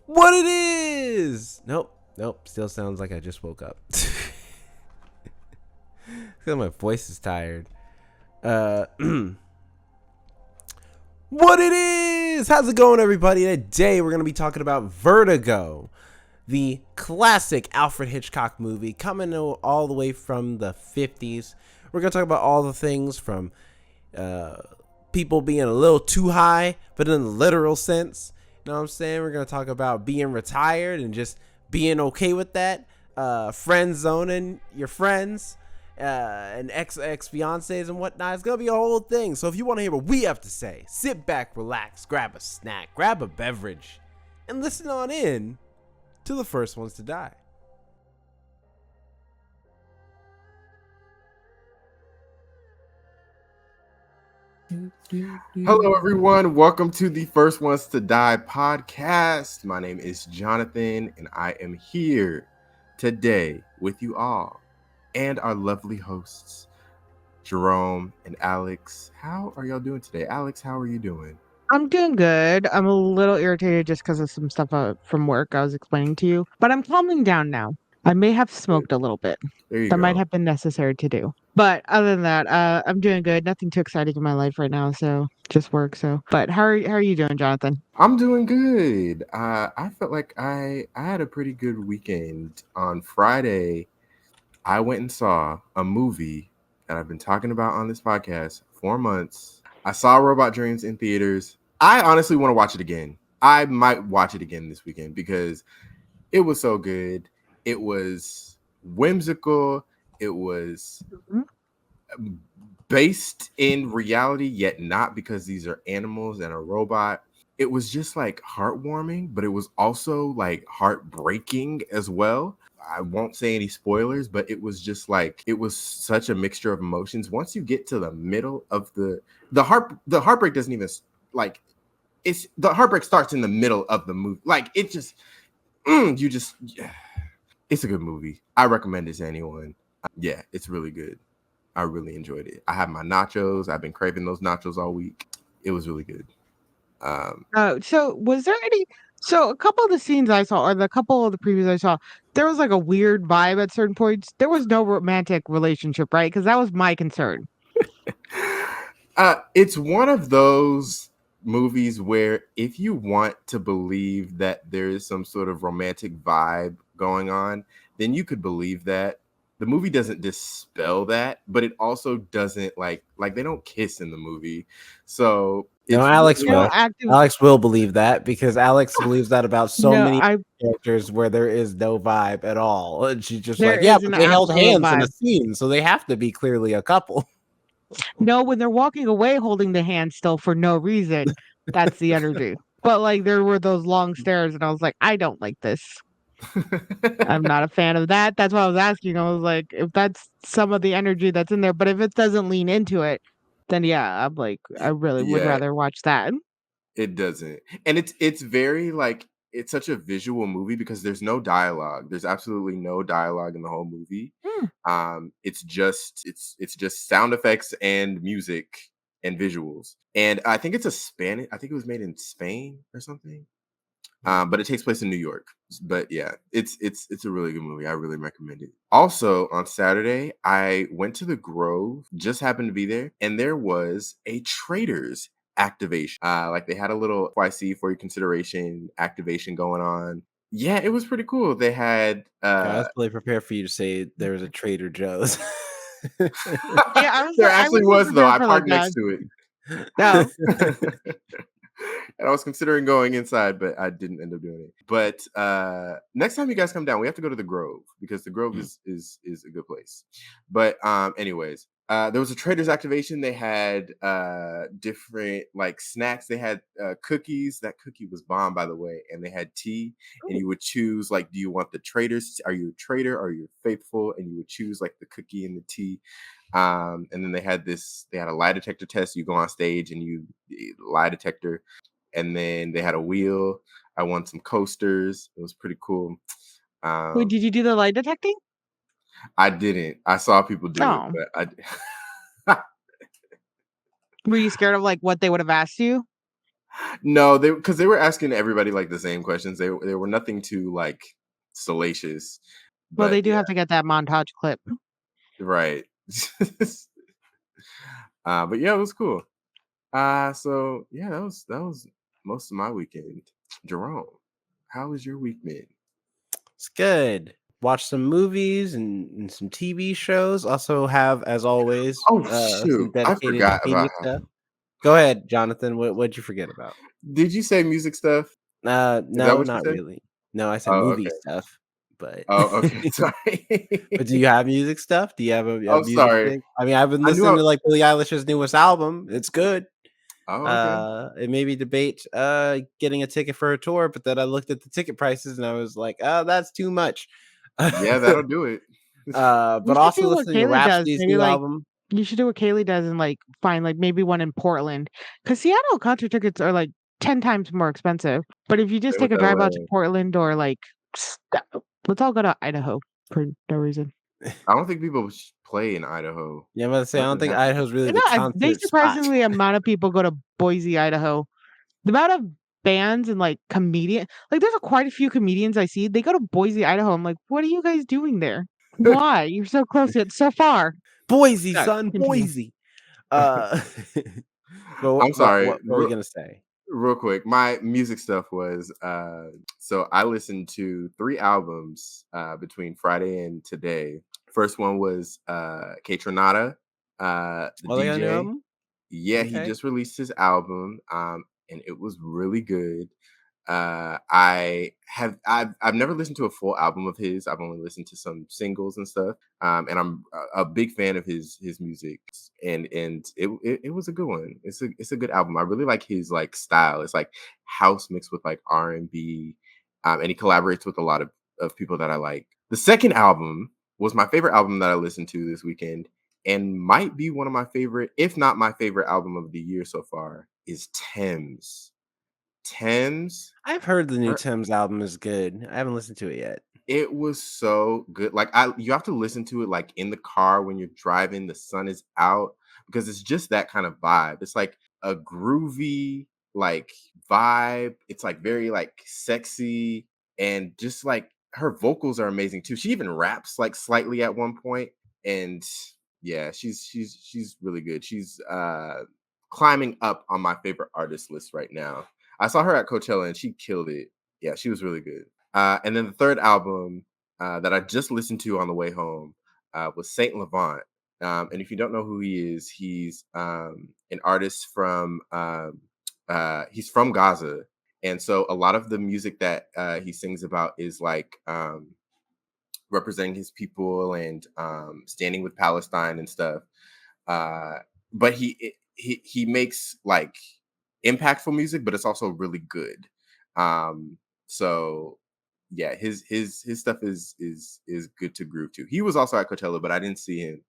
What it is? Nope. Still sounds like I just woke up. Because my voice is tired. What it is? How's it going, everybody? Today we're going to be talking about Vertigo, the classic Alfred Hitchcock movie coming all the way from the 50s. We're going to talk about all the things from people being a little too high, but in the literal sense. You know what I'm saying? We're going to talk about being retired and just being okay with that. Friend zoning your friends. And ex-fiancés and whatnot. It's going to be a whole thing. So if you want to hear what we have to say, sit back, relax, grab a snack, grab a beverage, and listen on in to the first ones to die. Hello, everyone. Welcome to the First Ones to Die podcast. My name is Jonathan, and I am here today with you all and our lovely hosts, Jerome and Alex. How are y'all doing today? Alex, how are you doing? I'm doing good. I'm a little irritated just because of some stuff from work I was explaining to you, but I'm calming down now. I may have smoked a little bit. There you That might go. have been necessary to do. But other than that, I'm doing good. Nothing too exciting in my life right now, so just work. But how are you doing, Jonathan? I'm doing good. I felt like I had a pretty good weekend. On Friday, I went and saw a movie that I've been talking about on this podcast for months. I saw Robot Dreams in theaters. I honestly want to watch it again. I might watch it again this weekend because it was so good. It was whimsical. It was based in reality, yet not, because these are animals and a robot. It was just like heartwarming, but it was also like heartbreaking as well. I won't say any spoilers, but it was just like, it was such a mixture of emotions. Once you get to the middle of the heartbreak doesn't even like, it's the heartbreak starts in the middle of the movie. Like it just, it's a good movie. I recommend it to anyone. Yeah, it's really good. I really enjoyed it. I had my nachos. I've been craving those nachos all week. It was really good. So was there any? So a couple of the scenes I saw, or the couple of the previews I saw, there was like a weird vibe at certain points. There was no romantic relationship, right? Because that was my concern. It's one of those movies where if you want to believe that there is some sort of romantic vibe going on, then you could believe that. The movie doesn't dispel that, but it also doesn't like they don't kiss in the movie. So No, it's Alex really will. like, Alex will believe that because Alex believes that about so No, many I characters where there is no vibe at all. And she's just there like, yeah, is but an they held absolute hands in a vibe. scene, so they have to be clearly a couple. No, when they're walking away holding the hand still for no reason, that's the energy. But like there were those long stares, and I was like, I don't like this. I'm not a fan of that. That's why I was asking. I was like, if that's some of the energy that's in there, but if it doesn't lean into it, then yeah, I'm like, I really would yeah, rather watch that. it doesn't. And it's very like, it's such a visual movie because there's no dialogue. There's absolutely no dialogue in the whole movie. Hmm. It's just sound effects and music and visuals. And I think it's a Spanish, I think it was made in Spain or something. But it takes place in New York. But yeah, it's a really good movie. I really recommend it. Also, on Saturday, I went to the Grove, just happened to be there, and there was a Traders activation. Like they had a little YC for your consideration activation going on. Yeah, it was pretty cool. They had Okay, I was really prepared for you to say there was a Trader Joe's. Yeah, there I actually wasn't was though. prepared I for like parked that. next to it. No. And I was considering going inside, but I didn't end up doing it. But next time you guys come down, we have to go to the Grove because the Grove is a good place. But anyways, there was a traders activation. They had different like snacks. They had cookies. That cookie was bomb, by the way. And they had tea. And you would choose like, do you want the traders? Are you a trader? Are you faithful? And you would choose like the cookie and the tea. And then they had a lie detector test. You go on stage and you lie detector, and then they had a wheel. I won some coasters. It was pretty cool. Wait, did you do the light detecting? I didn't. I saw people do it, Oh. but Were you scared of like what they would have asked you? No, because they were asking everybody like the same questions. They were nothing too like salacious, Well, but they do yeah, have to get that montage clip. right. But yeah, it was cool. So yeah, that was most of my weekend. Jerome, how was your week been? It's good. Watch some movies and some TV shows. Also have, as always, Oh some shoot, I dedicated forgot media about. stuff. Go ahead, Jonathan. What'd you forget about? Did you say music stuff? Is that No, what you not said? really. No, I said Oh, movie okay. stuff, but Oh, okay. but do Sorry. you have music stuff? Do you have a Oh, music sorry. thing? I mean, I've been I knew. listening to like Billie Eilish's newest album. It's good. Oh, okay. It made me debate getting a ticket for a tour, but then I looked at the ticket prices and I was like, oh, that's too much. Yeah, that'll do it. You But should also do what listening to Kaylee does. Rhapsody's Maybe new like album. you should do what Kaylee does and like find like maybe one in Portland. Because Seattle concert tickets are like 10 times more expensive. But if you just Same take with a drive out to LA. Portland or like let's all go to Idaho for no reason. I don't think people play in Idaho. Yeah, I'm about to say I don't Nothing think happening. Idaho's really You the know, they concert spot. surprisingly amount of people go to Boise, Idaho. The amount of bands and like like there's quite a few comedians I see. They go to Boise, Idaho. I'm like, what are you guys doing there? Why? You're so close yet so far. Boise, Sorry, son, continue. Boise. Uh, but I'm sorry. what were you gonna say? Real quick, my music stuff was so I listened to 3 albums between Friday and today. First one was K Tronada, the Oh, they got a new DJ. album. Yeah, he Okay. just released his album, and it was really good. I've never listened to a full album of his. I've only listened to some singles and stuff. And I'm a big fan of his music, and it was a good one. It's a good album. I really like his like style. It's like house mixed with like R&B, and he collaborates with a lot of people that I like. The second album was my favorite album that I listened to this weekend, and might be one of my favorite, if not my favorite album of the year so far, is Thames. Thames, I've heard the new er, Tim's album is good. I haven't listened to it yet. it was so good. Like you have to listen to it like in the car when you're driving, the sun is out, because it's just that kind of vibe. It's like a groovy like vibe. It's like very like sexy, and just like her vocals are amazing too. She even raps like slightly at one point, and yeah, she's really good. She's climbing up on my favorite artist list right now. I saw her at Coachella and she killed it. Yeah, she was really good. And then the third album that I just listened to on the way home was Saint Levant. And if you don't know who he is, he's an artist from he's from Gaza, and so a lot of the music that he sings about is like representing his people and standing with Palestine and stuff. Uh, but he makes like impactful music, but it's also really good. Um, so yeah, his stuff is good to groove to. He was also at Coachella, but I didn't see him.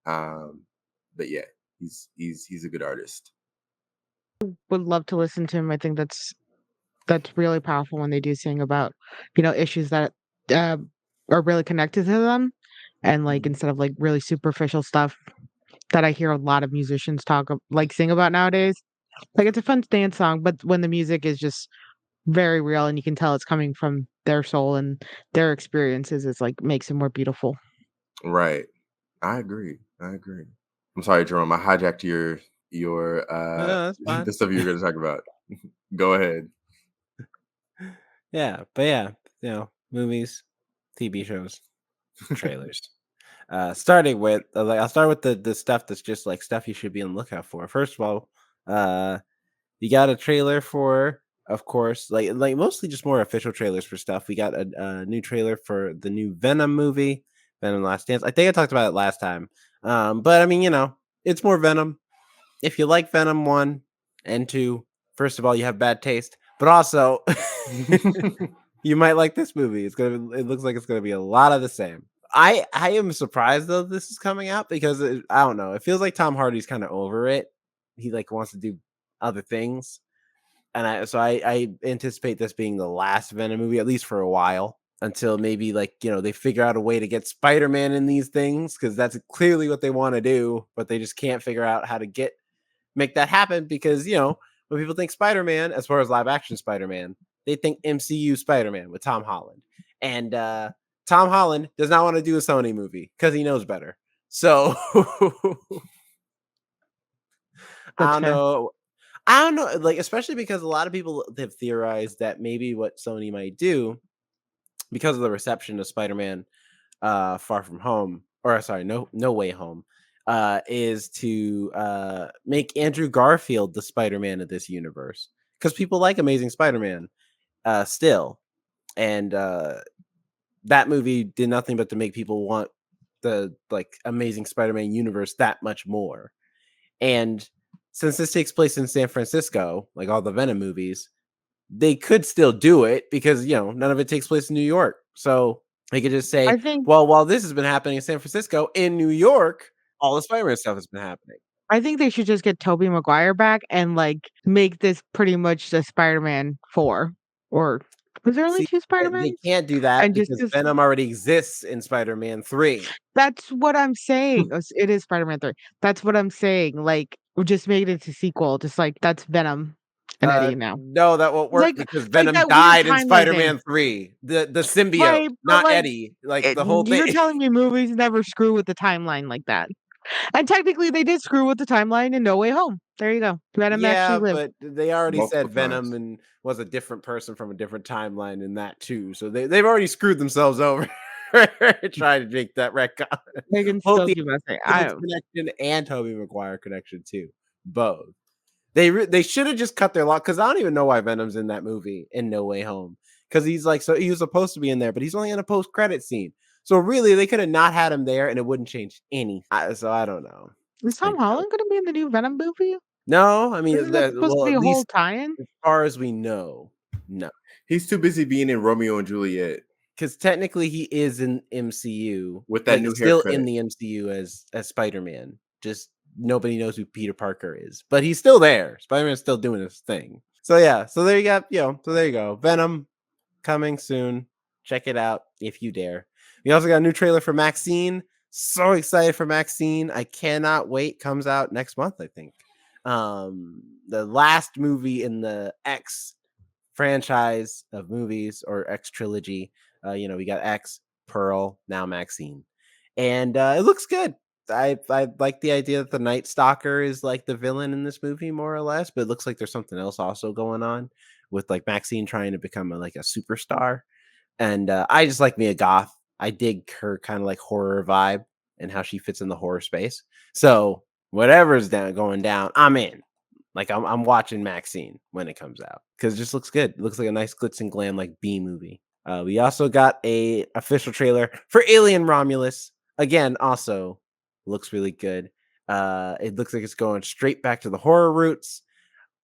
Um, but yeah, he's a good artist. Would love to listen to him. I think that's really powerful when they do sing about, issues that uh, are really connected to them, and like Mhm. instead of like really superficial stuff that I hear a lot of musicians like sing about nowadays. Like it's a fun dance song, but when the music is just very real and you can tell it's coming from their soul and their experiences, it's like makes it more beautiful. Right. I agree. I agree. I'm sorry, Jerome. I hijacked your No, that's fine. the stuff you were going to talk about. Go ahead. Yeah, but yeah, movies, TV shows, trailers. Starting with like I'll start with the stuff that's just like stuff you should be on the lookout for. First of all, uh, you got a trailer for, of course, like mostly just more official trailers for stuff. We got a new trailer for the new Venom movie, Venom: Last Dance. I think I talked about it last time. But I mean, it's more Venom. If you like Venom 1 and 2, first of all, you have bad taste, but also you might like this movie. It looks like it's gonna be a lot of the same. I am surprised though this is coming out because I don't know. It feels like Tom Hardy's kind of over it. He like wants to do other things, and I anticipate this being the last Venom movie at least for a while until maybe like they figure out a way to get Spider-Man in these things because that's clearly what they want to do, but they just can't figure out how to make that happen because when people think Spider-Man, as far as live action Spider-Man, they think MCU Spider-Man with Tom Holland. And Tom Holland does not want to do a Sony movie because he knows better. So I That's don't fair. know. I don't know, like, especially because a lot of people have theorized that maybe what Sony might do, because of the reception of Spider-Man Far From Home, or sorry, No Way Home, is to make Andrew Garfield the Spider-Man of this universe. Because people like Amazing Spider-Man still. And that movie did nothing but to make people want the like Amazing Spider-Man universe that much more. And since this takes place in San Francisco, like all the Venom movies, they could still do it because, none of it takes place in New York. So they could just I say, think well, while this has been happening in San Francisco, in New York, all the Spider-Man stuff has been happening. I think they should just get Tobey Maguire back and, like, make this pretty much the Spider-Man 4, or was there only See, 2 they Spider-Mans? can't do that And just because 'cause Venom already exists in Spider-Man 3. that's what I'm saying. It is Spider-Man 3. That's what I'm saying, like, just make it a sequel, just like, that's Venom and Eddie now. No, that won't work because Like Venom that weird died in timeline thing. Spider-Man 3. The symbiote, Right, but, not like, Eddie, like the whole thing. you're telling me movies never screw with the timeline like that. And technically, they did screw with the timeline in No Way Home. There you go. Venom actually Yeah, lived. but they already multiple said Venom times. and was a different person from a different timeline in that too. So they've already screwed themselves over trying to make that retcon. They can Both still the keep messing. Phoenix connection and Tobey Maguire connection too. Both. They should have just cut their lock because I don't even know why Venom's in that movie in No Way Home. Because he was supposed to be in there, but he's only in a post-credit scene. So really, they could have not had him there, and it wouldn't change any. So I don't know. Is I Tom Holland gonna be in the new Venom movie? No, I mean, Isn't that supposed to well, be at a whole least tie-in? as far as we know, no. He's too busy being in Romeo and Juliet Because technically he is in MCU, with that like new still in haircut. the MCU as Spider-Man. Just nobody knows who Peter Parker is, but he's still there. Spider-Man's still doing his thing. So yeah, so there you got, so there you go. Venom coming soon. Check it out if you dare. We also got a new trailer for Maxine. So excited for Maxine. I cannot wait. Comes out next month, I think. The last movie in the X franchise of movies, or X trilogy. We got X, Pearl, now Maxine, and it looks good. I like the idea that the Night Stalker is like the villain in this movie, more or less, but it looks like there's something else also going on with like Maxine trying to become like a superstar. And I just like Mia Goth. I dig her kind of like horror vibe and how she fits in the horror space. So whatever's going down, I'm in. Like I'm watching Maxine when it comes out because it just looks good. It looks like a nice glitz and glam like B movie. We also got a official trailer for Alien Romulus. Again, also looks really good. It looks like it's going straight back to the horror roots.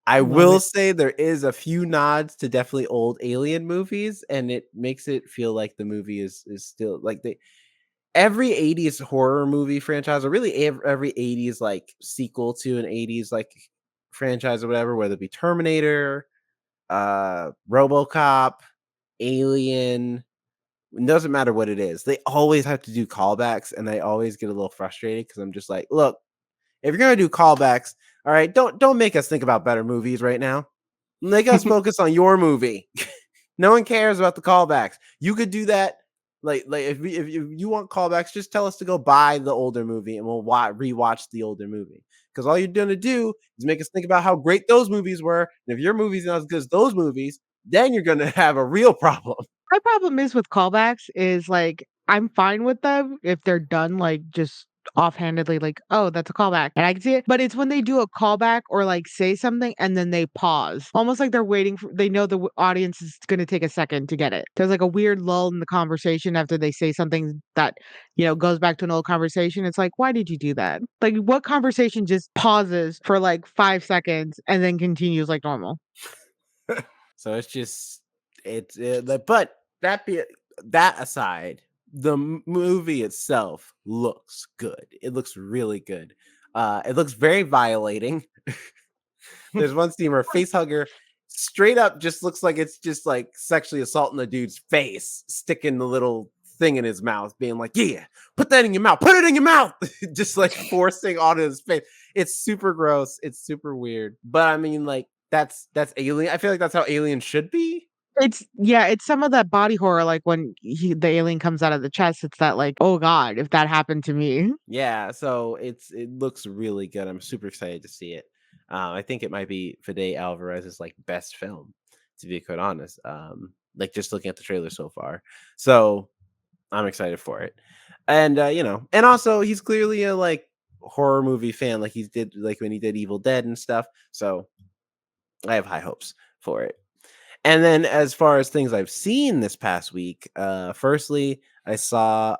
I Love will it. say there is a few nods to definitely old Alien movies, and it makes it feel like the movie is still like every 80s horror movie franchise, or really every 80s like sequel to an 80s like franchise or whatever, whether it be Terminator, RoboCop, Alien, it doesn't matter what it is. They always have to do callbacks, and I always get a little frustrated because I'm just like, look, if you're gonna do callbacks, all right, don't make us think about better movies right now. Make us focus on your movie. No one cares about the callbacks. You could do that. Like if you want callbacks, just tell us to go buy the older movie and we'll rewatch the older movie. Because all you're gonna do is make us think about how great those movies were. And if your movie's not as good as those movies, then you're gonna have a real problem. My problem is with callbacks is, like, I'm fine with them if they're done, like, just offhandedly, like, "Oh, that's a callback," and I can see it, but it's when they do a callback or, like, say something and then they pause, almost like they're waiting for they know the audience is gonna take a second to get it. There's, like, a weird lull in the conversation after they say something that, goes back to an old conversation. It's like, "Why did you do that?" Like, what conversation just pauses for, like, 5 seconds and then continues like normal? So it's just but that aside, the movie itself looks good. It looks really good. It looks very violating. There's one scene where a face hugger straight up just looks like it's just like sexually assaulting the dude's face, sticking the little thing in his mouth, being like, "Yeah, put that in your mouth, put it in your mouth," just like forcing onto his face. It's super gross. It's super weird. But I mean, like, that's Alien. I feel like that's how Alien should be. It's some of that body horror, like when the alien comes out of the chest. It's that like, oh god, if that happened to me. Yeah, so it looks really good. I'm super excited to see it. I think it might be Fede Alvarez's like best film, to be quite honest. Like just looking at the trailer so far, so I'm excited for it. And and also he's clearly a like horror movie fan, like he did like when he did Evil Dead and stuff. So I have high hopes for it. And then as far as things I've seen this past week, firstly, I saw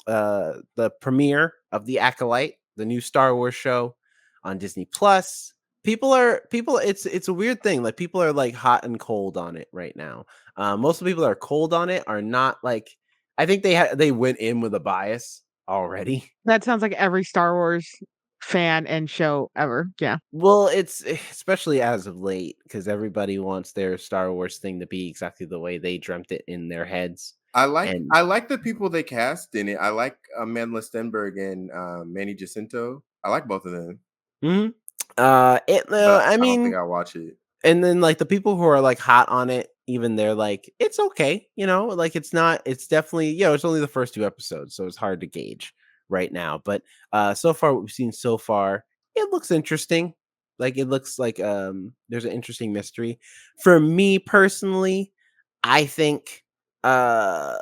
the premiere of The Acolyte, the new Star Wars show on Disney Plus. People it's a weird thing. Like people are like hot and cold on it right now. Most of the people that are cold on it are not like I think they went in with a bias already. That sounds like every Star Wars fan and show ever. Yeah. Well, it's especially as of late because everybody wants their Star Wars thing to be exactly the way they dreamt it in their heads. And I like the people they cast in it. I like Amandla Stenberg and Manny Jacinto. I like both of them, mhm. but I I don't think mean, I'll watch it. and then like the people who are like hot on it, even they're like, it's okay, like it's not, it's definitely, it's only the first two episodes, so it's hard to gauge right now. But so far, what we've seen so far, it looks interesting. Like it looks like there's an interesting mystery. For me personally, I think uh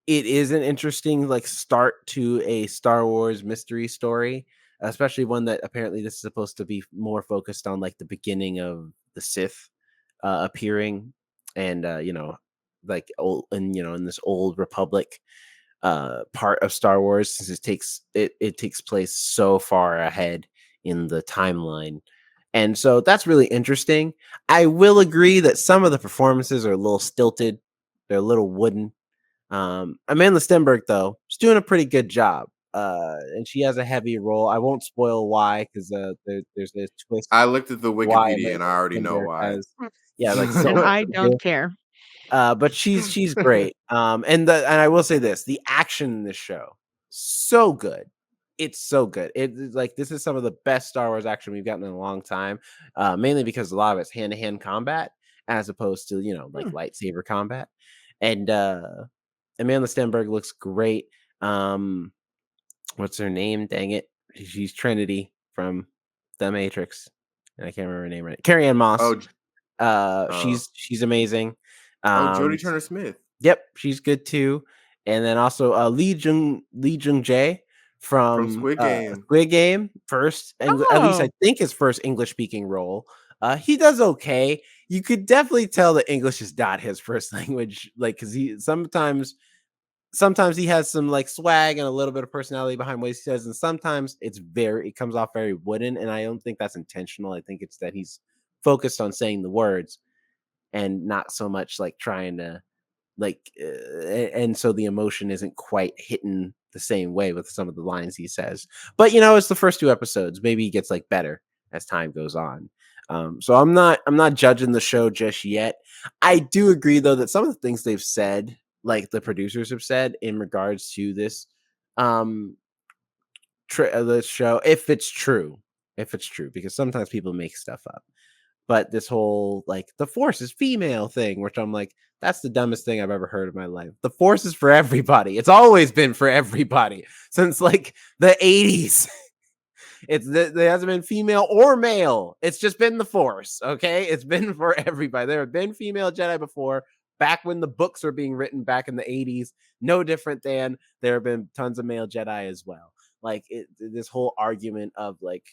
it is an interesting like start to a Star Wars mystery story, especially one that apparently this is supposed to be more focused on like the beginning of the Sith appearing and like old and in this old republic part of Star Wars since it takes place so far ahead in the timeline. And so that's really interesting. I will agree that some of the performances are a little stilted. They're a little wooden. Amanda Stenberg, though, she's doing a pretty good job. And she has a heavy role. I won't spoil why because there's a twist I looked at the why Wikipedia and I Amanda already know Stenberg why. has, yeah, like so And much I to do. don't care. But she's great. And I will say this: the action in this show so good. It's so good. It's like this is some of the best Star Wars action we've gotten in a long time. Mainly because a lot of it's hand to hand combat as opposed to like Hmm. lightsaber combat. And Amanda Stenberg looks great. Um, what's her name? Dang it, she's Trinity from The Matrix, and I can't remember her name right. Carrie Ann Moss. Oh, oh, She's amazing. oh, Jodie Um, Turner Smith yep, she's good too. And then also Lee Jung Jae from from Squid Game. Squid Game, at least I Oh, think his first English speaking role. He does okay. You could definitely tell that English is not his first language, like because he sometimes he has some like swag and a little bit of personality behind what he says, and sometimes it comes off very wooden, and I don't think that's intentional. I think it's that he's focused on saying the words and not so much like trying to and so the emotion isn't quite hitting the same way with some of the lines he says. But it's the first two episodes. Maybe he gets like better as time goes on. So I'm not judging the show just yet. I do agree though that some of the things they've said, like the producers have said in regards to this um this show, if it's true, because sometimes people make stuff up. But this whole like the force is female thing, which I'm like, that's the dumbest thing I've ever heard in my life. The force is for everybody. It's always been for everybody since like the 80s. There hasn't been female or male. It's just been the force. Okay. It's been for everybody. There have been female Jedi before, back when the books were being written back in the 80s. No different than there have been tons of male Jedi as well. Like this whole argument of like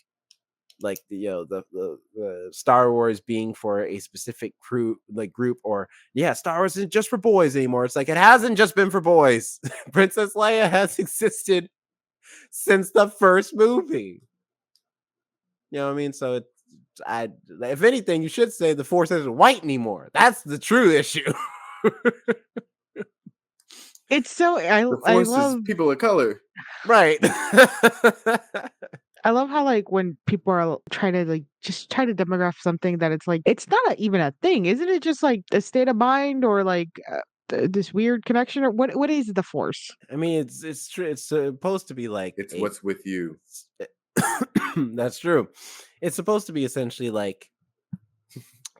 the Star Wars being for a specific crew like group, or Star Wars isn't just for boys anymore. It's like it hasn't just been for boys. Princess Leia has existed since the first movie. You know what I mean? So if anything, you should say the Force isn't white anymore. That's the true issue. it's so The I Force is love people of color. Right. I love how like when people are trying to like just try to demograph something that it's like it's not even a thing, isn't it? Just like a state of mind or like this weird connection or what is the force? I mean, it's true. It's supposed to be like It's a what's with you. that's true. It's supposed to be essentially like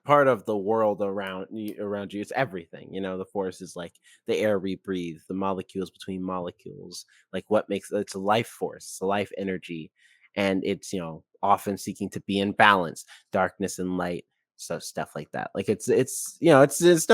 part of the world around you. It's everything. The force is like the air we breathe, the molecules between molecules, like what makes it's a life force, it's a life energy, and it's often seeking to be in balance, darkness and light. So stuff like that. Like it's no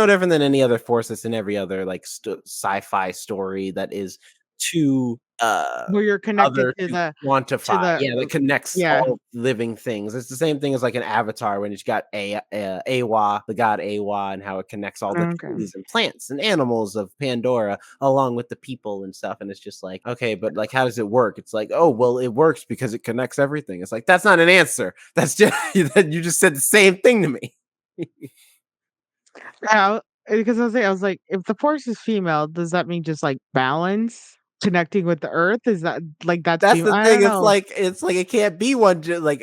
different than any other force that's in every other like sci-fi story that is too Where you're connected other to to the to quantify. the Yeah, that connects yeah. all living things. It's the same thing as like an avatar when it's got Awa, the god Awa, and how it connects all the Okay. trees and plants and animals of Pandora along with the people and stuff. And it's just like, okay, but like, how does it work? It's like, oh, well, it works because it connects everything. It's like, that's not an answer. That's just, you just said the same thing to me. Yeah, because I was like, if the force is female, does that mean just like balance, connecting with the earth? Is that like that's That's female? the I thing. don't It's know. like it can't be one like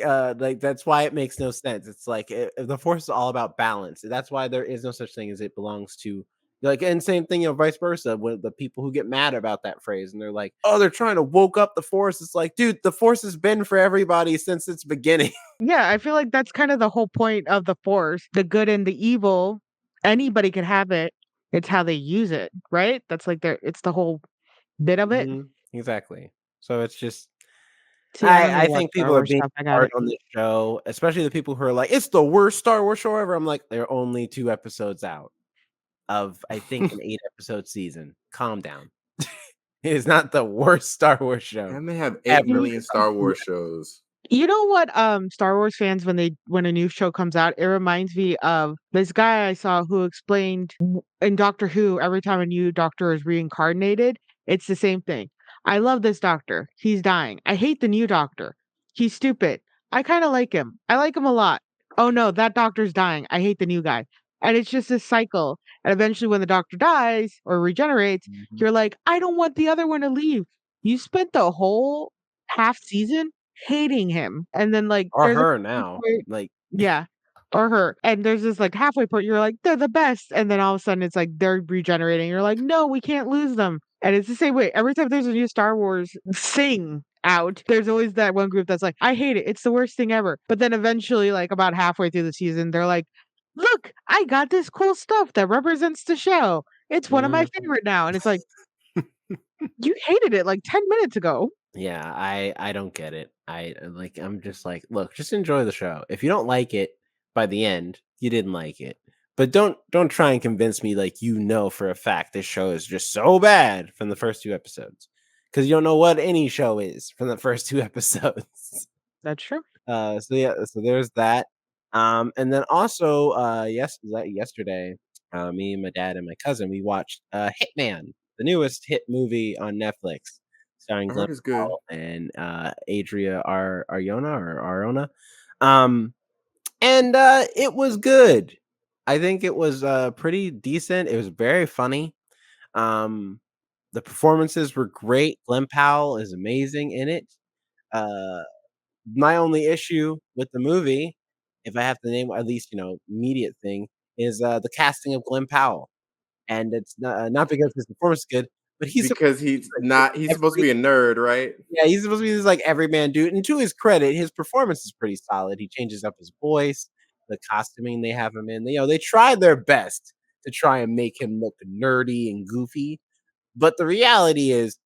that's why it makes no sense. It's like the force is all about balance. That's why there is no such thing as it belongs to like and same thing, vice versa with the people who get mad about that phrase and they're like, "Oh, they're trying to woke up the force." It's like, dude, the force has been for everybody since its beginning. Yeah, I feel like that's kind of the whole point of the force, the good and the evil. Anybody could have it. It's how they use it, right? That's like it's the whole bit of it. Exactly. So it's just See, I I don't need I to watch think Star people are Wars being stuff. I got hard it. on this show, especially the people who are like, "It's the worst Star Wars show ever." I'm like, "They're only 2 episodes out of, I think, an 8-episode season. Calm down." It is not the worst Star Wars show And they have 8 million ever. Star Wars shows. You know what, Star Wars fans, when a new show comes out, it reminds me of this guy I saw who explained in Doctor Who, every time a new doctor is reincarnated, it's the same thing. I love this doctor. He's dying. I hate the new doctor. He's stupid. I kind of like him. I like him a lot. Oh no, that doctor's dying. I hate the new guy. And it's just this cycle. And eventually when the doctor dies or regenerates, Mhm. you're like, I don't want the other one to leave. You spent the whole half season hating him. And then, like, Or there's a her now, point like yeah, or her. And there's this, like, halfway point, you're like, "They're the best." And then all of a sudden, it's like they're regenerating. You're like, "No, we can't lose them." And it's the same way. Every time there's a new Star Wars thing out, there's always that one group that's like, "I hate it. It's the worst thing ever." But then eventually, like, about halfway through the season, they're like, "Look, I got this cool stuff that represents the show. It's one of my Mhm. favorite now." And it's like, "You hated it, like, 10 minutes ago." Yeah, I don't get it. I'm just like, "Look, just enjoy the show. If you don't like it by the end, you didn't like it. But don't try and convince me like for a fact this show is just so bad from the first 2 episodes, because you don't know what any show is from the first 2 episodes." That's true. So yeah, so there's that. And then also, yesterday, me and my dad and my cousin, we watched Hitman, the newest hit movie on Netflix, starring I Glenn heard it's good. Powell and Adria Arona. Um, and it was good. I think it was pretty decent. It was very funny. Um, the performances were great. Glenn Powell is amazing in it. Uh, my only issue with the movie, if I have to name at least, immediate thing, is, the casting of Glenn Powell, and it's not because his performance is good, but he's supposed Because he's supposed to every be a nerd, right? yeah, he's supposed to be this, like, everyman dude, and to his credit, his performance is pretty solid. He changes up his voice, the costuming they have him in, they tried their best to try and make him look nerdy and goofy, but the reality is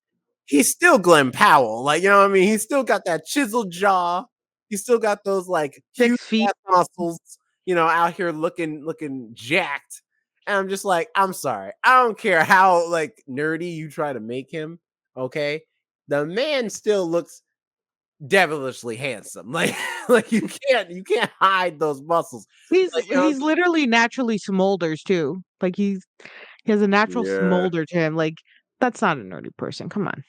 he's still Glenn Powell. Like, you know what I mean? He's still got that chiseled jaw. He's still got those like huge 6 feet. ass muscles, out here looking jacked. And I'm just like, I'm sorry. I don't care how like nerdy you try to make him. Okay. The man still looks devilishly handsome. Like, like you can't hide those muscles. Like, He's literally naturally smolders too. Like he has a natural Yeah. smolder to him. Like that's not a nerdy person. Come on.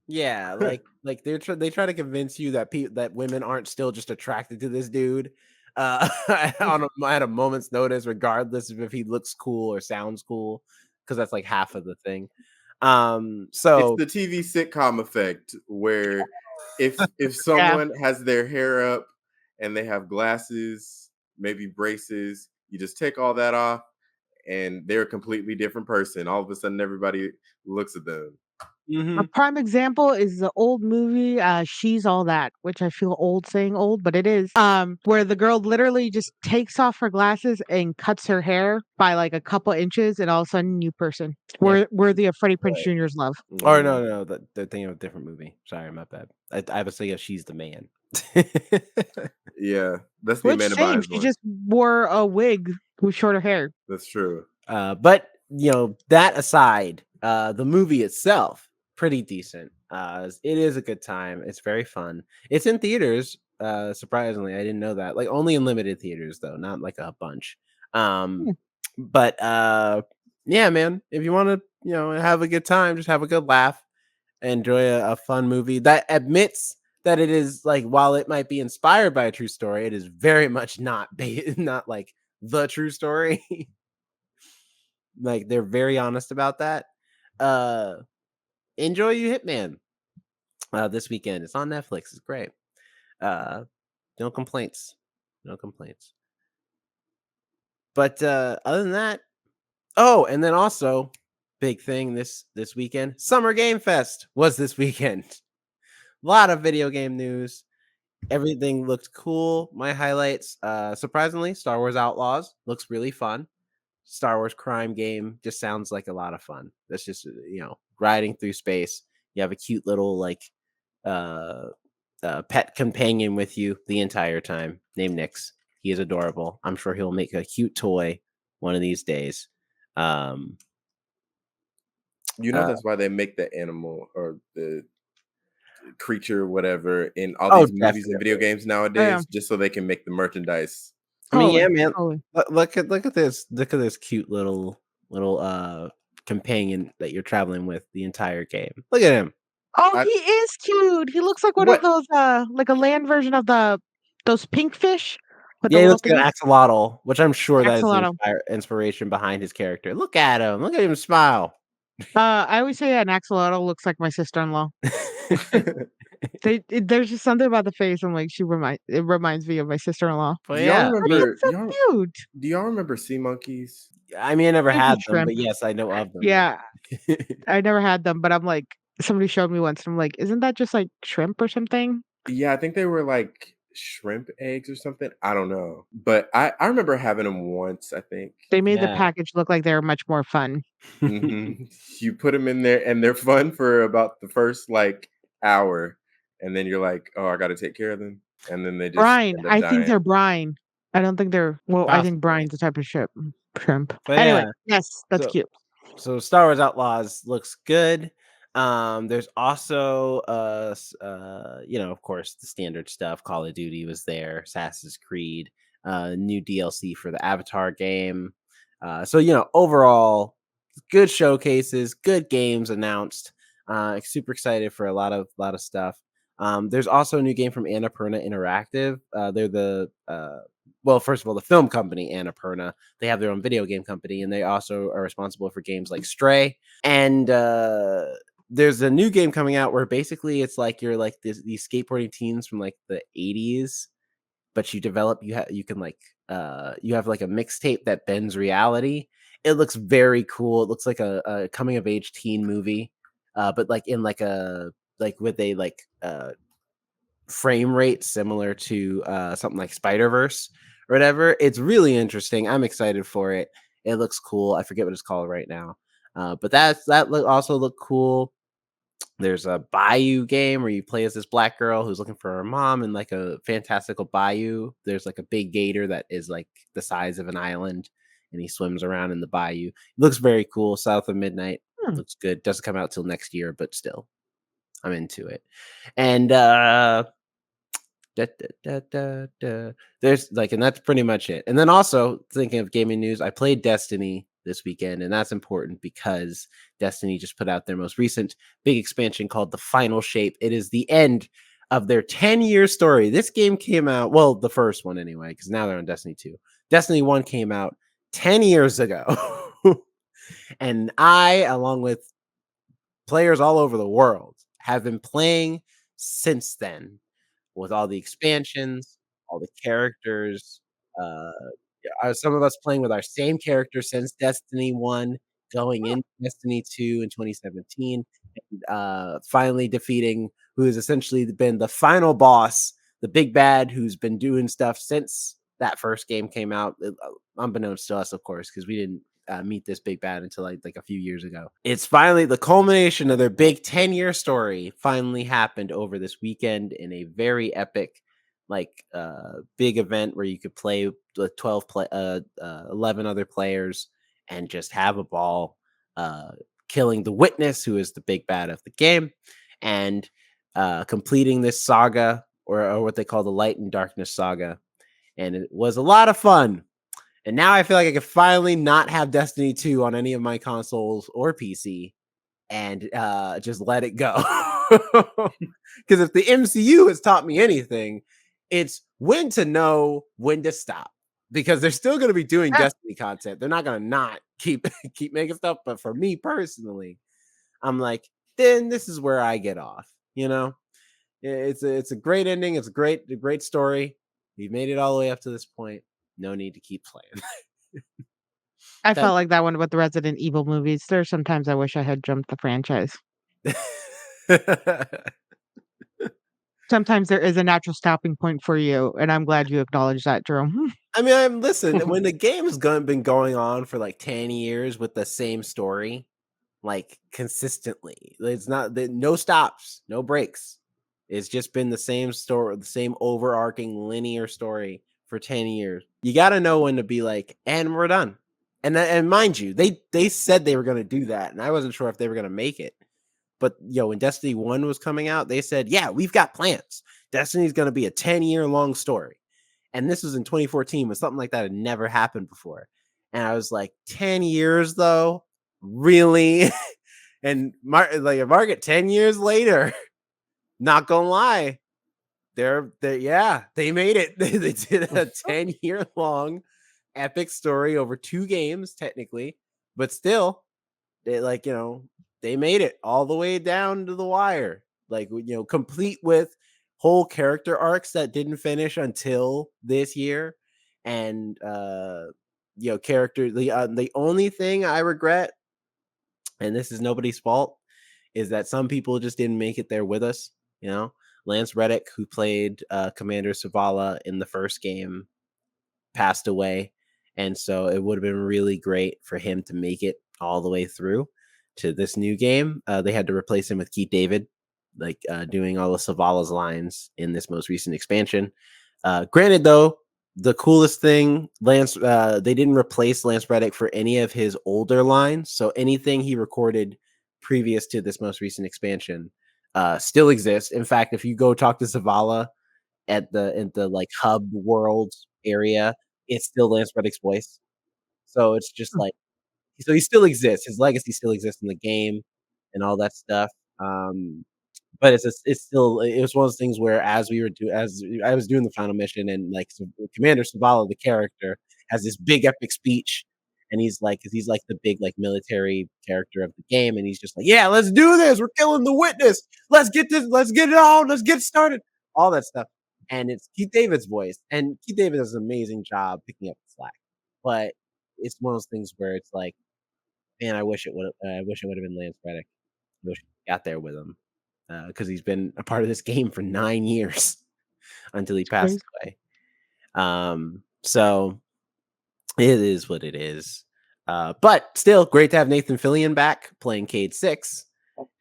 yeah, like they try to convince you that that women aren't still just attracted to this dude uh at a moment's notice, regardless of if he looks cool or sounds cool, because that's like half of the thing. It's So the TV sitcom effect where if Yeah. someone has their hair up and they have glasses, maybe braces, you just take all that off and they're a completely different person. All of a sudden everybody looks at them. A Mhm. prime example is the old movie, She's All That, which I feel old saying old, but it is. Where the girl literally just takes off her glasses and cuts her hair by like a couple inches, and all of a sudden, new person. Yeah. Worthy of Freddie Prinze Right. Jr.'s love. Or Mhm. no, they're thinking of a different movie. Sorry, my bad. I was thinking of She's the Man. Yeah, that's the Which Amanda same, Bynes she one. just wore a wig with shorter hair. That's true. But that aside, the movie itself pretty decent. It is a good time. It's very fun. It's in theaters. Surprisingly, I didn't know that. Like only in limited theaters though, not like a bunch. Um, Hmm. but yeah, man, if you want to, have a good time, just have a good laugh, enjoy a fun movie that admits that it is like while it might be inspired by a true story, it is very much not not like the true story. Like they're very honest about that. Uh Enjoy You Hitman this weekend. It's on Netflix. It's great. Uh no complaints. No complaints. But other than that, oh, and then also big thing this weekend, Summer Game Fest was this weekend. A lot of video game news. Everything looked cool. My highlights, surprisingly, Star Wars Outlaws looks really fun. Star Wars crime game just sounds like a lot of fun. That's just, riding through space. You have a cute little uh, pet companion with you the entire time named Nix. He is adorable. I'm sure he'll make a cute toy one of these days. Um, You know uh, that's why they make the animal or the creature, whatever, in all oh, these movies and video definitely. games Oh, yeah, nowadays, just so they can make the merchandise. I mean, yeah, totally, man. totally. Look at this. Look at this cute little companion that you're traveling with the entire game. Look at him. Oh, I he is cute. He looks like one of what those, like a land version of those pink fish with the Yeah, he little looks like an thingies. axolotl, which I'm sure that is the Axolotl. inspiration behind his character. Look at him. Look at him smile. I always say an axolotl looks like my sister-in-law. There's just something about the face. I'm like, it reminds me of my sister-in-law. But do y'all yeah, I But he mean, looks so cute. do y'all remember sea monkeys? I never I hate had them, shrimp. but yes, I know of them. Yeah, I never had them, but I'm like, somebody showed me once. And I'm like, isn't that just like shrimp or something? Yeah, I think they were like shrimp eggs or something. I don't know. But I remember having them once, I think. They made the Yeah. package look like they were much more fun. You put them in there and they're fun for about the first like hour. And then you're like, oh, I got to take care of them. And then they just Brine. end up I think dying. they're brine. I don't think they're well, I think Possibly. brine's a type of shrimp. But Anyway, yeah. yes, that's So cute. so Star Wars Outlaws looks good. There's also of course the standard stuff. Call of Duty was there, Assassin's Creed, new DLC for the Avatar game. So overall good showcases, good games announced. Super excited for a lot of stuff. There's also a new game from Annapurna Interactive. They're well, first of all, the film company Annapurna. They have their own video game company, and they also are responsible for games like Stray. And there's a new game coming out where basically it's like you're like these skateboarding teens from like the 80s, but you can like you have like a mixtape that bends reality. It looks very cool. It looks like a coming of age teen movie, but like in like with a frame rate similar to something like Spider Verse or whatever. It's really interesting. I'm excited for it. It looks cool. I forget what it's called right now, but also look cool. There's a bayou game where you play as this black girl who's looking for her mom in like a fantastical bayou. There's like a big gator that is like the size of an island, and he swims around in the bayou. It looks very cool. South of Midnight Hmm. looks good. Doesn't come out till next year, but still, I'm into it. And da, da, da, da, da. There's like, and that's pretty much it. And then also thinking of gaming news, I played Destiny this weekend, and that's important because Destiny just put out their most recent big expansion called The Final Shape. It is the end of their 10-year story. This game came out, well, the first one anyway, because now they're on Destiny 2. Destiny 1 came out 10 years ago. And I, along with players all over the world, have been playing since then with all the expansions, all the characters. Uh, yeah, some of us playing with our same character since Destiny 1, going into Destiny 2 in 2017, finally defeating who has essentially been the final boss, the big bad who's been doing stuff since that first game came out, unbeknownst to us, of course, because we didn't meet this big bad until like a few years ago. It's finally the culmination of their big 10-year story finally happened over this weekend in a very epic big event where you could play with 11 other players and just have a ball, killing the witness, who is the big bad of the game, and completing this saga, or what they call the Light and Darkness saga. And it was a lot of fun. And now I feel like I can finally not have Destiny 2 on any of my consoles or PC and just let it go. Because if the MCU has taught me anything, it's when to know when to stop. Because they're still going to be doing Yeah. Destiny content. They're not going to not keep making stuff. But for me personally, I'm like, then this is where I get off. You know, it's a great ending. It's a great story. We've made it all the way up to this point. No need to keep playing. I That felt like that one with the Resident Evil movies. There's sometimes I wish I had jumped the franchise. Sometimes there is a natural stopping point for you, and I'm glad you acknowledged that, Jerome. I mean, listen, when the game's been going on for like 10 years with the same story, like consistently, it's not no stops, no breaks. It's just been the same story, the same overarching linear story for 10 years. You got to know when to be like, and we're done. And mind you, they said they were going to do that, and I wasn't sure if they were going to make it. But when Destiny 1 was coming out, they said, yeah, we've got plans. Destiny's going to be a 10-year long story. And this was in 2014, when something like that had never happened before. And I was like, 10 years though? Really? And Margaret, 10 years later, not gonna lie, they made it. They did a 10-year long epic story over 2 games, technically, but still, they made it all the way down to the wire. Complete with whole character arcs that didn't finish until this year. And the only thing I regret, and this is nobody's fault, is that some people just didn't make it there with us. Lance Reddick, who played Commander Zavala in the first game, passed away. And so it would have been really great for him to make it all the way through to this new game. They had to replace him with Keith David, doing all of Zavala's lines in this most recent expansion. Granted, though, the coolest thing, they didn't replace Lance Reddick for any of his older lines. So anything he recorded previous to this most recent expansion still exists. In fact, if you go talk to Zavala at the hub world area, it's still Lance Reddick's voice. So it's just so he still exists. His legacy still exists in the game and all that stuff. But it's still, it was one of those things where as I was doing the final mission, and Commander Zavala, the character, has this big epic speech, and he's like the big military character of the game, and he's just like, yeah, let's do this. We're killing the witness. Let's get it on. Let's get started. All that stuff. And it's Keith David's voice, and Keith David does an amazing job picking up the slack. But it's one of those things where it's like, man, I wish it would have been Lance Reddick. I wish I got there with him, because he's been a part of this game for 9 years until he passed away. So it is what it is. But still, great to have Nathan Fillion back playing Cade 6,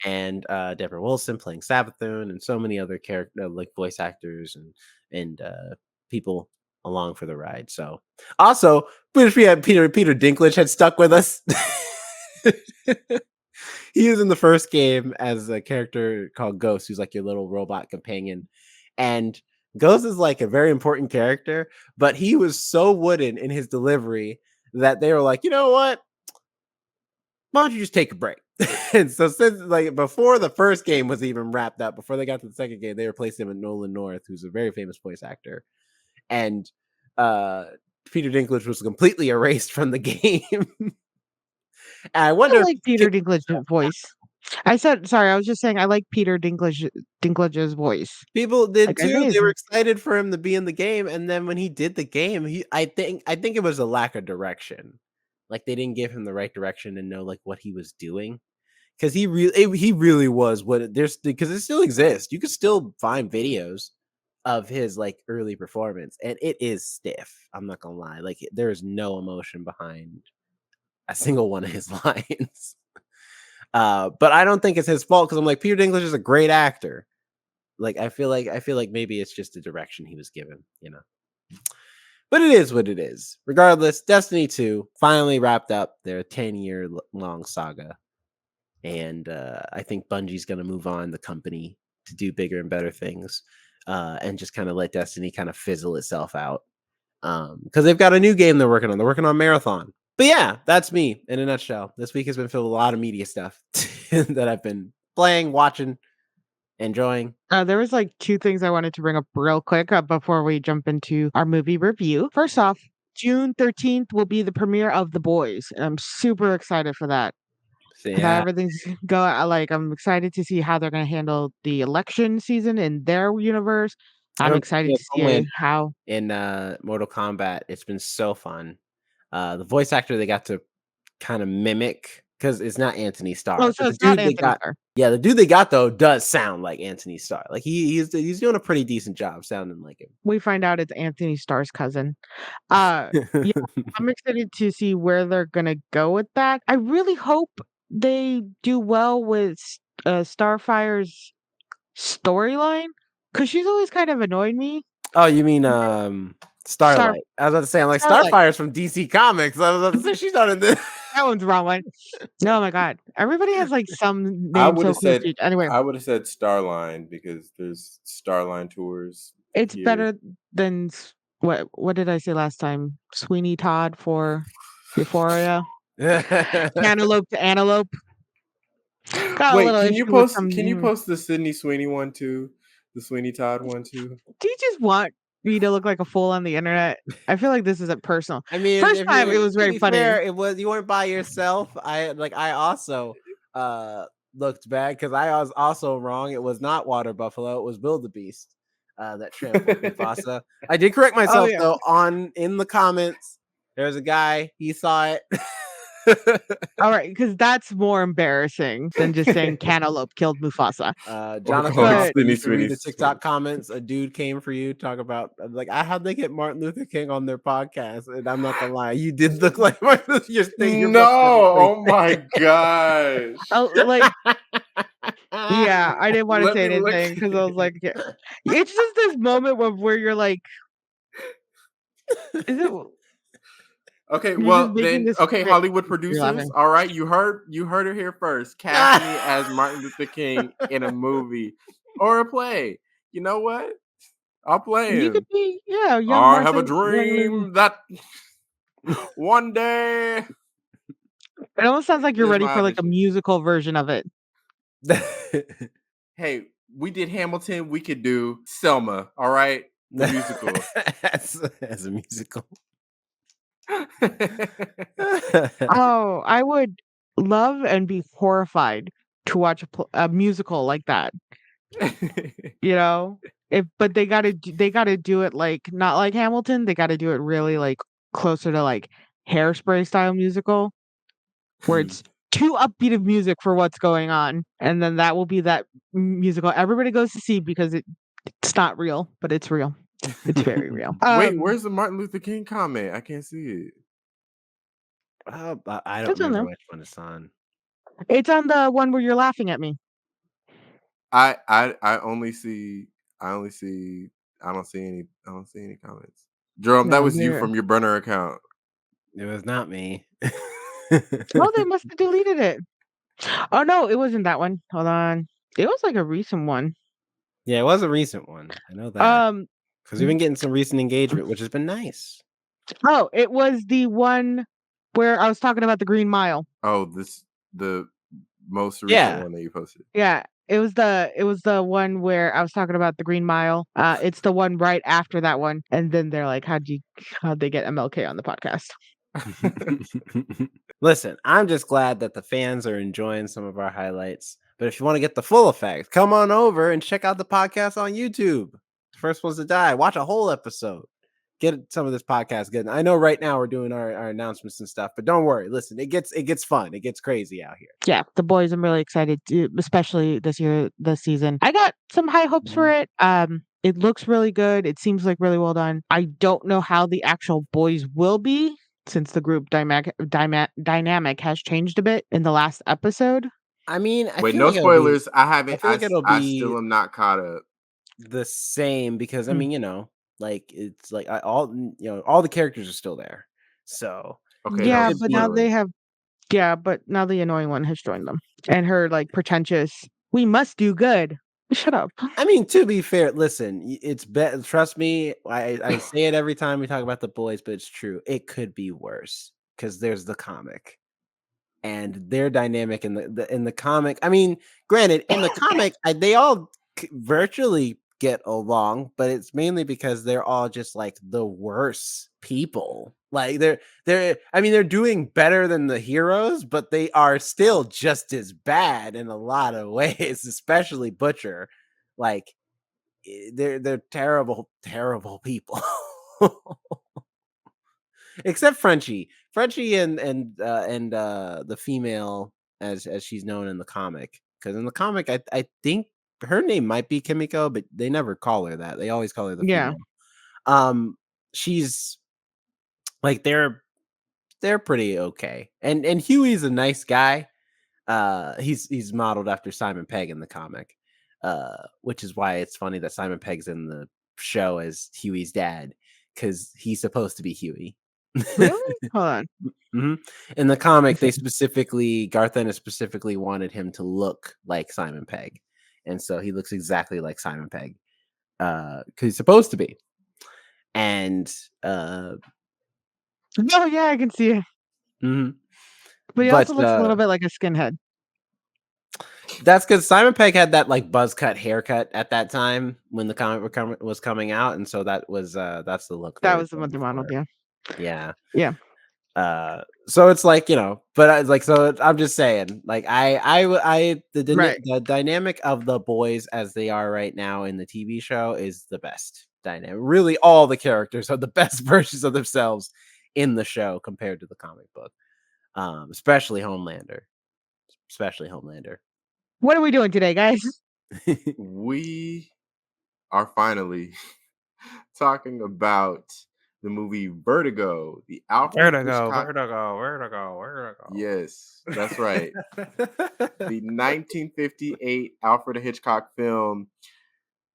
and Deborah Wilson playing Savathun, and so many other character voice actors and people along for the ride. So also, wish we had Peter Dinklage had stuck with us. He is in the first game as a character called Ghost, who's like your little robot companion. And Ghost is like a very important character, but he was so wooden in his delivery that they were like, you know what? Why don't you just take a break? And so since before the first game was even wrapped up, before they got to the second game, they replaced him with Nolan North, who's a very famous voice actor. And Peter Dinklage was completely erased from the game. I wonder I like Peter Dinklage's voice. I was just saying I like Peter Dinklage's voice. people did I too. think They were it's excited for him to be in the game, and then when he did the game, I think it was a lack of direction. Like they didn't give him the right direction and know what he was doing. because he really was because it still exists. You can still find videos of his like early performance, and it is stiff. I'm not gonna lie, like there is no emotion behind a single one of his lines. But I don't think it's his fault because I'm like Peter Dinklage is a great actor. Like I feel like maybe it's just the direction he was given, you know. But it is what it is. Regardless, Destiny 2 finally wrapped up their 10-year long saga. And I think Bungie's going to move on the company to do bigger and better things, and just kind of let Destiny kind of fizzle itself out. Because they've got a new game they're working on. They're working on Marathon. But yeah, that's me in a nutshell. This week has been filled with a lot of media stuff that I've been playing, watching, enjoying. There was like two things I wanted to bring up real quick before we jump into our movie review. First off, June 13th will be the premiere of The Boys, and I'm super excited for that. So, How yeah, everything's going. Like, I'm excited to see how they're going to handle the election season in their universe. I I'm remember excited seeing to see Homeland how. in Mortal Kombat. It's been so fun. The voice actor they got to kind of mimic because it's not Anthony Oh, Starr, so but the it's not dude they Anthony got, Starr. yeah, the dude they got though does sound like Anthony Starr. Like he's doing a pretty decent job sounding like him. We find out it's Anthony Starr's cousin. Uh, yeah, I'm excited to see where they're gonna go with that. I really hope they do well with Starfire's storyline because she's always kind of annoyed me. Oh, you mean Star Starlight? I was about to say I'm like Starlight. Starfire's from DC Comics. I was about to say she's not in this. That one's the wrong one. Oh my god. Everybody has like some I name would so have close said to each. Anyway, Starline because there's Starline tours it's here. better than what did I say last time? Sweeney Todd for Euphoria. Cantaloupe to Antelope. Got a Wait, little issue with some. can you post the Sydney Sweeney one too? The Sweeney Todd one too? Do you just want me to look like a fool on the internet? I feel like this isn't personal. I mean, First if time it you're was to very be funny. fair, it was you weren't by yourself. I also looked bad because I was also wrong. It was not Water Buffalo, it was Wildebeest that trampled Mufasa. I did correct Oh myself yeah. though in the comments. There's a guy, he saw it. All right, because that's more embarrassing than just saying Cantaloupe killed Mufasa. Or Jonathan calling But Harper, Sydney you should read Sweeney. the TikTok comments. A dude came for you, talk about like how'd they get Martin Luther King on their podcast? And I'm not gonna lie, you did look like Martin Luther. Your No, mustache is pretty oh my gosh. oh, like thick. yeah, I didn't want to Let say me look. anything because I was like, yeah. It's just this moment where you're like, is it? Okay, You're just well making then, this. okay, Hollywood You're producers. laughing. All right, you heard it here first. Cast me as Martin Luther King in a movie or a play. You know what? I'll play You could him. be, yeah, young I have a Young Luther. dream that one day It almost sounds like you're there's ready my for like a audition. musical version of it. Hey, we did Hamilton. We could do Selma. All right, the musical. as a musical. Oh, I would love and be horrified to watch a musical like that. You know, but they gotta do it like not like Hamilton. They gotta do it really like closer to like Hairspray style musical, where it's too upbeat of music for what's going on, and then that will be that musical everybody goes to see because it's not real, but it's real. It's very real. Wait, where's the Martin Luther King comment? I can't see it. I don't It's on remember there. which one it's on. It's on the one where you're laughing at me. I only see I don't see any comments. Jerome, that No, was you here. from your burner account. It was not me. Oh, they must have deleted it. Oh no, it wasn't that one. Hold on. It was like a recent one. Yeah, it was a recent one. I know that Um because we've been getting some recent engagement, which has been nice. oh, it was the one where I was talking about the Green Mile. Oh, the most recent Yeah. one that you posted. Yeah. It was the one where I was talking about the Green Mile. It's the one right after that one. And then they're like, how'd they get MLK on the podcast? Listen, I'm just glad that the fans are enjoying some of our highlights. But if you want to get the full effect, come on over and check out the podcast on YouTube. First ones to die. Watch a whole episode. get some of this podcast good. I know right now we're doing our announcements and stuff, but don't worry. Listen, it gets fun. It gets crazy out here. Yeah, The Boys, I'm really excited to, especially this season. I got some high hopes for it. It looks really good. It seems like really well done. I don't know how the actual boys will be since the group dynamic has changed a bit in the last episode. I mean, I Wait, feel no like it'll be. spoilers. I I haven't. feel like it'll I still be am not caught up. the same because I Mm. mean, like it's like all the characters are still there, so Okay, it that Yeah, was should but now be. they spoiling. have yeah, but now the annoying one has joined them. And her like pretentious, we must do good. Shut up. I mean, to be fair, listen, it's better. Trust me, I say it every time we talk about the boys, but it's true. It could be worse because there's the comic and their dynamic in the comic. I mean, granted, in the comic, they all virtually get along, but it's mainly because they're all just like the worst people. Like they're I mean, they're doing better than the heroes, but they are still just as bad in a lot of ways, especially Butcher. Like they're terrible, terrible people. Except Frenchie. Frenchie and the female as she's known in the comic. Because in the comic, I think her name might be Kimiko, but they never call her that. They always call her the Yeah. female. She's like they're pretty okay. And Huey's a nice guy. He's modeled after Simon Pegg in the comic. Which is why it's funny that Simon Pegg's in the show as Huey's dad, because he's supposed to be Huey. Really? Hold on. Mhm. In the comic, Okay. Garth Ennis specifically wanted him to look like Simon Pegg, and so he looks exactly like Simon Pegg, because he's supposed to be. And Oh yeah, I can see it. mhm. But he But also looks a little bit like a skinhead. that's because Simon Pegg had that like buzz cut haircut at that time when the comic was coming out, and so that's the look they That were was the going mother model, for. yeah. Yeah. Yeah. So it's like, but I'm just saying, like Right. the dynamic of the boys as they are right now in the TV show is the best dynamic. Really, all the characters are the best versions of themselves in the show compared to the comic book. Especially Homelander. Especially Homelander. What are we doing today, guys? We are finally talking about the movie Vertigo, the Alfred Hitchcock. Vertigo. Yes, that's right. The 1958 Alfred Hitchcock film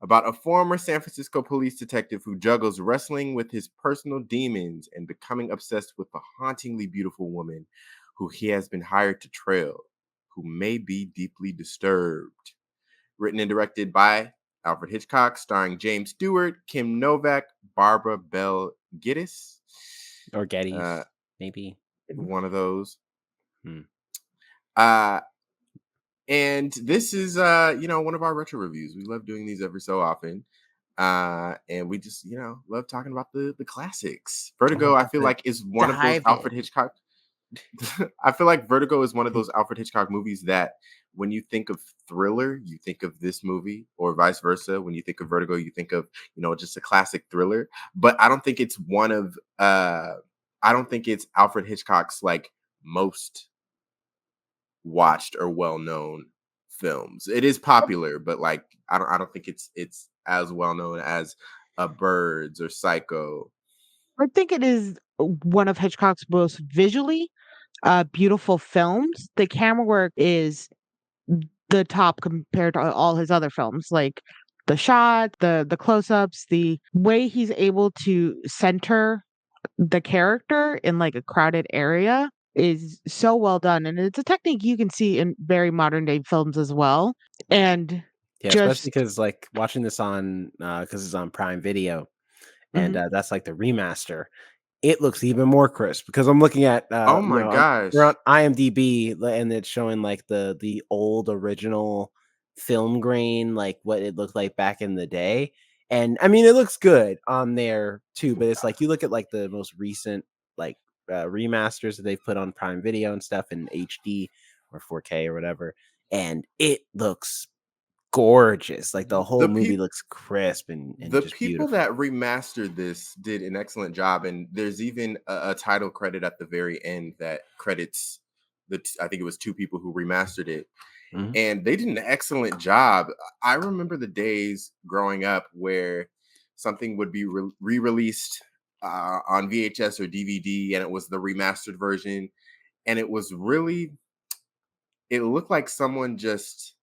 about a former San Francisco police detective who juggles wrestling with his personal demons and becoming obsessed with a hauntingly beautiful woman who he has been hired to trail, who may be deeply disturbed. Written and directed by Alfred Hitchcock, starring James Stewart, Kim Novak, Barbara Bell Geddes. Or Uh, Geddes, maybe. one of those. Hmm. Uh, and this is one of our retro reviews. We love doing these every so often. And we just, love talking about the classics. I'm Vertigo, I about feel to like is one of those dive in. Alfred Hitchcock. I feel like Vertigo is one of those Alfred Hitchcock movies that when you think of thriller, you think of this movie, or vice versa. When you think of Vertigo, you think of, just a classic thriller. But I don't think it's I don't think it's Alfred Hitchcock's like most watched or well known films. It is popular, but like I don't think it's as well known as Birds or Psycho. I think it is one of Hitchcock's most visually beautiful films. The camera work is the top compared to all his other films, like the shot, the close-ups, the way he's able to center the character in like a crowded area is so well done, and it's a technique you can see in very modern day films as well. And Yeah, especially just because like watching this on because it's on Prime Video, and mhm. that's like the remaster. It looks even more crisp because I'm looking at Oh my we're on gosh. IMDb and it's showing like the old original film grain, like what it looked like back in the day. And I mean, it looks good on there too, but it's like you look at like the most recent like remasters that they've put on Prime Video and stuff in HD or 4K or whatever, and it looks gorgeous. Like the whole The movie people looks crisp and the just people beautiful. that remastered this did an excellent job, and there's even a title credit at the very end that credits I think it was two people who remastered it, Mhm. and they did an excellent job. I remember the days growing up where something would be re-released on VHS or DVD, and it was the remastered version, and it was really, it looked like someone just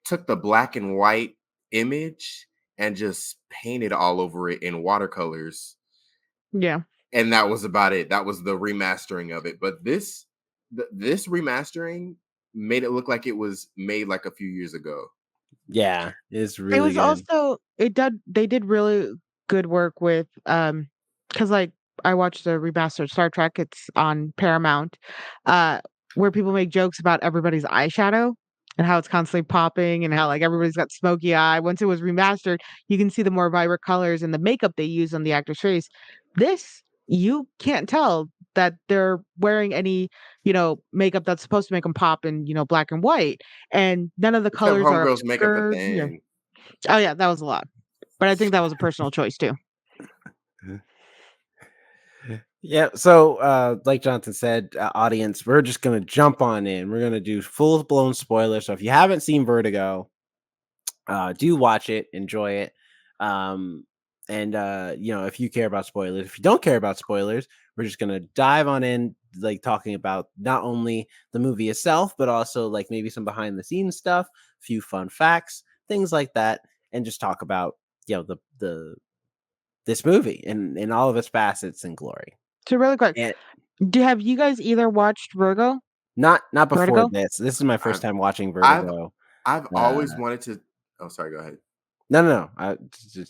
took the black and white image and just painted all over it in watercolors, Yeah. and that was about it. That was the remastering of it. But this remastering made it look like it was made like a few years ago. Yeah, it's It really was good. also it did they did really good work with, because like, I watched the remastered Star Trek, it's on Paramount, uh, where people make jokes about everybody's eyeshadow and how it's constantly popping and how, like, everybody's got smoky eye. Once it was remastered, you can see the more vibrant colors and the makeup they use on the actor's face. This, you can't tell that they're wearing any, makeup that's supposed to make them pop in, black and white, and none of the Except colors are Homegirl's makeup at the obscured. Yeah. end. Oh, yeah, that was a lot, but I think that was a personal choice too. Yeah, so like Jonathan said, audience, we're just gonna jump on in. We're gonna do full blown spoilers. So if you haven't seen Vertigo, do watch it, enjoy it. Um, and if you care about spoilers, if you don't care about spoilers, we're just gonna dive on in, like talking about not only the movie itself, but also like maybe some behind the scenes stuff, a few fun facts, things like that, and just talk about the this movie in all of its facets and glory. So really quick, And do have you guys either watched not before Vertigo? this. This is my first I've time watching I've Vertigo. I've Uh, always wanted to. Oh, sorry. Go ahead. no. I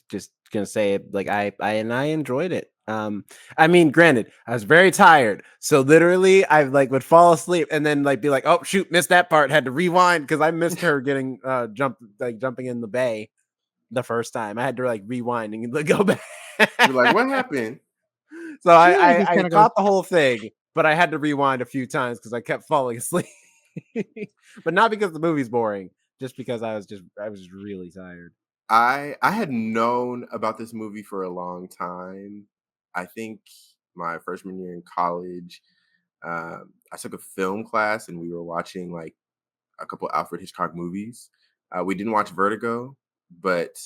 just gonna say it, like I enjoyed it. I mean, granted, I was very tired, so literally I like would fall asleep and then like be like, oh shoot, missed that part, had to rewind because I missed her getting jumping in the bay the first time. I had to like rewind and go back. You're like, what happened? So She always just I kinda goes. caught the whole thing, but I had to rewind a few times because I kept falling asleep. But not because the movie's boring, just because I was really tired. I had known about this movie for a long time. I think my freshman year in college, I took a film class and we were watching like a couple Alfred Hitchcock movies. We didn't watch Vertigo, but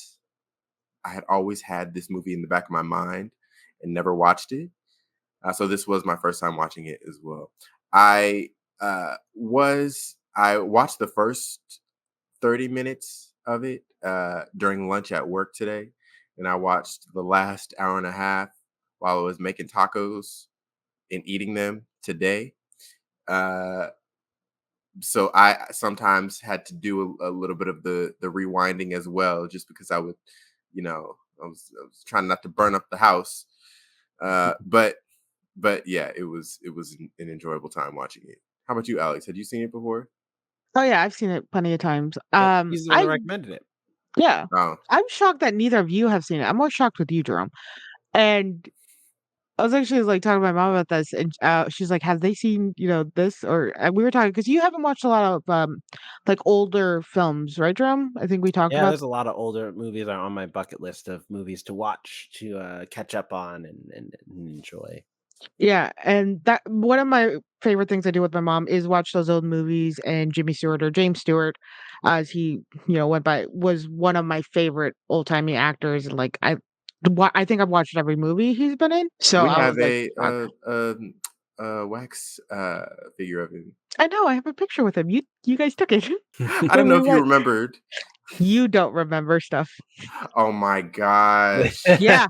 I had always had this movie in the back of my mind and never watched it. So this was my first time watching it as well. I I watched the first 30 minutes of it during lunch at work today, and I watched the last hour and a half while I was making tacos and eating them today. Uh, so I sometimes had to do a little bit of the rewinding as well, just because I was trying not to burn up the house. But yeah, it was an enjoyable time watching it. How about you, Alex? Had you seen it before? Oh, yeah, I've seen it plenty of times. Yep, he's the one that recommended it. Yeah. Oh, I'm shocked that neither of you have seen it. I'm more shocked with you, Jerome. And I was actually, like, talking to my mom about this, and, she's like, "Have they seen, this?" Or and we were talking because you haven't watched a lot of, like, older films, right, Jerome? I think we talked Yeah, about. there's a lot of older movies are on my bucket list of movies to watch to catch up on and enjoy. Yeah, and that one of my favorite things I do with my mom is watch those old movies, and Jimmy Stewart or James Stewart, as he, went by, was one of my favorite old-timey actors, and, like, I think I've watched every movie he's been in, so we I was, have like, a shocked. wax figure of him. I know, I have a picture with him. You guys took it I when didn't know we if you went. remembered. You don't remember stuff. Oh my gosh. Yeah.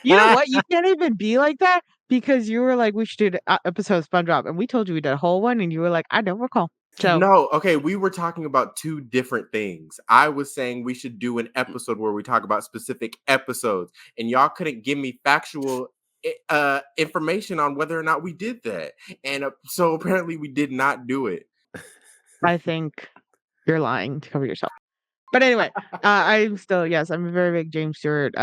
You know what? You can't even be like that because you were like, "We should do an episode of SpongeBob," and we told you we did a whole one, and you were like, "I don't recall." So, No, okay, we were talking about two different things. I was saying we should do an episode where we talk about specific episodes, and y'all couldn't give me factual information on whether or not we did that. And so apparently we did not do it. I think you're lying to cover yourself. But anyway, I'm still, yes, I'm a very big James Stewart.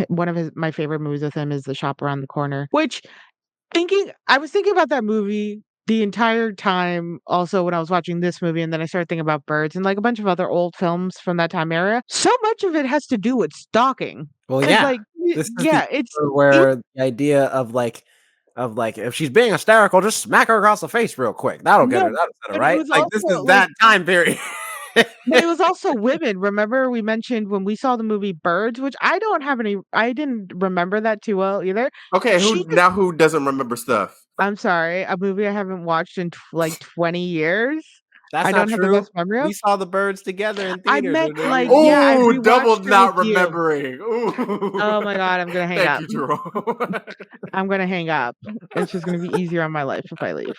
One of my favorite movies with him is The Shop Around the Corner, which I was thinking about that movie the entire time, also when I was watching this movie, and then I started thinking about Birds and like a bunch of other old films from that time era, so much of it has to do with stalking. Well, It's yeah. like, This is the yeah, it's era where the idea of like if she's being hysterical, just smack her across the face real quick. That'll get her. no, That'll set her but it right. was Like this also is like, that time period. but it was also women. Remember, we mentioned when we saw the movie Birds, which I didn't remember that too well either. Okay, She who doesn't remember stuff? I'm sorry, a movie I haven't watched in like 20 years. That's I not don't have the true. best memory of. We saw the Birds together in I theaters meant when they like, released. yeah, I Oh, double rewatched it with not you. remembering. Ooh. Oh my god, I'm gonna hang Thank up. you, Jerome. I'm gonna hang up. It's just gonna be easier on my life if I leave.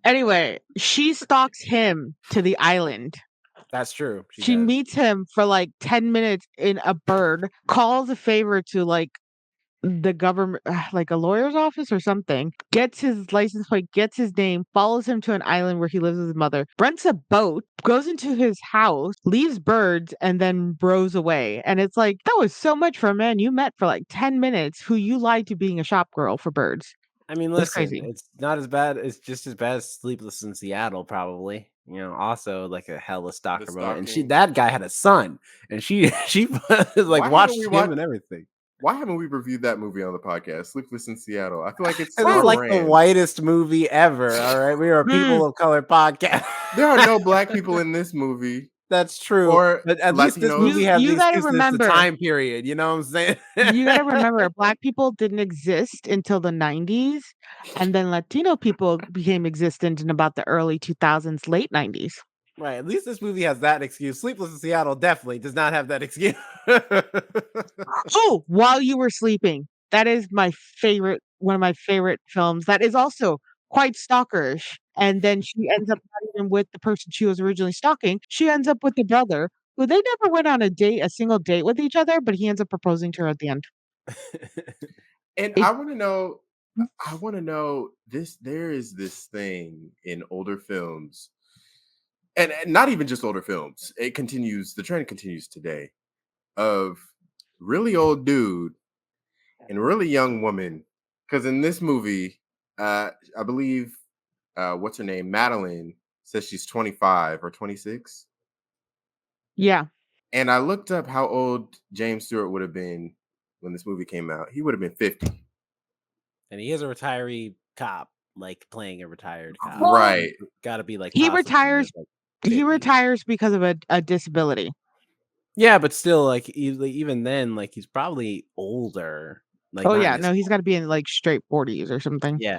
Anyway, she stalks him to the island. That's true. She She does. meets him for like 10 minutes in a bird, calls a favor to like the government, like a lawyer's office or something, gets his license plate, gets his name, follows him to an island where he lives with his mother, rents a boat, goes into his house, leaves Birds, and then rows away. And it's like, that was so much for a man you met for like 10 minutes who you lied to being a shop girl for Birds. I mean, That's listen, crazy. it's not as bad. It's just as bad as Sleepless in Seattle, probably. You know, also like a hella stalker moment. And stalking. that guy had a son, and she like Why haven't we watched him watched? and everything. Why haven't we reviewed that movie on the podcast? Sleepless in Seattle. I feel like it's It's our like the brand. whitest movie ever. All right, we are a people of color podcast. There are no black people in this movie. That's true, Or but at least this Latinos. movie has the You gotta excuse that it's the remember, time period. You know what I'm saying? you gotta remember, black people didn't exist until the 90s, and then Latino people became existent in about the early 2000s, late 90s. Right. At least this movie has that excuse. Sleepless in Seattle definitely does not have that excuse. Oh, While You Were Sleeping. That is one of my favorite films. That is also quite stalkerish. And then she ends up not even with the person she was originally stalking. She ends up with the brother, who they never went on a single date with each other, but he ends up proposing to her at the end. And It, I want to know. I want to know this. There is this thing in older films, and not even just older films. It continues. The trend continues today of really old dude and really young woman. Because in this movie, I believe, what's her name, Madeline, says she's 25 or 26. yeah. And I looked up how old James Stewart would have been when this movie came out. He would have been 50. And he is a retiree cop, like playing a retired cop. Well, Right. Got to be like He possibly in his, retires. like, He 50s. retires because of a disability. Yeah, but still, like even then, like he's probably older. Like, Oh not yeah, in his no, he's got to be in like straight 40s or something. yeah.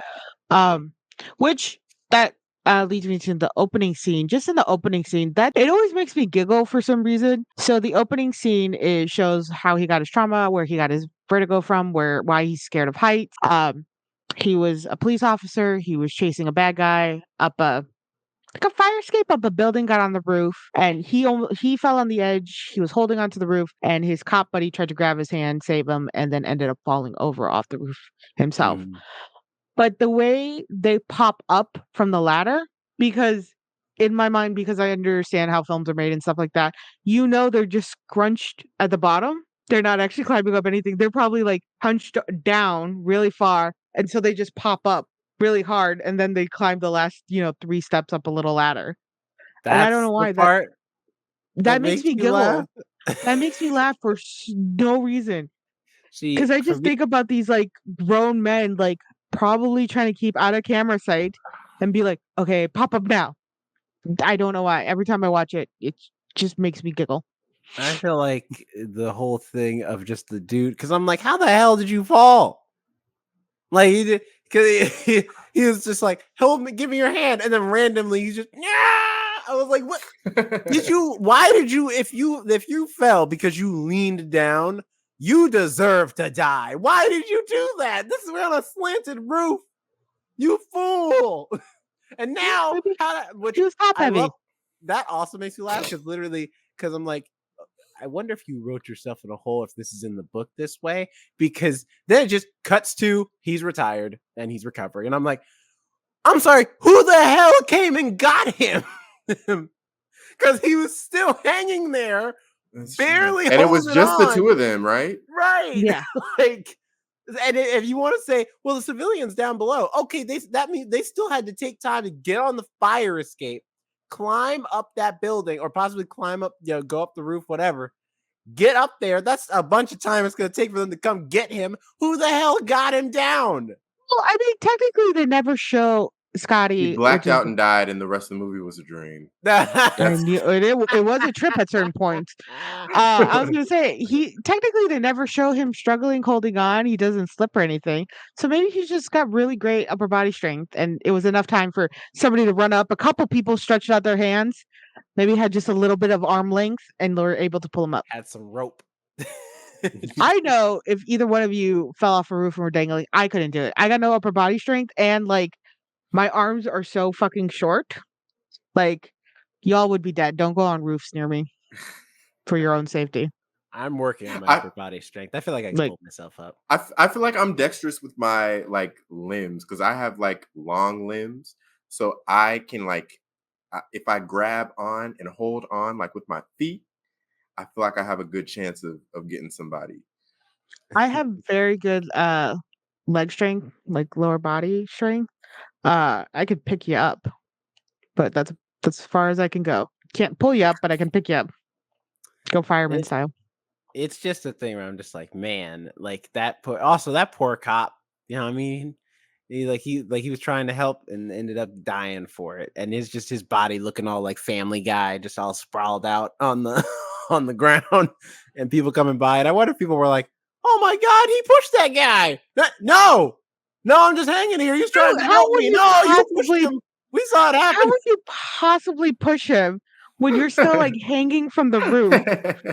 Um, which that leads me to the opening scene. Just in the opening scene, that it always makes me giggle for some reason. So the opening scene shows how he got his trauma, where he got his vertigo from, why he's scared of heights. He was a police officer. He was chasing a bad guy up a fire escape up a building, got on the roof, and he fell on the edge. He was holding onto the roof, and his cop buddy tried to grab his hand, save him, and then ended up falling over off the roof himself. Mhm. But the way they pop up from the ladder, because in my mind, because I understand how films are made and stuff like that, they're just scrunched at the bottom. They're not actually climbing up anything. They're probably like hunched down really far until they just pop up really hard, and then they climb the last, 3 steps up a little ladder. And I don't That's know the why part that that makes makes me you laugh. giggle. That makes me laugh for no reason. See, Because I for just me, think about these like grown men, like probably trying to keep out of camera sight and be like, okay, pop up now. I don't know why. Every time I watch it, it just makes me giggle. I feel like the whole thing of just the dude, because I'm like, how the hell did you fall? Like because he was just like, help me, give me your hand, and then randomly he's just, yeah. I was like, what? Why did you? If you fell because you leaned down, you deserve to die. Why did you do that? This is on a slanted roof. You fool. And now, Maybe which he was top I heavy. love, that also makes me laugh because I'm like, I wonder if you wrote yourself in a hole if this is in the book this way, because then it just cuts to he's retired and he's recovering. And I'm like, I'm sorry, who the hell came and got him? Because he was still hanging there, That's barely true. And it was holding just the on. two of them, right? Right. Yeah. Like, And if you want to say, well, the civilians down below, okay, that means they still had to take time to get on the fire escape, climb up that building, or possibly climb up, go up the roof, whatever. Get up there. That's a bunch of time it's going to take for them to come get him. Who the hell got him down? Well, I mean, technically, they never show He Scotty, which blacked is out and died, and the rest of the movie was a dream. and it was a trip at certain points. I was gonna say he technically they never show him struggling holding on. He doesn't slip or anything. So maybe he's just got really great upper body strength, and it was enough time for somebody to run up. A couple people stretched out their hands, maybe had just a little bit of arm length, and were able to pull him up. Had some rope. I know if either one of you fell off a roof and were dangling, I couldn't do it. I got no upper body strength, and like my arms are so fucking short. Like y'all would be dead. Don't go on roofs near me for your own safety. I'm working on my I upper body strength. I feel like I can Like pull myself up. I feel like I'm dexterous with my like limbs because I have like long limbs, so I can like if I grab on and hold on like with my feet, I feel like I have a good chance of getting somebody. I have very good leg strength, like lower body strength. I could pick you up, but that's as far as I can go. Can't pull you up, but I can pick you up. Go fireman It, style. it's just a thing where I'm just like, man, like that poor cop, you know what I mean? He was trying to help and ended up dying for it. And it's just his body looking all like Family Guy, just all sprawled out on the on the ground, and people coming by. And I wonder if people were like, "Oh my god, he pushed that guy!" No, no, I'm just hanging here. He's trying to How help would me. you No, you pushed possibly him. We saw it how happen. would you possibly push him when you're still like hanging from the roof?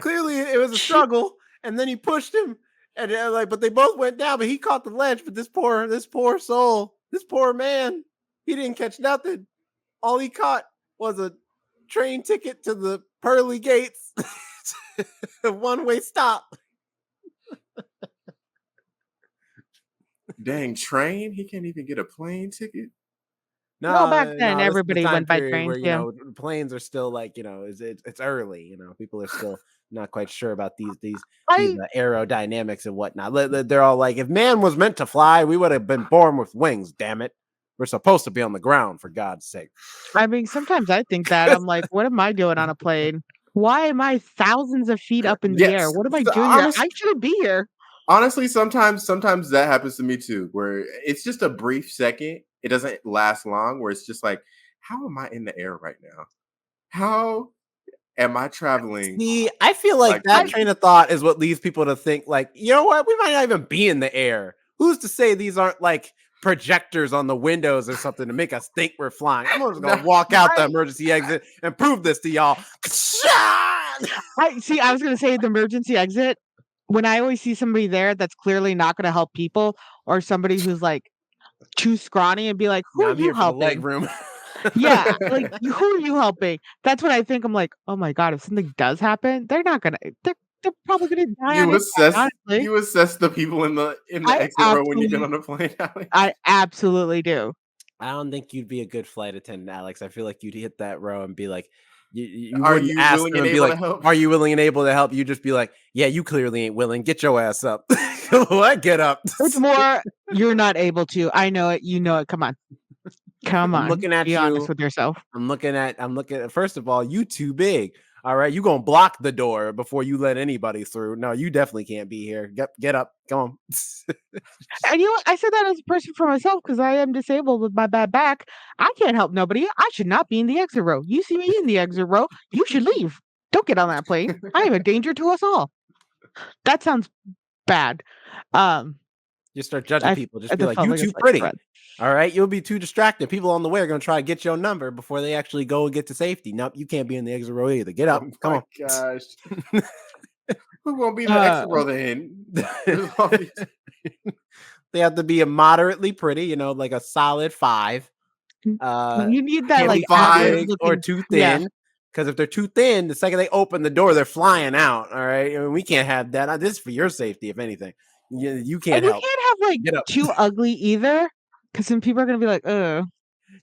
Clearly, it was a struggle, and then he pushed him, and but they both went down. But he caught the ledge. But this poor soul, this poor man, he didn't catch nothing. All he caught was a train ticket to the pearly gates, a one-way stop. Dang, train? He can't even get a plane ticket. Well, back No, then no, this is the everybody time went by period trains. where Yeah. planes are still like it's early. People are still not quite sure about these I aerodynamics and whatnot. They're all like, if man was meant to fly, we would have been born with wings. Damn it, we're supposed to be on the ground, for God's sake. I mean, sometimes I think that I'm like, what am I doing on a plane? Why am I thousands of feet up in the air? Yes, What am I so doing here? I shouldn't be here. honestly, sometimes that happens to me too, where it's just a brief second. It doesn't last long. Where it's just like, how am I in the air right now? How am I traveling See, I feel like like that this? train of thought is what leads people to think, like, you know what? We might not even be in the air. Who's to say these aren't like projectors on the windows or something to make us think we're flying? I'm just No, gonna walk out the I emergency exit and prove this to y'all. I see. I was gonna say the emergency exit. When I always see somebody there that's clearly not gonna help people, or somebody who's like too scrawny, and be like, "Who Yeah, are I'm you here for the leg helping?" room. Yeah, like who are you helping? That's when I think I'm like, "Oh my god, if something does happen, they're not gonna. They're probably gonna die on you impact." assess Honestly, you assess the people in the I exit row when you get absolutely, on the plane, Alex. I absolutely do. I don't think you'd be a good flight attendant, Alex. I feel like you'd hit that row and be like, you Are wouldn't you ask willing them and and be able to like, help? "Are you willing and able to help?" You just be like, "Yeah, you clearly ain't willing. Get your ass up." What? Get up. It's more you're not able to. I know it. You know it. Come on, come I'm on. looking at Be honest you. with yourself. I'm looking at, first of all, you too big. All right. You gonna block the door before you let anybody through. No, you definitely can't be here. Get up. Come on. And you know what? I said that as a person for myself because I am disabled with my bad back. I can't help nobody. I should not be in the exit row. You see me in the exit row, you should leave. Don't get on that plane. I am a danger to us all. That sounds bad. Um, Just start judging people. I Just be just like, felt you like a too slight pretty. threat. All right. You'll be too distracted. People on the way are gonna try to get your number before they actually go and get to safety. Nope, you can't be in the exit row either. Get up. Oh Come my on. gosh. Who won't be in the exit Uh, row then? There's all these- They have to be a moderately pretty, like a solid 5. you need that Can't like be too five. average big or looking. too Yeah, thin. Because if they're too thin, the second they open the door, they're flying out. All right. I mean, we can't have that. This is for your safety, if anything. You and can't you help. can't have like Get up. too ugly either, because then people are gonna be like,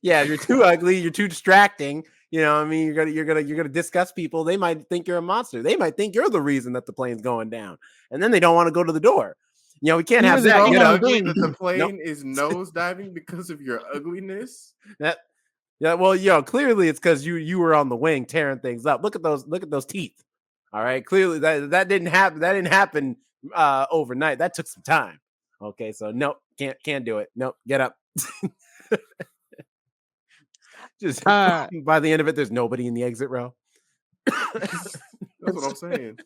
Yeah, you're too ugly, you're too distracting. You know what I mean? You're gonna disgust people. They might think you're a monster. They might think you're the reason that the plane's going down. And then they don't want to go to the door. You know, we can't You were have the that. So thing on the ugly wing. that the Nope. plane is nose diving because of your ugliness. That yeah, well, clearly it's because you were on the wing tearing things up. Look at those teeth. All right, clearly that didn't happen. That didn't happen overnight. That took some time. Okay, so nope, can't do it. Nope, get up. Just Uh, by the end of it, there's nobody in the exit row. That's what I'm saying.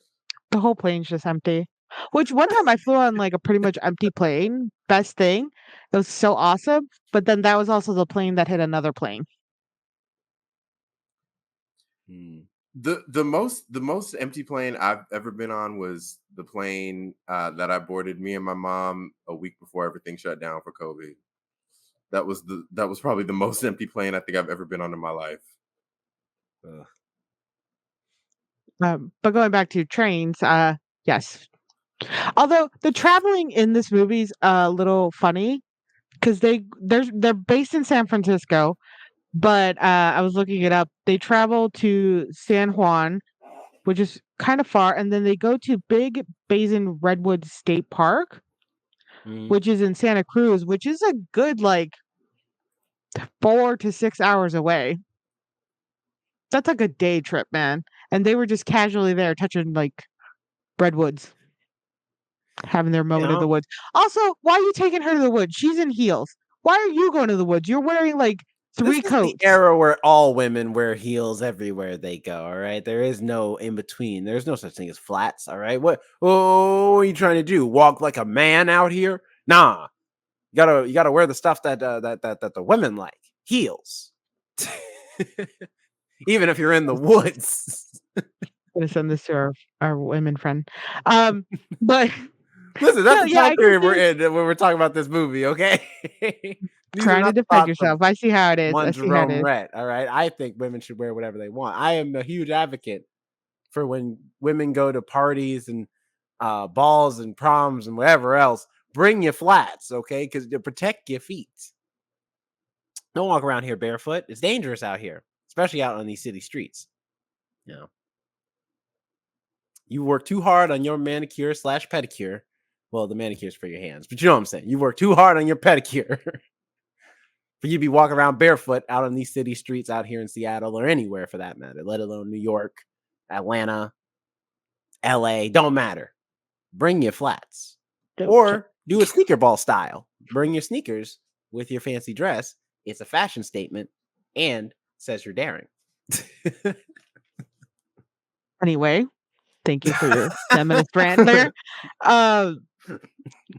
the whole plane's just empty. Which one time I flew on like a pretty much empty plane. Best thing. It was so awesome. But then that was also the plane that hit another plane. Hmm. The most empty plane I've ever been on was the plane that I boarded me and my mom a week before everything shut down for COVID. That was probably the most empty plane I think I've ever been on in my life. Ugh. But going back to trains, yes. Although the traveling in this movie's a little funny because they're based in San Francisco, but I was looking it up. They travel to San Juan, which is kind of far, and then they go to Big Basin Redwood State Park, Mhm. which is in Santa Cruz, which is a good like 4 to 6 hours away. That's like a day trip, man. And they were just casually there touching like redwoods, having their You moment in the know, woods. Also, why are you taking her to the woods? She's in heels. Why are you going to the woods? You're wearing like this 3 is the coats. era where all women wear heels everywhere they go. All right, there is no in between. There's no such thing as flats. All right, what? Oh, what are you trying to do? Walk like a man out here? Nah, you gotta wear the stuff that the women like. Heels. Even if you're in the woods. Gonna send this to our women friend. Um, but Listen, that's no, the yeah, time I can period we're see in when we're talking about this movie, okay? These are trying to not the defend thoughts of yourself. I see how it is. I one see how it Jerome is. Rhett, all right? I think women should wear whatever they want. I am a huge advocate for when women go to parties and balls and proms and whatever else, bring your flats, okay? Because to protect your feet. Don't walk around here barefoot. It's dangerous out here, especially out on these city streets. You know, you work too hard on your manicure slash pedicure. Well, the manicure's for your hands, but you know what I'm saying. You work too hard on your pedicure for you to be walking around barefoot out on these city streets out here in Seattle or anywhere for that matter, let alone New York, Atlanta, LA. Don't matter. Bring your flats Don't care. or do a sneaker ball style. Bring your sneakers with your fancy dress. It's a fashion statement and says you're daring. Anyway, thank you for your 10 minutes rant there. Um,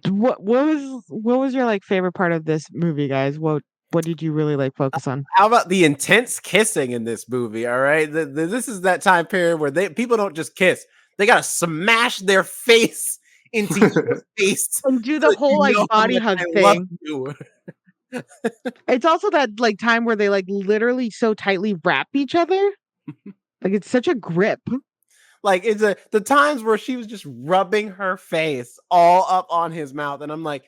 what was your like favorite part of this movie, guys? What did you really like focus on? How about the intense kissing in this movie? All right, this is that time period where people don't just kiss; they gotta smash their face into your face And do so the that you whole like know how body much hug I love thing. you. It's also that like time where they like literally so tightly wrap each other. Like it's such a grip. Like it's the times where she was just rubbing her face all up on his mouth, and I'm like,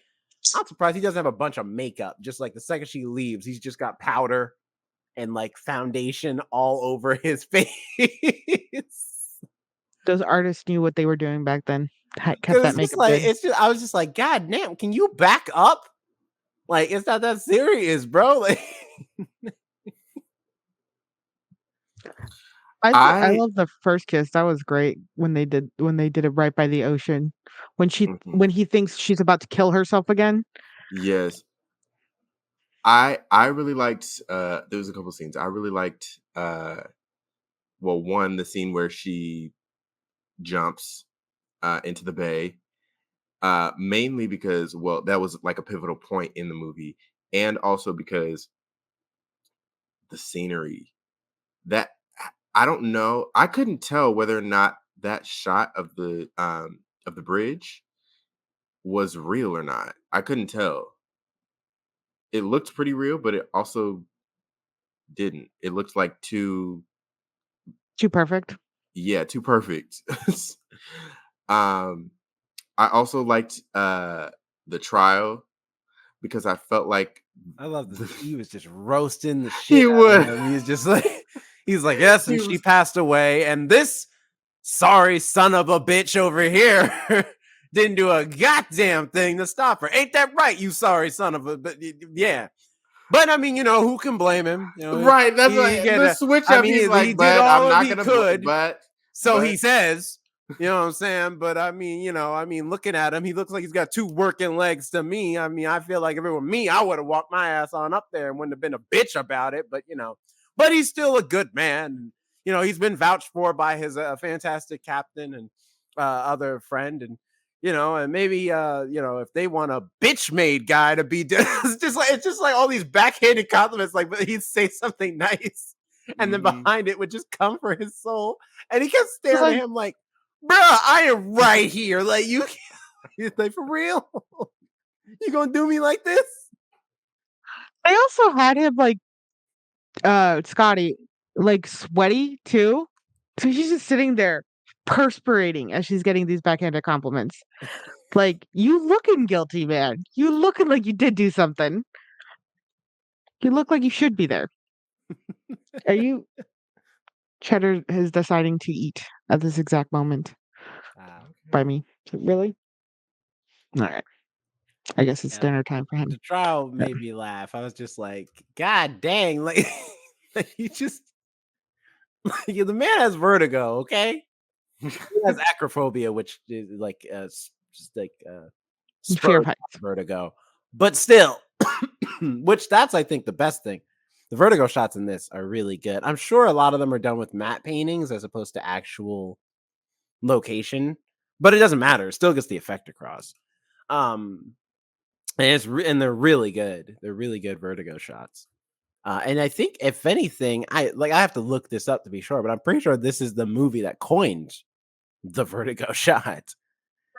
I'm surprised he doesn't have a bunch of makeup. Just like the second she leaves, he's just got powder and like foundation all over his face. Those artists knew what they were doing back then. Kept Because that it's just makeup like good. I was just like, God damn, can you back up? Like it's not that serious, bro. Like I I love the first kiss. That was great when they did it right by the ocean. Mhm. When he thinks she's about to kill herself again. Yes. I really liked there was a couple scenes. I really liked well, one, the scene where she jumps into the bay. Mainly because, well, that was like a pivotal point in the movie, and also because the scenery. That I don't know. I couldn't tell whether or not that shot of the bridge was real or not. I couldn't tell. It looked pretty real, but it also didn't. It looked like too, Too perfect. yeah, too perfect. um I also liked the trial because I felt like I love this. the, He was just roasting the shit he out of would him. He's just like, he's like, yes, he and she was passed away, and this sorry son of a bitch over here didn't do a goddamn thing to stop her. Ain't that right, you sorry son of a? But yeah. But I mean, who can blame him? Right. That's he the switch I up. mean, He's he like, did but all I'm of not he gonna. could. So but he says, you know what I'm saying? But I mean, looking at him, he looks like he's got 2 working legs to me. I mean, I feel like if it were me, I would have walked my ass on up there and wouldn't have been a bitch about it. But but he's still a good man. He's been vouched for by his fantastic captain and other friend, and and maybe if they want a bitch made guy to be it's just like all these backhanded compliments, like he'd say something nice and then behind it would just come for his soul, and he kept staring at him like, bruh, I am right here, like you like, for real. You gonna do me like this? They also had him like Scotty like sweaty too. So she's just sitting there perspirating as she's getting these backhanded compliments. Like, you looking guilty, man. You looking like you did do something. You look like you should be there. Are you Cheddar is deciding to eat at this exact moment by me. Really? All right. I guess it's Yeah, dinner time for him. the trial made me laugh. I was just like, God dang, like, like he just the man has vertigo, okay? He has acrophobia, which is like just like Fear spur of heights. vertigo. But still, which that's I think the best thing. The vertigo shots in this are really good. I'm sure a lot of them are done with matte paintings as opposed to actual location, but it doesn't matter. It still gets the effect across. Um, and they're really good. They're really good vertigo shots. And I think if anything, I have to look this up to be sure, but I'm pretty sure this is the movie that coined the vertigo shot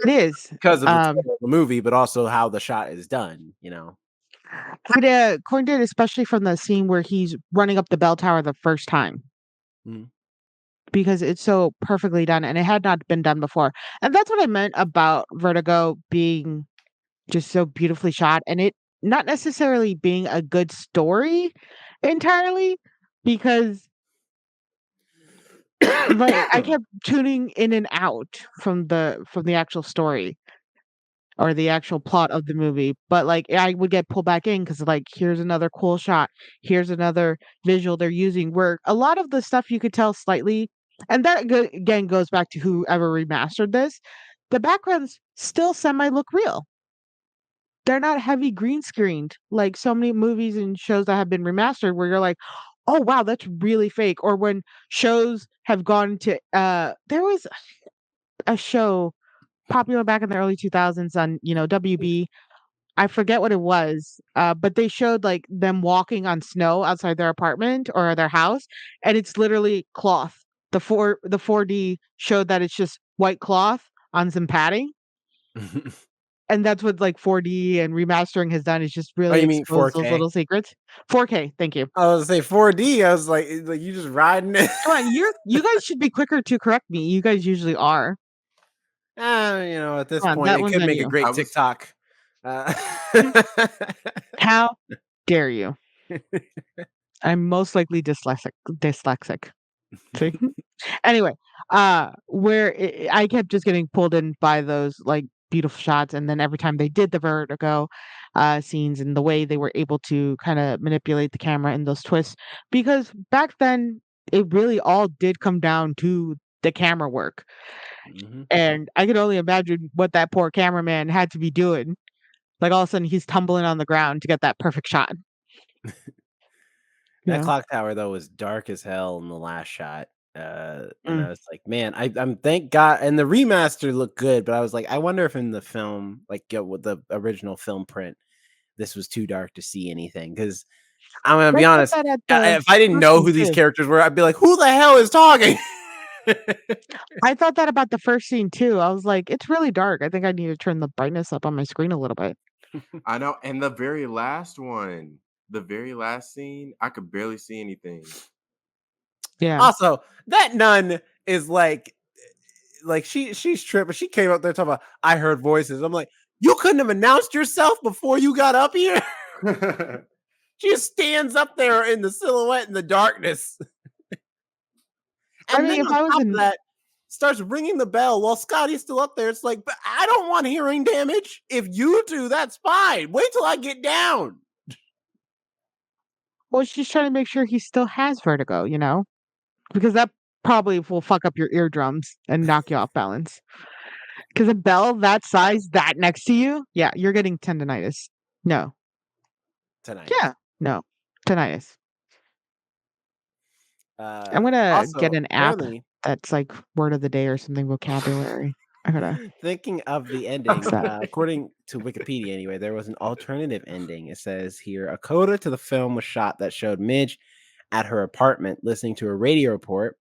It is. because of the title of the movie, but also how the shot is done. It coined it especially from the scene where he's running up the bell tower the first time. Mm. Because it's so perfectly done and it had not been done before. And that's what I meant about Vertigo being just so beautifully shot and it not necessarily being a good story entirely because like I kept tuning in and out from the actual story or the actual plot of the movie, but like I would get pulled back in because like here's another cool shot, here's another visual they're using where a lot of the stuff you could tell slightly, and that again goes back to whoever remastered this. The backgrounds still semi look real. They're not heavy green screened like so many movies and shows that have been remastered where you're like, oh wow, that's really fake. Or when shows have gone to there was a show popular back in the early 2000s on, WB. I forget what it was, but they showed like them walking on snow outside their apartment or their house, and it's literally cloth. The 4D showed that it's just white cloth on some padding, and that's what like 4D and remastering has done is just Oh, really you mean expose those 4K? little secrets. 4K, thank you. I was gonna say 4D. I was like you just riding it. Come on, you guys should be quicker to correct me. You guys usually are. At this Come on, point, that it one's could on make a you. great I was TikTok. Uh, How dare you? I'm most likely dyslexic. See? Anyway, where I kept just getting pulled in by those like beautiful shots, and then every time they did the vertigo scenes and the way they were able to kind of manipulate the camera and those twists, because back then it really all did come down to the camera work, Mhm. and I could only imagine what that poor cameraman had to be doing. Like all of a sudden he's tumbling on the ground to get that perfect shot. You That know? clock tower though was dark as hell in the last shot. And Mm. I was like, man, I'm thank God. And the remaster looked good, but I was like, I wonder if in the film, like with the original film print, this was too dark to see anything. Because I'm gonna I be thought honest, that at the if I didn't first know scene who these too. characters were, I'd be like, who the hell is talking? I thought that about the first scene too. I was like, "It's really dark. I think I need to turn the brightness up on my screen a little bit." I know, and the very last scene, I could barely see anything. Yeah. Also, that nun is like she's tripping. She came up there talking about I heard voices. I'm like, you couldn't have announced yourself before you got up here. She just stands up there in the silhouette in the darkness. I And mean, then if on I was top of in that, starts ringing the bell while Scotty's still up there. It's like, but I don't want hearing damage. If you do, that's fine. Wait till I get down. Well, she's trying to make sure he still has vertigo, you know? Because that probably will fuck up your eardrums and knock you off balance. Because a bell that size, that next to you, yeah, you're getting tendonitis. No. Tonight. Yeah. No. Tinnitus. I'm gonna get Also, an app apparently, that's like word of the day or something vocabulary. I gotta thinking of the ending, that. according to Wikipedia anyway, there was an alternative ending. It says here a coda to the film was shot that showed Midge at her apartment listening to a radio report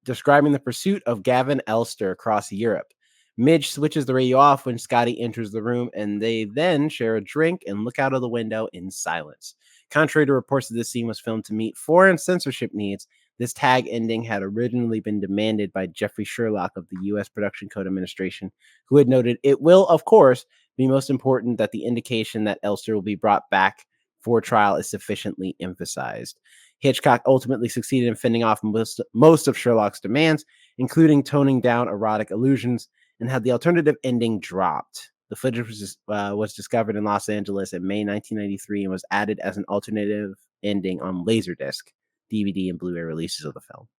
describing the pursuit of Gavin Elster across Europe. Midge switches the radio off when Scotty enters the room, and they then share a drink and look out of the window in silence. Contrary to reports that this scene was filmed to meet foreign censorship needs, this tag ending had originally been demanded by Jeffrey Sherlock of the U.S. Production Code Administration, who had noted it will, of course, be most important that the indication that Elster will be brought back for trial is sufficiently emphasized. Hitchcock ultimately succeeded in fending off most of Sherlock's demands, including toning down erotic allusions, and had the alternative ending dropped. The footage was discovered in Los Angeles in May 1993 and was added as an alternative ending on Laserdisc, DVD, and Blu-ray releases of the film.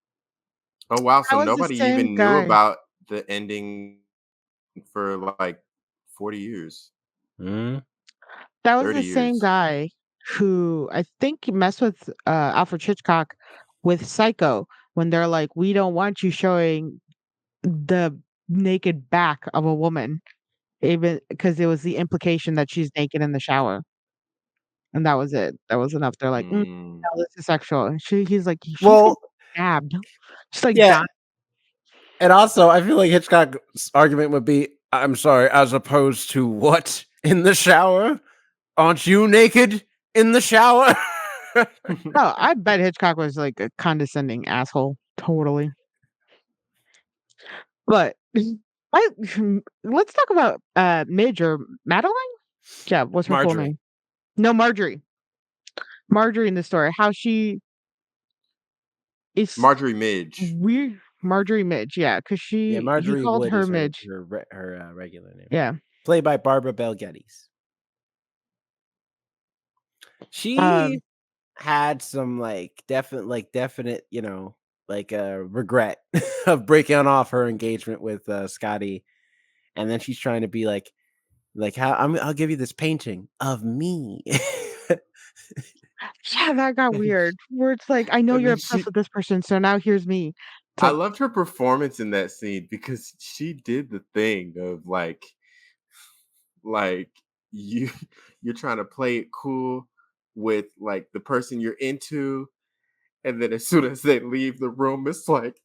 Oh wow! That So was the nobody same even knew guy. about the ending for like 40 years, Mm. That was 30 the same years. guy who I think messed with Alfred Hitchcock with Psycho when they're like, we don't want you showing the naked back of a woman, even because it was the implication that she's naked in the shower, and that was it. That was enough. They're like, Mm. no, this is sexual. And he's like, she's getting Well, stabbed. She's like yeah, dying. and also I feel like Hitchcock's argument would be, "I'm sorry, as opposed to what in the shower? Aren't you naked in the shower?" Oh, I bet Hitchcock was like a condescending asshole. Totally. But I let's talk about Midge or Madeline. Yeah, what's her full Marjorie. name? No, Marjorie. Marjorie in the story. How she is Marjorie Midge. weird. Marjorie Midge. Yeah, because Yeah, he Marjorie called Wood her is her Midge. regular name, Yeah. played by Barbara Bel Geddes. She Um. had some definite, regret of breaking off her engagement with Scotty, and then she's trying to be like how I'll give you this painting of me. Yeah, that got weird. Where it's like, I know And you're then obsessed with this person, so now here's me. It's I like, loved her performance in that scene because she did the thing of like you you're trying to play it cool with like the person you're into, and then as soon as they leave the room, it's like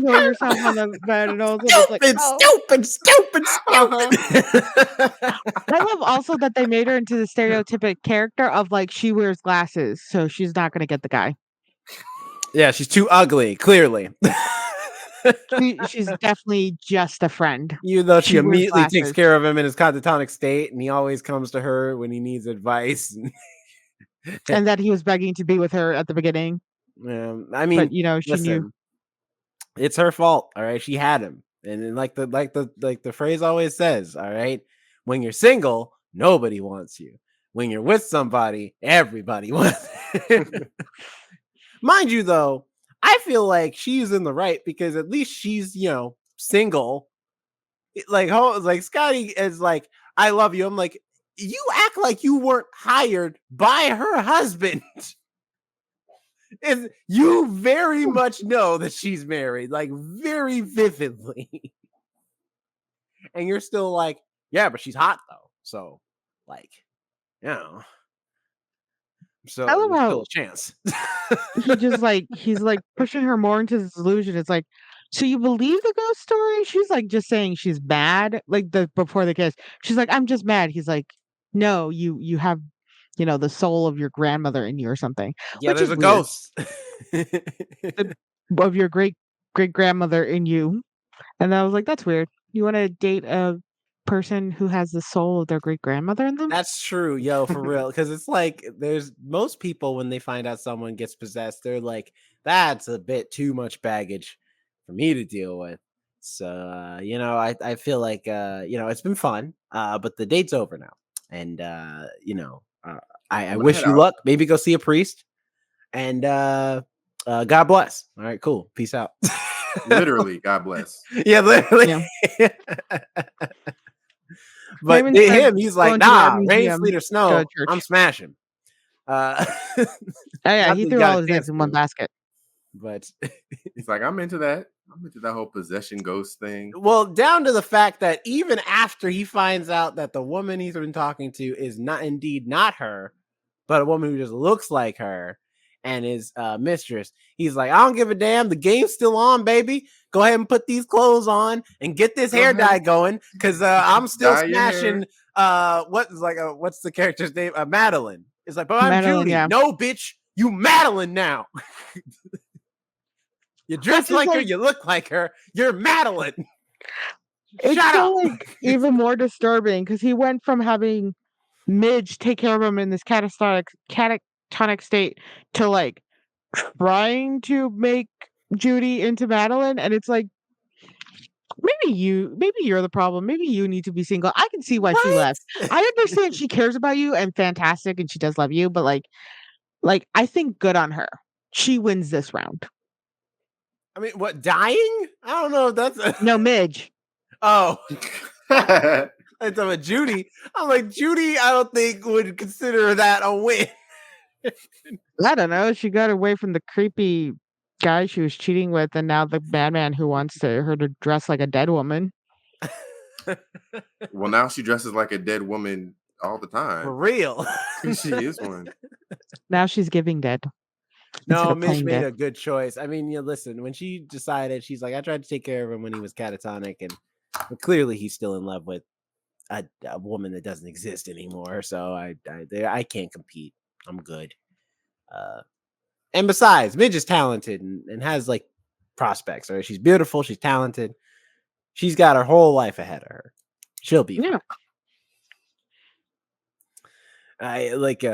throw yourself on the bed, and all of a sudden it's like, Stupid, oh. stupid, stupid, uh-huh. stupid. I love also that they made her into the stereotypic character of like she wears glasses, so she's not gonna get the guy. Yeah, she's too ugly, clearly. She's definitely just a friend. Even though she She wears immediately takes glasses, care of him in his catatonic state, and he always comes to her when he needs advice. and that he was begging to be with her at the beginning, I but mean, she knew. listen, it's her fault. All right, she had him, and then like the phrase always says, all right, when you're single, nobody wants you. When you're with somebody, everybody wants. Mind you, though, I feel like she's in the right because at least she's single. Like Scotty is like, I love you. I'm like, you act like you weren't hired by her husband. And you very much know that she's married, like very vividly. And you're still like, yeah, but she's hot though. So, like, you know, I so love there's still how a chance. he's like pushing her more into this illusion. It's like, so you believe the ghost story? She's like just saying she's mad, like the before the kiss. She's like, I'm just mad. He's like, no, you have, the soul of your grandmother in you or something, Yeah, which there's is a weird. ghost. The, of your great grandmother in you. And I was like, that's weird. You want to date a person who has the soul of their great grandmother in them. That's true, yo, for real. Because it's like there's most people when they find out someone gets possessed, they're like, "That's a bit too much baggage for me to deal with." So I feel like it's been fun, but the date's over now, and I I'm gonna wish head you out. luck. Maybe go see a priest, and God bless. All right, cool. Peace out. Literally, God bless. Yeah, literally. Yeah. But Him instead he's like, going to the art nah, rain, museum, sleet, or go to snow, I'm church. smashing. Uh, Oh yeah, not he that he threw got a all his eggs chance in one to, basket. but He's like, I'm into that. I'm into that whole possession ghost thing. well, down to the fact that even after he finds out that the woman he's been talking to is not her, but a woman who just looks like her and his mistress, he's like, I don't give a damn. The game's still on, baby. Go ahead and put these clothes on and get this Go hair ahead, dye going, because I'm still dye your smashing. hair. What's the character's name? Madeline. It's like, but I'm Madeline, Judy. yeah. No, bitch, you Madeline now. You dress Which is like her, like, you look like her. You're Madeline. it's Shut still up. like even more disturbing because he went from having Midge take care of him in this catatonic state to like trying to make Judy into Madeline, and it's like maybe you're the problem. Maybe you need to be single. I can see why she Right? left. I understand she cares about you and fantastic, and she does love you, but like I think good on her. She wins this round. I mean, what, dying? I don't know if that's No, Midge. oh. I thought about Judy. I'm like, Judy, I don't think would consider that a win. I don't know. She got away from the creepy guy she was cheating with, and now the madman who wants her to dress like a dead woman. Well, now she dresses like a dead woman all the For time. real. She is one. Now she's giving dead instead No, of Mitch playing made dead. a good choice. I mean, listen, when she decided, she's like, I tried to take care of him when he was catatonic, and clearly he's still in love with a woman that doesn't exist anymore. So I can't compete. I'm good. And besides, Midge is talented and has like prospects. Right? She's beautiful. She's talented. She's got her whole life ahead of her. She'll be Yeah. fine. I like.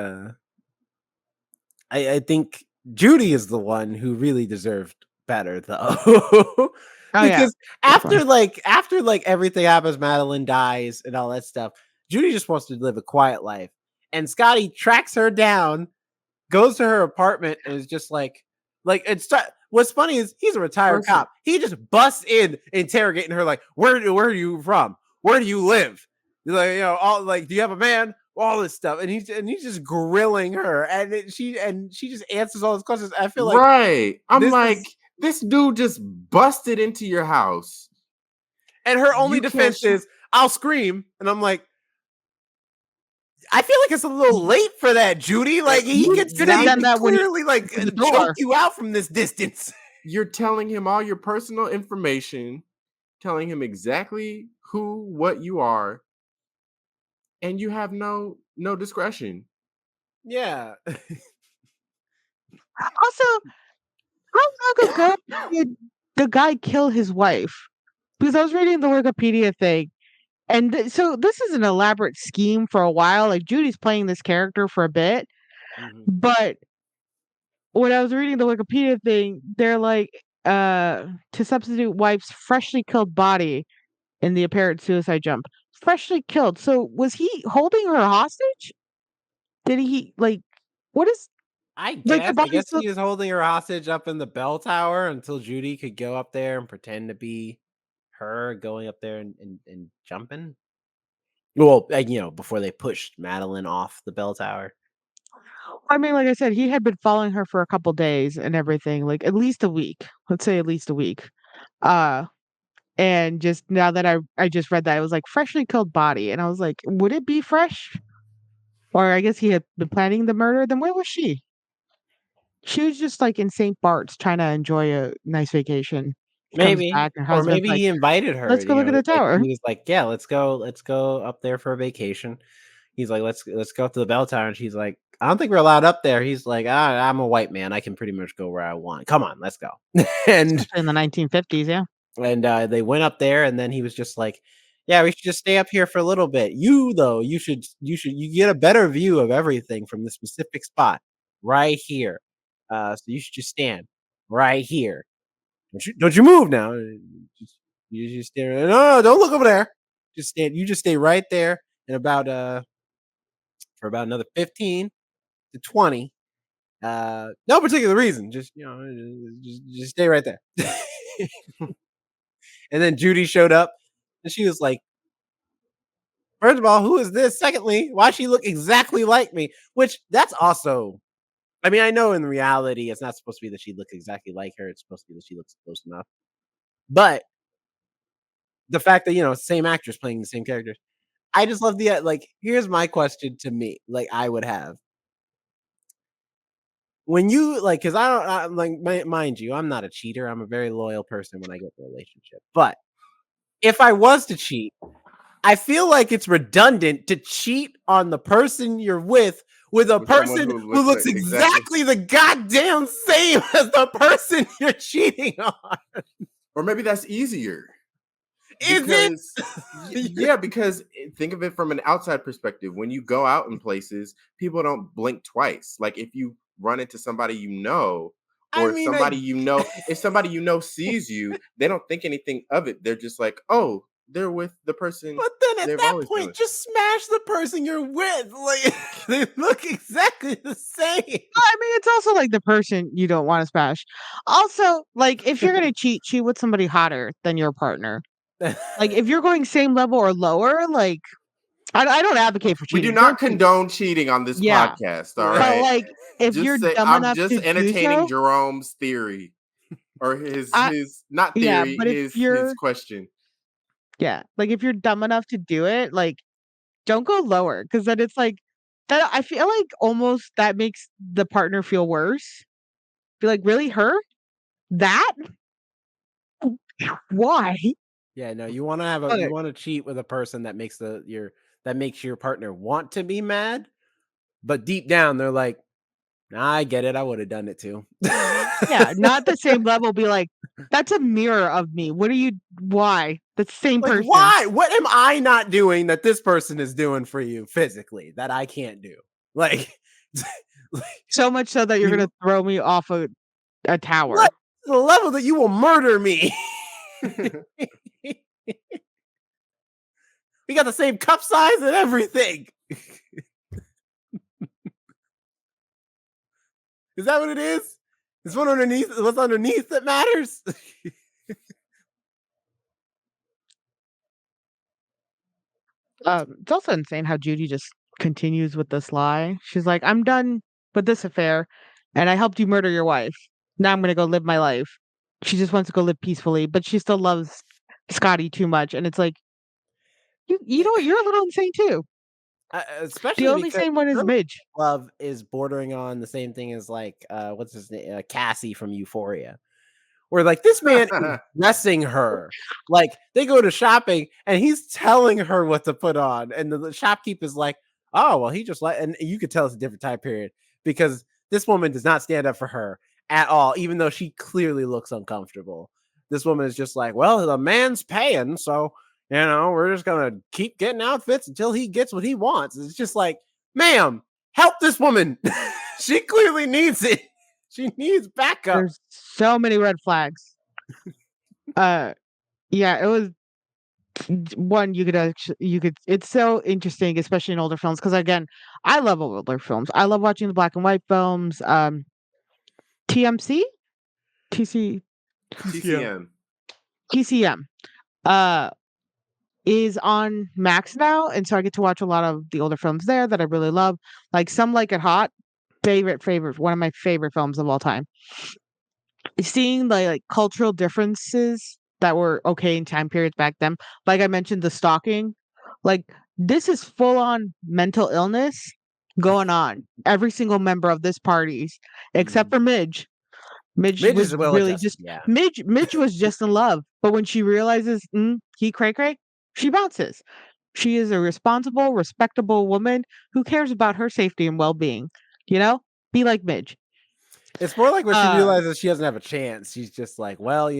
I think Judy is the one who really deserved better, though, Oh yeah, because definitely. after everything happens, Madeline dies and all that stuff. Judy just wants to live a quiet life, and Scotty tracks her down, goes to her apartment, and is just it's. What's funny is he's a retired First, cop. He just busts in, interrogating her like, "Where are you from? Where do you live? Like, all like, do you have a man? All this stuff." And he's just grilling her, and she just answers all his questions. I feel like right. I'm this like, is, this dude just busted into your house. and her only You can't. defense is, "I'll scream," and I'm like, I feel like it's a little late for that, Judy. Like he You should have he done could that when he clearly opened the choke door. you out from this distance. You're telling him all your personal information, telling him exactly who, what you are, and you have no discretion. Yeah. Also, how long ago did the guy kill his wife? Because I was reading the Wikipedia thing, and so this is an elaborate scheme for a while. Like Judy's playing this character for a bit, Mhm. but when I was reading the Wikipedia thing, they're like, to substitute wife's freshly killed body in the apparent suicide jump. Freshly killed. So was he holding her hostage? Did he like what is like the I body guess still he was holding her hostage up in the bell tower until Judy could go up there and pretend to be her going up there and jumping. Well, before they pushed Madeline off the bell tower. I mean, like I said, he had been following her for a couple days and everything, like at least a week. Let's say at least a week. Uh and just now that I just read that, it was like freshly killed body. And I was like, would it be fresh? Or I guess he had been planning the murder. Then where was she? She was just like in St. Bart's trying to enjoy a nice vacation. He comes Maybe. back, her Or husband's maybe like, he invited her, let's go look at the like tower. he was like, "Yeah, let's go up there for a vacation." He's like, "Let's go up to the bell tower." And she's like, "I don't think we're allowed up there." He's like, I'm a white man. I can pretty much go where I want. Come on, let's go." and Especially in the 1950s, yeah. they went up there, and then he was just like, Yeah, we should just stay up here for a little bit. You though, you get a better view of everything from the specific spot right here. So you should just stand right here. Don't you move now. Just, you just stay. No, don't look over there. Just stand. You just stay right there, and about for about another 15 to 20. No particular reason. Just just stay right there. And then Judy showed up, and she was like, first of all, who is this? Secondly, why she look exactly like me? Which that's also. I mean, I know in reality it's not supposed to be that she looks exactly like her. It's supposed to be that she looks close enough. But the fact that same actress playing the same characters, I just love the like. Here's my question to me, like I would have when you like, because I don't mind you, I'm not a cheater. I'm a very loyal person when I get in a relationship. But if I was to cheat, I feel like it's redundant to cheat on the person you're with a With someone person who who looks looks like exactly, exactly the goddamn same as the person you're cheating on. or maybe that's easier. Is it? Because yeah, because think of it from an outside perspective. When you go out in places, people don't blink twice. Like if you run into somebody I or if mean, somebody sees you, they don't think anything of it. They're just like, oh, they're with the person but then at they've that always been point, with. just smash the person you're with. Like they look exactly the same. I mean, it's also like the person you don't want to smash. Also, like if you're gonna cheat with somebody hotter than your partner. Like if you're going same level or lower, like I don't advocate for We do cheating. not Don't cheat. condone cheating on this Yeah, podcast. All but right. like if Just you're say dumb I'm enough just to do entertaining so, Jerome's theory or I his not yeah. theory, But if his you're question. yeah, like if you're dumb enough to do it, like don't go lower because then it's like that. I feel like almost that makes the partner feel worse. Be like, really, her? That? Why? Yeah, no, you Okay. want to cheat with a person that makes your partner want to be mad, but deep down they're like, nah, I get it. I would have done it too. Yeah, not the same level. Be like, that's a mirror of me. What are you? Why? The same Like, person. why? What am I not doing that this person is doing for you physically that I can't do? Like, like, So much so that you're you gonna throw me off a like tower. to the level that you will murder me. We got the same cup size and everything. Is that what it is? Is what's underneath that matters? It's also insane how Judy just continues with this lie. She's like, I'm done with this affair, and I helped you murder your wife. Now I'm gonna go live my life. She just wants to go live peacefully, but she still loves Scotty too much. And it's like, you Yeah, know what? You're a little insane too. The especially only because sane one is her Midge. love is bordering on the same thing as like what's his name, Cassie from Euphoria. Where like this man is dressing her. Like they go to shopping and he's telling her what to put on, and the shopkeeper's like, "Oh, well, he just like," and you could tell it's a different time period because this woman does not stand up for her at all, even though she clearly looks uncomfortable. This woman is just like, "Well, the man's paying, so we're just gonna keep getting outfits until he gets what he wants." It's just like, ma'am, help this woman. She clearly needs it. She needs backup. There's so many red flags. Uh, yeah, it was one you could actually you could. It's so interesting, especially in older films, because again, I love older films. I love watching the black and white films. TMC, TC, TCM. TCM. TCM. Uh, is on Max now, and so I get to watch a lot of the older films there that I really love. Like Some Like It Hot, favorite, one of my favorite films of all time. Seeing the like cultural differences that were okay in time periods back then. Like I mentioned, the stalking. Like this is full on mental illness going on. Every single member of this parties, except for Midge. Midge Midge was is well really adjusted, just yeah. Midge was just in love. But when she realizes he cray, she bounces. She is a responsible, respectable woman who cares about her safety and well being. You know? Be like Midge. It's more like when she Uh realizes she doesn't have a chance. She's just like, well, I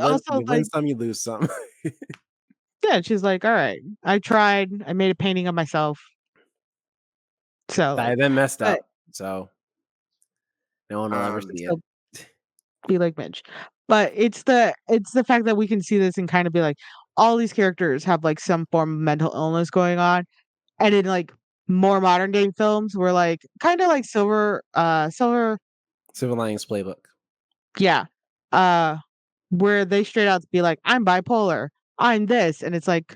also you win like some, you lose some. Yeah, she's like, all right, I tried. I made a painting of myself. So I like, then messed but up, so no one will ever see it. still be like Mitch. But it's the fact that we can see this and kind of be like, all these characters have like some form of mental illness going on, and in like more modern day films, we're like kind of like Silver, Silver Linings Playbook. yeah, uh, where they straight out be like, I'm bipolar, I'm this, and it's like,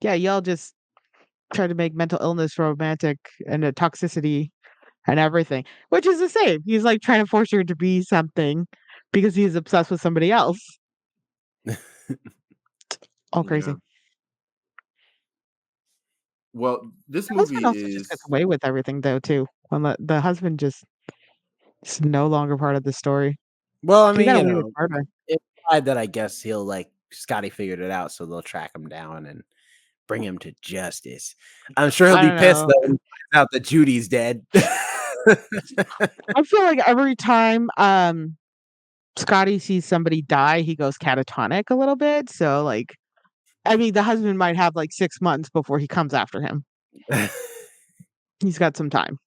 yeah, y'all just try to make mental illness romantic and the toxicity and everything, which is the same. He's like trying to force her to be something because he's obsessed with somebody else. All Yeah. crazy. Well, this The husband movie also just gets is away with everything though too. When the husband just is no longer part of the story. Well, I He mean, got away with murder. implied that I guess he'll like Scotty figured it out, so they'll track him down and bring him to justice. I'm sure he'll I be don't pissed know. though when he finds out that Judy's dead. I feel like every time Scotty sees somebody die, he goes catatonic a little bit. So like, I mean, the husband might have like 6 months before he comes after him. He's got some time.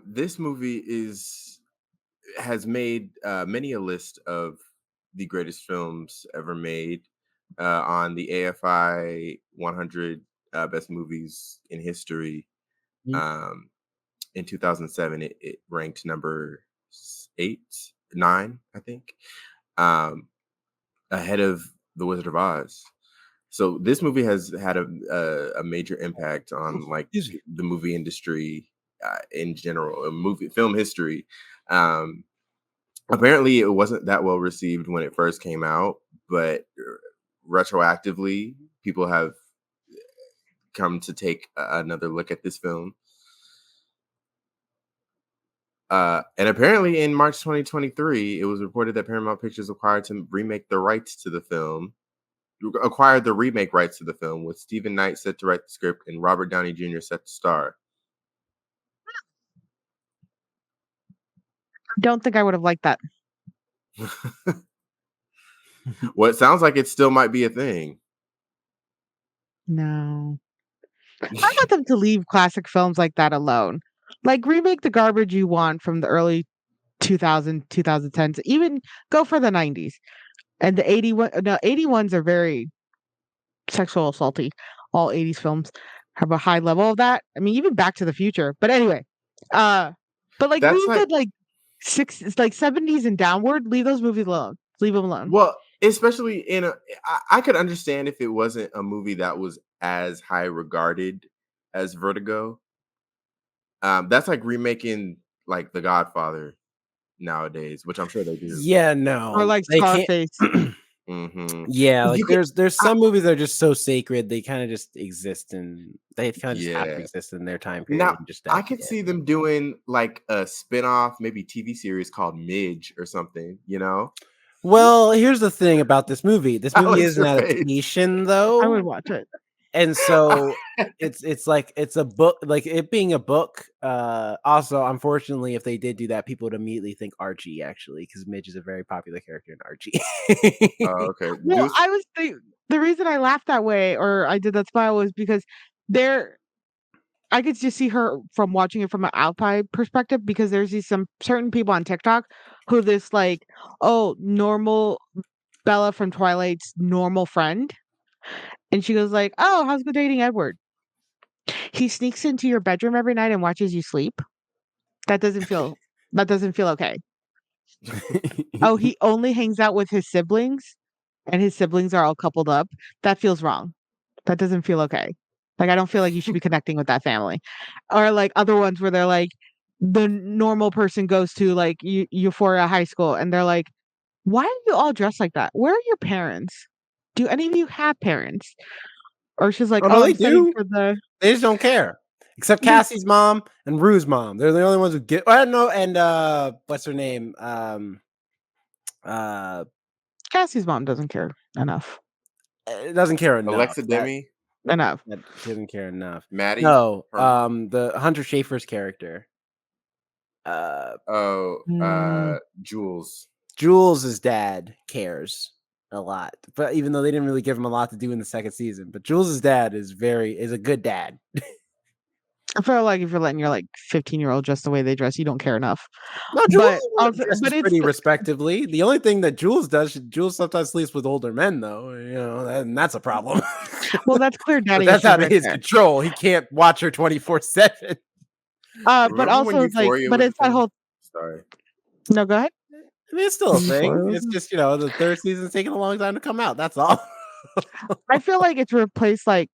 this movie has made many a list of the greatest films ever made on the AFI 100 best movies in history. Mm. Um, in 2007, it ranked number 9, I think, um, ahead of The Wizard of Oz. So this movie has had a major impact on like Excuse me. the movie industry in general, movie film history. Um, Apparently, it wasn't that well received when it first came out, but retroactively, people have come to take another look at this film. And apparently, in March 2023, it was reported that Paramount Pictures acquired the remake rights to the film, with Stephen Knight set to write the script and Robert Downey Jr. set to star. Don't think I would have liked that. Well, it sounds like it still might be a thing. No. I want them to leave classic films like that alone. Like remake the garbage you want from the early 2010s, even go for the 90s. And the 81 no 81s are very sexual assaulty. All 80s films have a high level of that. I mean, even Back to the Future. But anyway, uh but like That's leave like, the like it's like 70s and downward, leave those movies alone. Leave them alone. well, especially I could understand if it wasn't a movie that was as high regarded as Vertigo. That's like remaking like The Godfather nowadays, which I'm sure they do. Yeah, Or no, like they can't. Scarface. Hmm. Yeah, like You could, there's I, some movies that are just so sacred they kind of just exist and they kind of just have to yeah. exist in their time period Now and just I die could dead. see them doing like a spin-off, maybe TV series called Midge or something. You know, Well, here's the thing about this movie. This movie Alex, is an your face. adaptation, I would though. watch it. And so it's like it's a book, like it being a book. Also, unfortunately, if they did do that, people would immediately think Archie actually, because Midge is a very popular character in Archie. Oh, okay. Well, Deuce. I was the reason I laughed that way or I did that smile was because there I could just see her from watching it from an outside perspective because there's these some certain people on TikTok who this like, oh, normal Bella from Twilight's normal friend. And she goes like, "Oh, how's good dating Edward? He sneaks into your bedroom every night and watches you sleep. That doesn't feel that doesn't feel okay. Oh, he only hangs out with his siblings and his siblings are all coupled up. That feels wrong. That doesn't feel okay. Like I don't feel like you should be connecting with that family." Or like other ones where they're like the normal person goes to like Euphoria High School and they're like, "Why are you all dressed like that? Where are your parents? Do any of you have parents?" Or she's like, Oh "Oh, no, they I'm studying do. for the." They just don't care. Except Yeah, Cassie's mom and Rue's mom. They're the only ones who get. I don't know. And what's her name? Uh, Cassie's mom doesn't care enough. doesn't care enough. Alexa Demi, Enough. That she doesn't care enough. Maddie, No, her mom. the Hunter Schafer's character. Uh, Oh, Mm, Jules. Jules's dad cares a lot, but even though they didn't really give him a lot to do in the second season, but Jules's dad is a good dad. I feel like if you're letting your like 15-year-old dress the way they dress, you don't care enough. No, But Jules also, dresses but it's pretty respectably. The only thing that Jules does, Jules sometimes sleeps with older men, though. And that's a problem. well, that's clear But daddy that's issues out of right his there. control. He can't watch her 24/7. But Remember when also it's like, Euphoria but was a it's that thing? whole. Sorry. No, go ahead. I mean, it's still a thing. Euphoria. It's just the third season's taking a long time to come out. That's all. I feel like it's replaced like.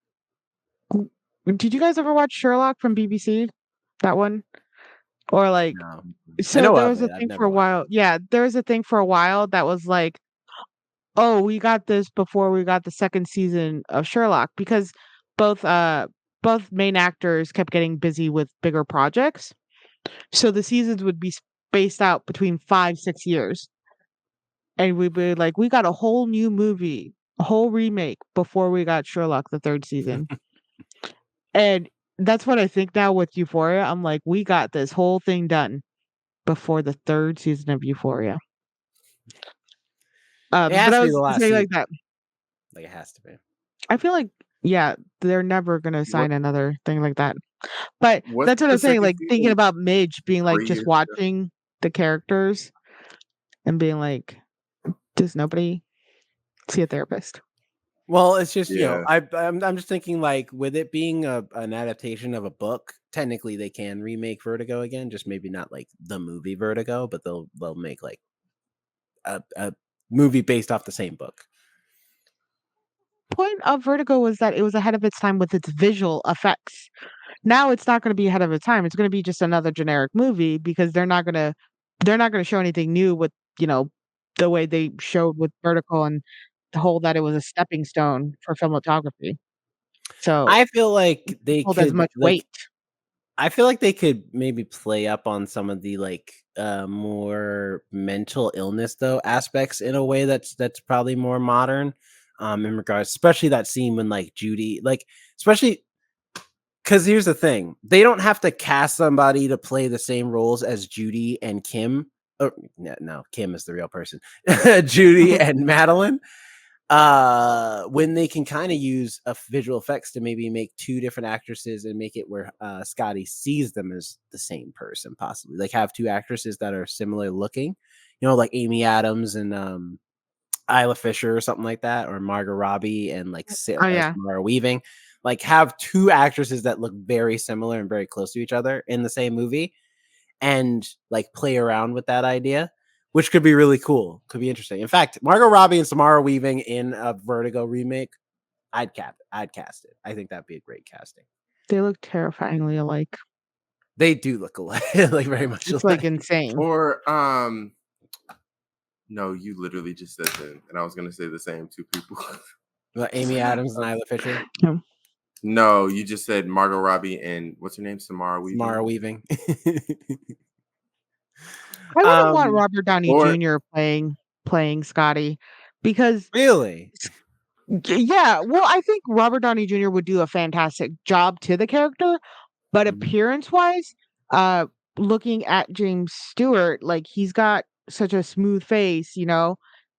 Did you guys ever watch Sherlock from BBC? That one, or like, No, I so know there of was a it. I've thing for never a watched while. Yeah, there was a thing for a while that was like, oh, we got this before we got the second season of Sherlock because both uh both main actors kept getting busy with bigger projects. So the seasons would be spaced out between 5, 6 years. And we'd be like, we got a whole new movie, a whole remake before we got Sherlock the third season. it. And that's what I think now with Euphoria. I'm like, we got this whole thing done before the third season of Euphoria. It But has I to be the was last saying season. like that. Like, it has to be. I feel like, yeah, they're never gonna What sign another thing like that. But wasn't that's what the I'm saying. second Like thinking season about Midge being like 3 just years ago? watching the characters and being like, does nobody see a therapist? Well, it's just Yeah. I'm just thinking like with it being an adaptation of a book, technically they can remake Vertigo again, just maybe not like the movie Vertigo, but they'll make like a movie based off the same book. Point of Vertigo was that it was ahead of its time with its visual effects. Now it's not going to be ahead of its time. It's going to be just another generic movie because they're not going to show anything new with, you know, the way they showed with Vertical and the whole that it was a stepping stone for cinematography. So I feel like they hold as could much weight. I feel like they could maybe play up on some of the like more mental illness though aspects in a way that's probably more modern in regards, especially that scene when like Judy, like especially because here's the thing, they don't have to cast somebody to play the same roles as Judy and Kim. Oh, no, Kim is the real person. Judy and Madeline. When they can kind of use visual effects to maybe make two different actresses and make it where Scotty sees them as the same person, possibly like have two actresses that are similar looking, like Amy Adams and Isla Fisher or something like that, or Margot Robbie and like Oh yeah. Samara Weaving, like have two actresses that look very similar and very close to each other in the same movie, and like play around with that idea, which could be really cool. Could be interesting. In fact, Margot Robbie and Samara Weaving in a Vertigo remake, I'd cast it. I think that'd be a great casting. They look terrifyingly alike. They do look alike, like very much It's like alike. insane. Or no, you literally just said that, and I was gonna say the same two people. Amy Adams and Isla Fisher, Yeah. No, you just said Margot Robbie and what's her name? Samara Weaving. Samara Weaving. I wouldn't want um, Robert Downey Or Jr. playing Scotty because really? yeah, well, I think Robert Downey Jr. would do a fantastic job to the character, but Mhm. appearance-wise, uh, looking at James Stewart, like he's got such a smooth face,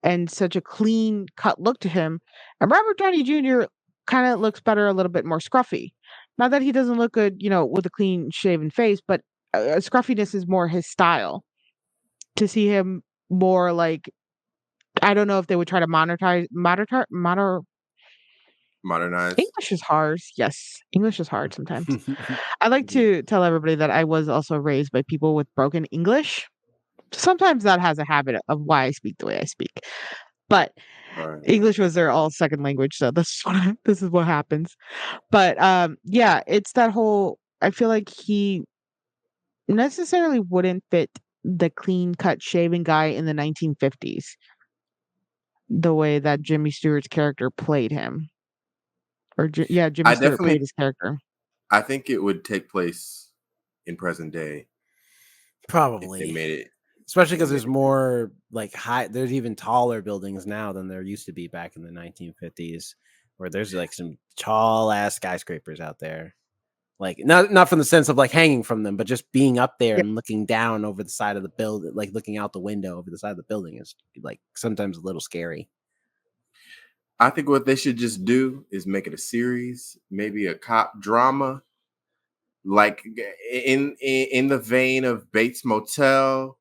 and such a clean cut look to him. And Robert Downey Jr. kind of looks better a little bit more scruffy. Not that he doesn't look good, with a clean shaven face, but scruffiness is more his style. To see him more like I don't know if they would try to moder modernized. English is hard. Yes, English is hard sometimes. I like to tell everybody that I was also raised by people with broken English. Sometimes that has a habit of why I speak the way I speak. But Right. English was their all second language, so this is what happens. But yeah, it's that whole I feel like he necessarily wouldn't fit the clean cut shaven guy in the 1950s the way that Jimmy Stewart's character played him. Or yeah, Jimmy I Stewart played definitely, his character. I think it would take place in present day if they Probably. made it. Especially If they because made there's it there. more like there's even taller buildings now than there used to be back in the 1950s, where there's like some tall ass skyscrapers out there. Like not from the sense of like hanging from them, but just being up there Yeah. and looking down over the side of the building, like looking out the window over the side of the building is like sometimes a little scary. I think what they should just do is make it a series, maybe a cop drama, like in the vein of Bates Motel.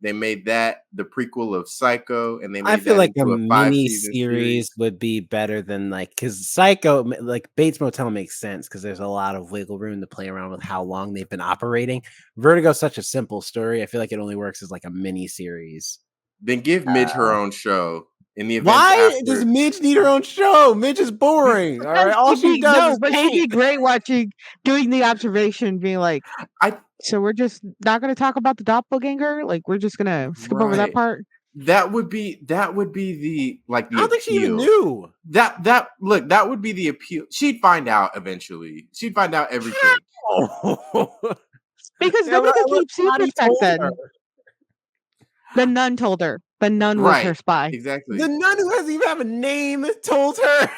They made that the prequel of Psycho, and they I made feel that like a into a mini 5-season series series. would be better than like because like Bates Motel makes sense because there's a lot of wiggle room to play around with how long they've been operating. Vertigo's such a simple story. I feel like it only works as like a mini series. Then give Midge her own show in the events Why does after. Midge need her own show? Midge is boring. All right, all she does is But she'd paint. be great doing the observation, being like, I so we're just not going to talk about the doppelganger. Like we're just going to skip over that right. part. That would be the like I the don't think she even appeal. knew. That look, that would be the appeal. She'd find out eventually. She'd find out everything. Because Yeah, nobody could keep somebody secrets back told her. then. The nun told her. The nun was her Right. spy. Exactly. The nun who doesn't even have a name told her.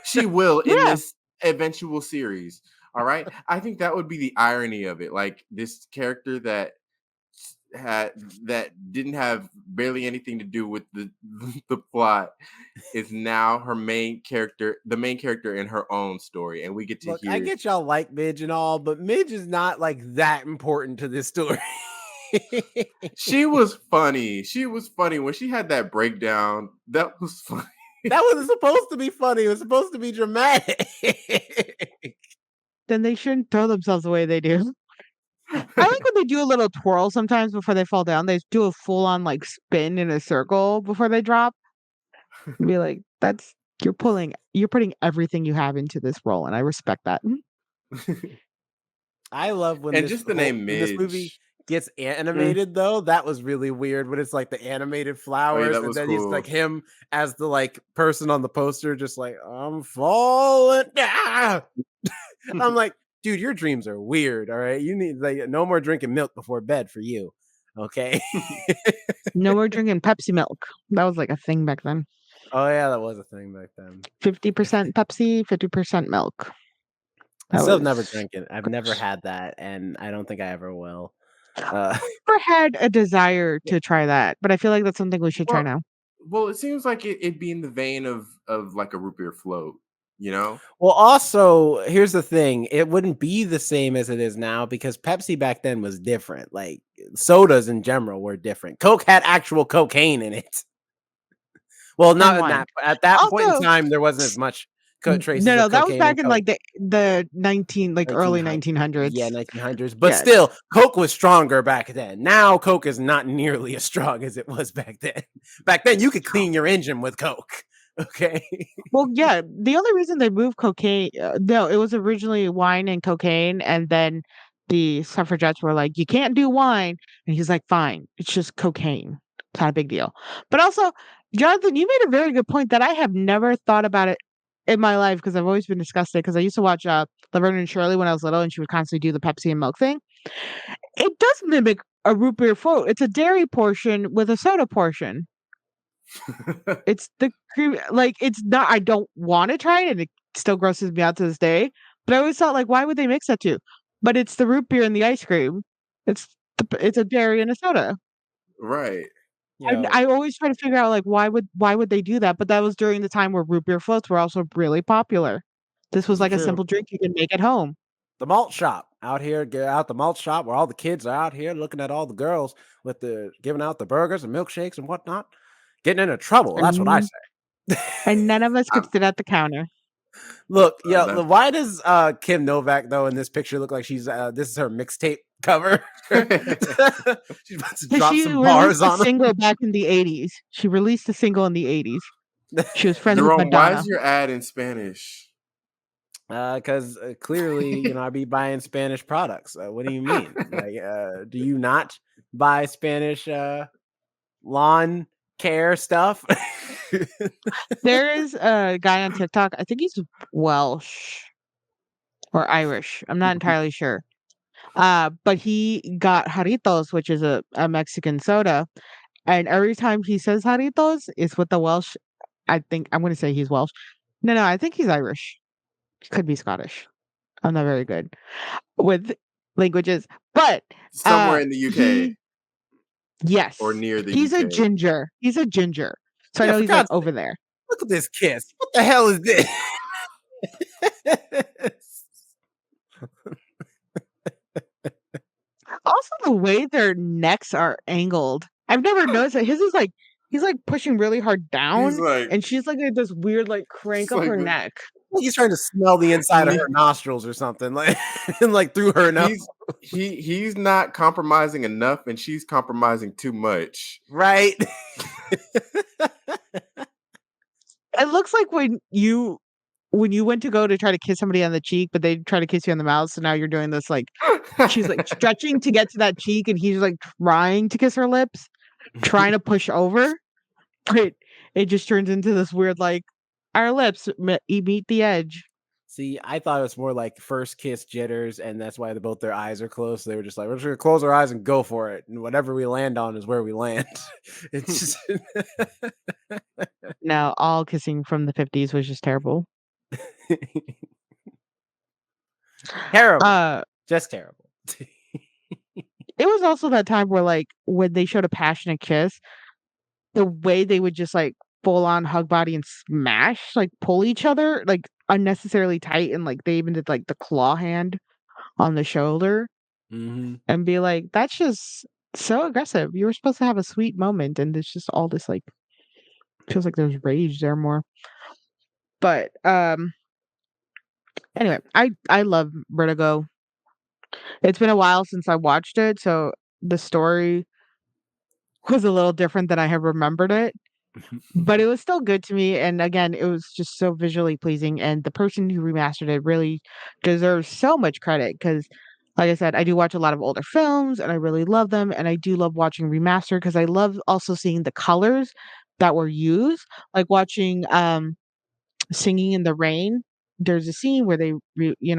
She will in Yeah. this eventual series. All right. I think that would be the irony of it. Like this character had that didn't have barely anything to do with the the plot is now her main character, the main character in her own story, and we get to Look, I hear. get y'all like Midge and all, but Midge is not like that important to this story. She was funny. She was funny when she had that breakdown. That was funny. That wasn't supposed to be funny. It was supposed to be dramatic. Then they shouldn't throw themselves the way they do. I like when they do a little twirl sometimes before they fall down. They do a full on like spin in a circle before they drop. And be like, that's you're putting everything you have into this role, and I respect that. I love when And just the name when this movie Midge. gets animated though. That was really weird when it's like the animated Oh yeah, flowers, that and was then he's like cool. him as the like person on the poster, just like I'm falling down. I'm like, dude, your dreams are weird. All right, you need like no more drinking milk before bed for you. Okay. No more drinking Pepsi milk. That was like a thing back then. Oh yeah, that was a thing back then. 50% Pepsi, 50% milk. I That still have never was drank it. I've never gross. had that, and I don't think I ever will. Uh, Never had a desire to try that, but I feel like that's something we should try Well, now. well, it seems like it'd be in the vein of like a root beer float, you know? well, also, here's the thing: it wouldn't be the same as it is now because Pepsi back then was different. Like sodas in general were different. Coke had actual cocaine in it. Well, And not in wine. that. At that point in Also, time, there wasn't as much traces no, of that was cocaine in back in Coke. like the 19 like early 1900, 1900s. yeah, 1900s. But Yeah. still, Coke was stronger back then. Now, Coke is not nearly as strong as it was back then. Back then, you could clean your engine with Coke. Okay. Well, yeah, the only reason they moved cocaine, no, it was originally wine and cocaine, and then the suffragettes were like, "You can't do wine," and he's like, "Fine, it's just cocaine. It's not a big deal." But also, Jonathan, you made a very good point that I have never thought about it in my life because I've always been disgusted because I used to watch Laverne and Shirley when I was little, and she would constantly do the Pepsi and milk thing. It does mimic a root beer float. It's a dairy portion with a soda portion. It's the cream like, it's not I don't wanna try it, and it still grosses me out to this day, but I always thought, like, why would they mix that 2? But it's the root beer and the ice cream. It's a dairy and a soda. Right. And Yeah, I always try to figure out, like, why would they do that? But that was during the time where root beer floats were also really popular. This was it's like a true. simple drink you can make at home. The malt shop out here, get out the malt shop where all the kids are out here looking at all the girls with the giving out the burgers and milkshakes and whatnot, getting into trouble. That's what I And say. and none of us I, could sit at the counter. Look, yeah, that, why does Kim Novak though in this picture look like she's this is her mixtape cover? She's about to 'Cause drop she some released bars a on them. single back in the '80s. She released a single in the '80s. She was friends with Jerome, why Madonna. is your ad in Spanish? Because clearly, I be buying Spanish products. What do you mean? Like, do you not buy Spanish lawn care stuff? There is a guy on TikTok, I think he's Welsh or Irish. I'm not entirely sure. But he got Jarritos, which is a Mexican soda, and every time he says Jarritos, it's with the Welsh. I think I'm gonna say he's Welsh. No, I think he's Irish. Could be Scottish. I'm not very good with languages, but Somewhere in the UK he or yes, near the he's a UK. ginger. He's a ginger. So I Yeah, know for he's like God's sake, over there. look at this kiss. What the hell is this? Also, the way their necks are angled. I've never noticed that his is like he's like pushing really hard He's down, like, and she's like at this weird like crank it's up like her the, neck. Like he's trying to smell the inside of her nostrils or something, like and like through her nose, he's not compromising enough, and she's compromising too much. right? It looks like when you went to go to try to kiss somebody on the cheek, but they try to kiss you on the mouth. So now you're doing this like she's like stretching to get to that cheek, and he's like trying to kiss her lips, trying to push over, but it just turns into this weird like our lips meet the edge. See, I thought it was more like first kiss jitters, and that's why both their eyes are closed. So they were just like, we're just gonna close our eyes and go for it, and whatever we land on is where we land. It's just No, all kissing from the 50s was just terrible. terrible, Uh, just terrible. it was also that time where like when they showed a passionate kiss, the way they would just like full on hug body and smash, like pull each other like unnecessarily tight, and like they even did like the claw hand on the shoulder Hmm. and be like, that's just so aggressive. You were supposed to have a sweet moment, and it's just all this like feels like there's rage there more. But anyway, I love Vertigo. It's been a while since I watched it, so the story was a little different than I had remembered it, but it was still good to me. And again, it was just so visually pleasing. And the person who remastered it really deserves so much credit because, like I said, I do watch a lot of older films and I really love them. And I do love watching remastered because I love also seeing the colors that were used, like watching Singing in the Rain. There's a scene where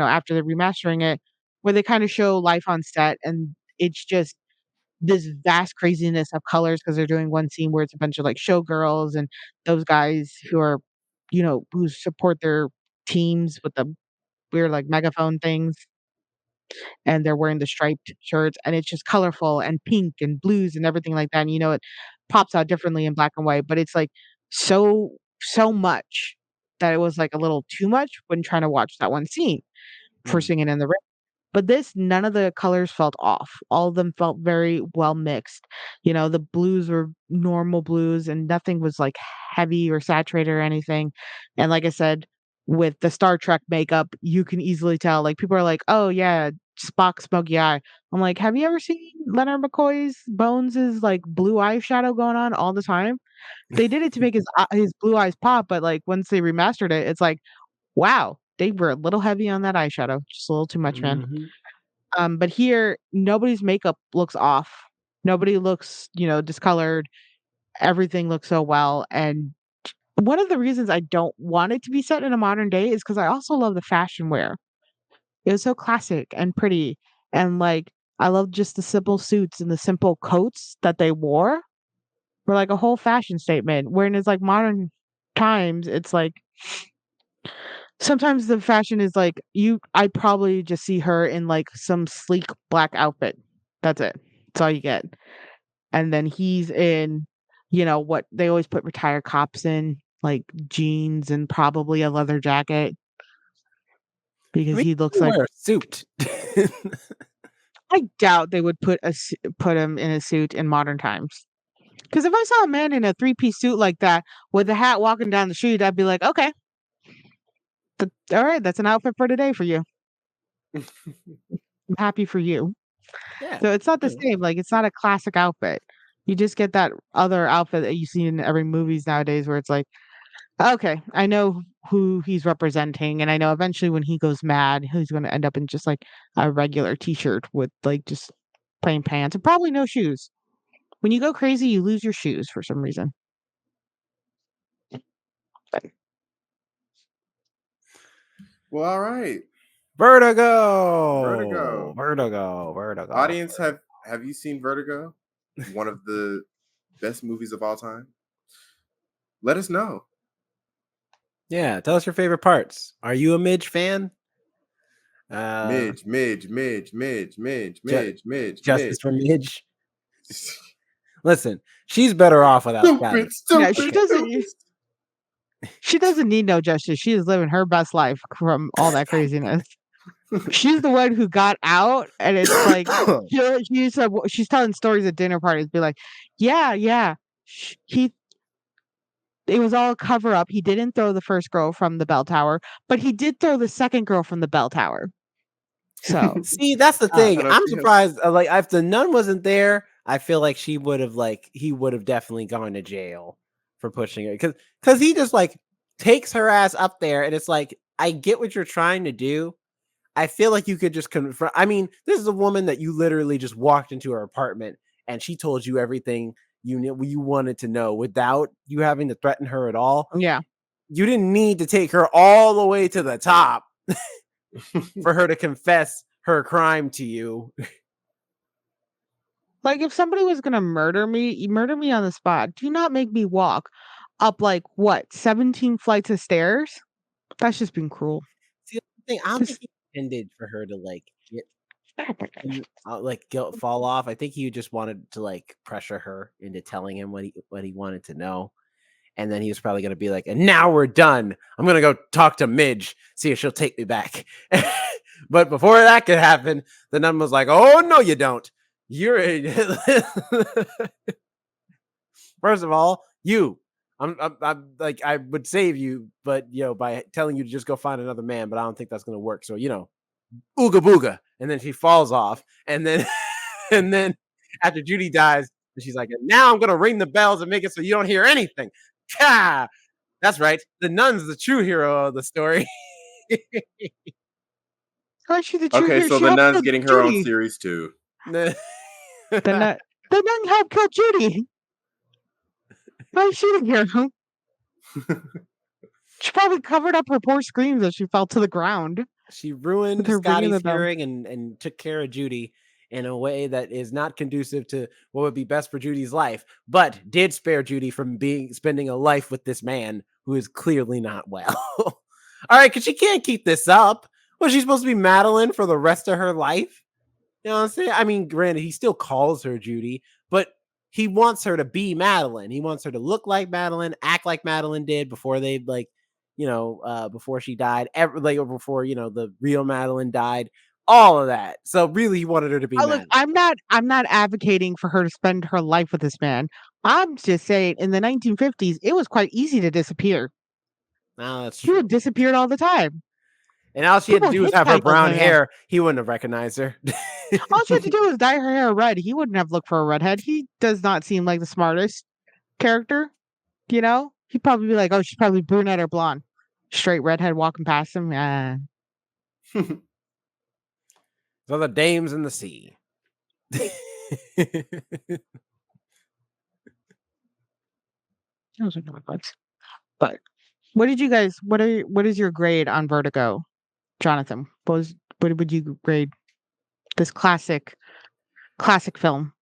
after they're remastering it, where they kind of show life on set, and it's just this vast craziness of colors because they're doing one scene where it's a bunch of like showgirls and those guys who are, who support their teams with the weird like megaphone things, and they're wearing the striped shirts, and it's just colorful and pink and blues and everything like that. And it pops out differently in black and white, but it's like so much that it was like a little too much when trying to watch that one scene for Mm. Singing in the Rain. But this, none of the colors felt off. All of them felt very well mixed. The blues were normal blues and nothing was like heavy or saturated or anything. And like I said, with the Star Trek makeup, you can easily tell. Like people are like, "Oh yeah, Spock's smoky eye." I'm like, "Have you ever seen Leonard McCoy's Bones' like blue eyeshadow going on all the time?" They did it to make his blue eyes pop, but like once they remastered it, it's like, wow, they were a little heavy on that eyeshadow. Just a little too much, man. Mhm. But here, nobody's makeup looks off. Nobody looks, discolored. Everything looks so well. And one of the reasons I don't want it to be set in a modern day is because I also love the fashion wear. It was so classic and pretty. And like, I love just the simple suits and the simple coats that they wore were like a whole fashion statement. When it's like modern times, it's like sometimes the fashion is like I'd probably just see her in like some sleek black outfit. That's it. That's all you get. And then he's in, what they always put retired cops in, like jeans and probably a leather jacket I because mean, he looks you like wear a suit. I doubt they would put him in a suit in modern times. Because if I saw a man in a three-piece suit like that with a hat walking down the street, I'd be like, okay, all right, that's an outfit for today for you. I'm happy for you. Yeah. So it's not the Yeah. same, like, it's not a classic outfit. You just get that other outfit that you see in every movies nowadays where it's like, "Okay, I know who he's representing, and I know eventually when he goes mad, he's gonna end up in just, like, a regular T-shirt with, like, just plain pants and probably no shoes." When you go crazy, you lose your shoes for some reason. But Well, all right. Vertigo. Vertigo. Vertigo. Vertigo. Audience, have you seen Vertigo? One of the best movies of all time? Let us know. Yeah, tell us your favorite parts. Are you a Midge fan? Uh, Midge, Midge, Midge, Midge, Midge, ju- Midge, Midge, justice Midge. for Midge. Listen, she's better off without Stupid, status. Yeah, stupid, stupid. she doesn't need no justice. She is living her best life from all that craziness. She's the one who got out, and it's like she's telling stories at dinner parties, be like, yeah, yeah, he it was all a cover up. He didn't throw the first girl from the bell tower, but he did throw the second girl from the bell tower. So, See, that's the uh, thing. Shout out I'm to him. surprised. Like, if the nun wasn't there, I feel like he would have definitely gone to jail for pushing it, because he just like takes her ass up there, and it's like, I get what you're trying to do. I feel like you could just confront. I mean, this is a woman that you literally just walked into her apartment and she told you everything you wanted to know without you having to threaten her at all. yeah. You didn't need to take her all the way to the top for her to confess her crime to you. Like if somebody was gonna murder me, you murder me on the spot. Do not make me walk up like what 17 flights of stairs. That's just being cruel. See, that's the thing, I don't think Just he intended for her to like get like guilt fall off. I think he just wanted to like pressure her into telling him what he wanted to know. And then he was probably going to be like, and now we're done. I'm going to go talk to Midge, see if she'll take me back. But before that could happen, the nun was like, oh, no, you don't. You're first of all, I'm like, I would save you, but by telling you to just go find another man, but I don't think that's going to work. So, ooga booga. And then she falls off. And then, and then after Judy dies, she's like, now I'm going to ring the bells and make it so you don't hear anything. Ka! That's right. The nun's the true hero of the story. how is she the true Okay, hero? so She the helped nun's kill getting her own Judy. series too. First The nun helped kill Judy. How is she the hero? She probably covered up her poor screams as she fell to the ground she with ruined her ringing the Scotty's bell. hearing and took care of Judy in a way that is not conducive to what would be best for Judy's life, but did spare Judy from spending a life with this man who is clearly not well. All right, because she can't keep this up. Was she supposed to be Madeline for the rest of her life? You know what I'm saying? I mean, granted, he still calls her Judy, but he wants her to be Madeline. He wants her to look like Madeline, act like Madeline did before they before she died, before the real Madeline died, all of that. So really, he wanted her to be Oh, look, Madeline. I'm not advocating for her to spend her life with this man. I'm just saying in the 1950s, it was quite easy to disappear. No, that's People true. disappeared all the time. And all she had to People do was have her hitchhiked on brown the man. hair. He wouldn't have recognized her. All she had to do was dye her hair red. He wouldn't have looked for a redhead. He does not seem like the smartest character, you know? He'd probably be like, oh, she's probably brunette or blonde. Straight redhead walking past him. So the dames in the sea. Those are not much. But what is your grade on Vertigo, Jonathan? What would you grade this classic film?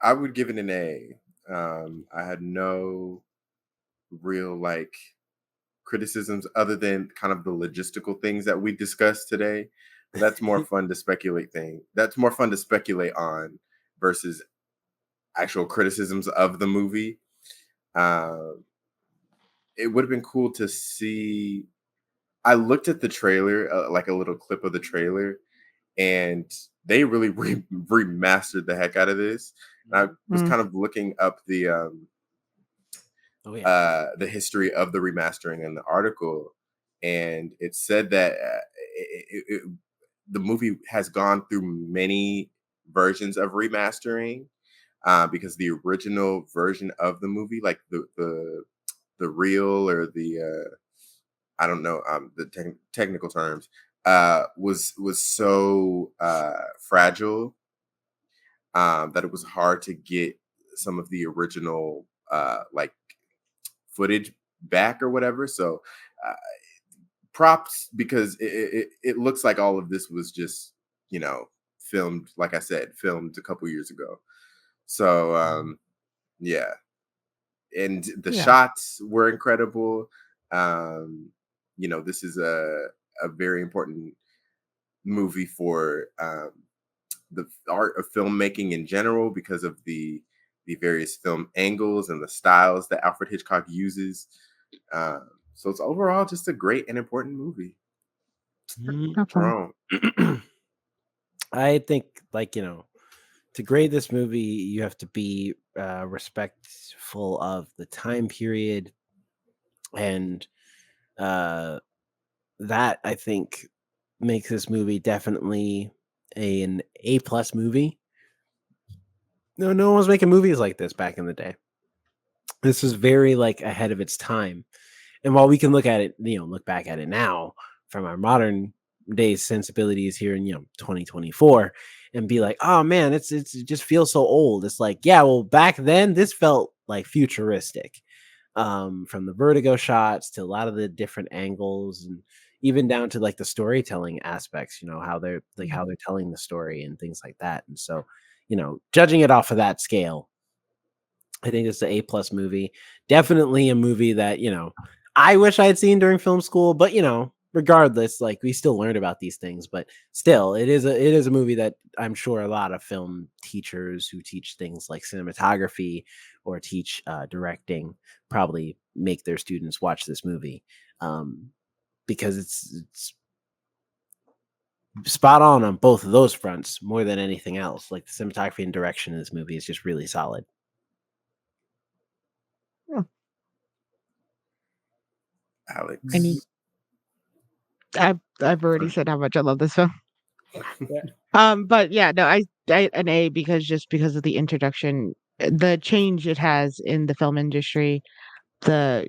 I would give it an A. I had no real criticisms other than kind of the logistical things that we discussed today. But that's more fun to speculate thing. That's more fun to speculate on versus actual criticisms of the movie. Uh, it would have been cool to see. I looked at the trailer, like a little clip of the trailer, and they really remastered the heck out of this. And I was Mm, kind of looking up Oh yeah. the history of the remastering in the article, and it said that the movie has gone through many versions of remastering because the original version of the movie, like the real or the I don't know the technical terms, was so fragile that it was hard to get some of the original footage back or whatever. So uh, props because it looks like all of this was just filmed, like I said, filmed a couple years ago. So yeah, and the yeah. shots were incredible. um this is a very important movie for the art of filmmaking in general because of the various film angles and the styles that Alfred Hitchcock uses. So it's overall just a great and important movie. Definitely. Jerome. I think, like, to grade this movie, you have to be respectful of the time period, and uh, that I think makes this movie definitely an A+ movie. No one was making movies like this back in the day. This is very like ahead of its time. And while we can look at it, look back at it now from our modern days sensibilities here in 2024 and be like, oh man, it just feels so old. It's like, yeah, well, back then this felt like futuristic. From the vertigo shots to a lot of the different angles, and even down to like the storytelling aspects, how they're like how they're telling the story and things like that. And so, judging it off of that scale, I think it's the A+ movie. Definitely a movie that, I wish I had seen during film school, but regardless, like we still learned about these things, but still it is a movie that I'm sure a lot of film teachers who teach things like cinematography or teach directing probably make their students watch this movie. Because it's spot on both of those fronts more than anything else. Like the cinematography and direction in this movie is just really solid. Yeah. Any, Alex. I've already said how much I love this film. Yeah. But yeah, no, I an A because just because of the introduction, the change it has in the film industry, the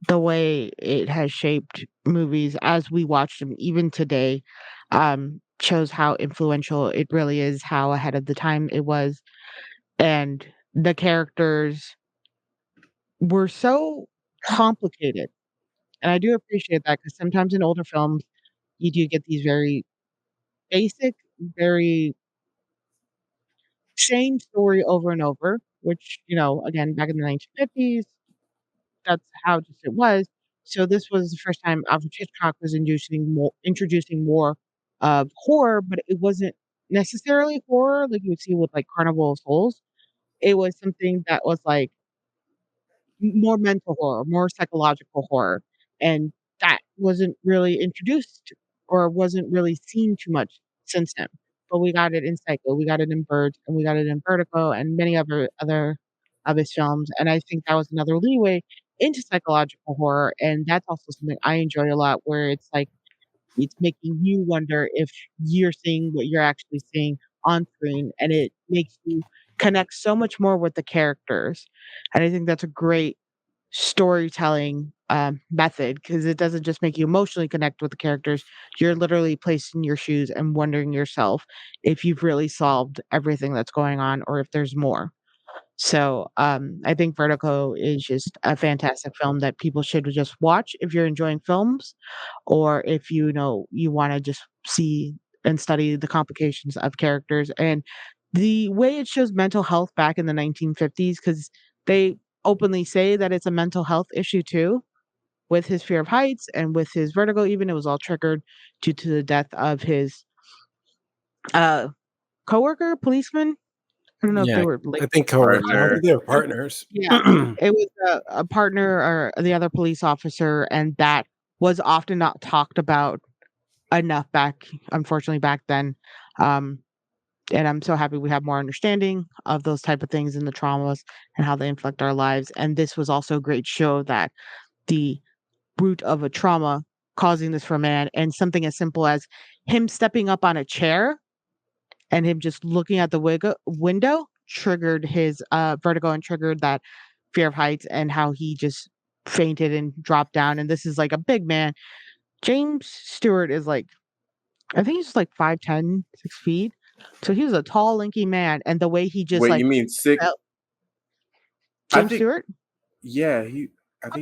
the way it has shaped movies as we watch them even today, shows how influential it really is, how ahead of the time it was, and the characters were so complicated. And I do appreciate that because sometimes in older films, you do get these very basic, very same story over and over, which, again, back in the 1950s, that's how just it was. So this was the first time Alfred Hitchcock was introducing more of horror, but it wasn't necessarily horror like you would see with like Carnival of Souls. It was something that was like more mental horror, more psychological horror, and that wasn't really introduced or wasn't really seen too much since then. But we got it in Psycho, we got it in Birds, and we got it in Vertigo, and many other of his films. And I think that was another leeway into psychological horror, and that's also something I enjoy a lot, where it's like it's making you wonder if you're seeing what you're actually seeing on screen, and it makes you connect so much more with the characters. And I think that's a great storytelling method because it doesn't just make you emotionally connect with the characters. You're literally placed in your shoes and wondering yourself if you've really solved everything that's going on or if there's more. So I think Vertigo is just a fantastic film that people should just watch if you're enjoying films, or if you want to just see and study the complications of characters and the way it shows mental health back in the 1950s, because they openly say that it's a mental health issue too, with his fear of heights and with his vertigo. Even it was all triggered due to the death of his uh coworker policeman. I don't know if they Yeah, were like, I think coworkers. I don't think Partner. they were partners. yeah, it was a partner or the other police officer, and that was often not talked about enough unfortunately, back then. Um, and I'm so happy we have more understanding of those type of things and the traumas and how they inflict our lives. And this was also a great show that the root of a trauma causing this for a man, and something as simple as him stepping up on a chair and him just looking at the window triggered his vertigo and triggered that fear of heights, and how he just fainted and dropped down. And this is like a big man. James Stewart is like, I think he's like 5'10", 6 feet. So he was a tall, lanky man. And the way he just Wait, like you mean sick? felt, I James think Stewart? yeah, I I think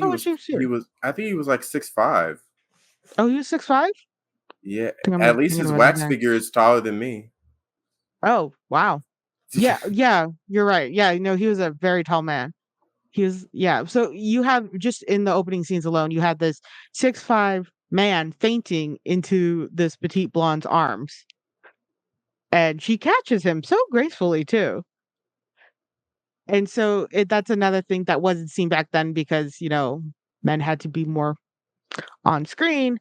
thought it was James Stewart. I think he was like 6'5". Oh, he was 6'5"? Yeah, I think I'm at least thinking his about it wax again. figure is taller than me. Oh, wow. Yeah, yeah, you're right. Yeah, he was a very tall man. He was, yeah. So you have just in the opening scenes alone, you had this 6'5" man fainting into this petite blonde's arms. And she catches him so gracefully too. And so that's another thing that wasn't seen back then because, men had to be more on screen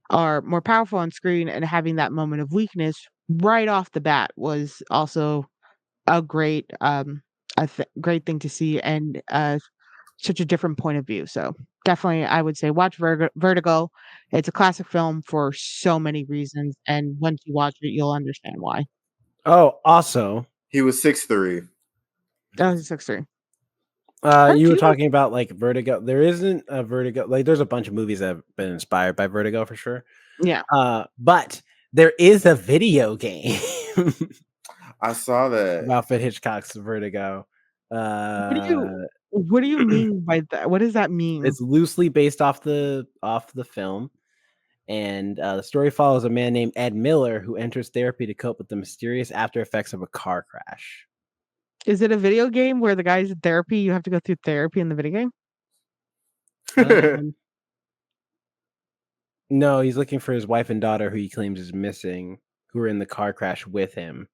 or more powerful on screen, and having that moment of weakness right off the bat was also a great thing to see, and such a different point of view. So definitely, I would say watch Vertigo. It's a classic film for so many reasons, and once you watch it, you'll understand why. Oh, also, He was 6'3". That was 6-3. you were Vertigo? talking about like Vertigo. There isn't a Vertigo. Like, there's a bunch of movies that have been inspired by Vertigo for sure. Yeah. But there is a video game I saw that. about Alfred Hitchcock's Vertigo. What do you what do you mean by that? What does that mean? It's loosely based off the film, and the story follows a man named Ed Miller who enters therapy to cope with the mysterious after effects of a car crash. Is it a video game where the guy's in therapy? You have to go through therapy in the video game? No, he's looking for his wife and daughter, who he claims is missing, who were in the car crash with him.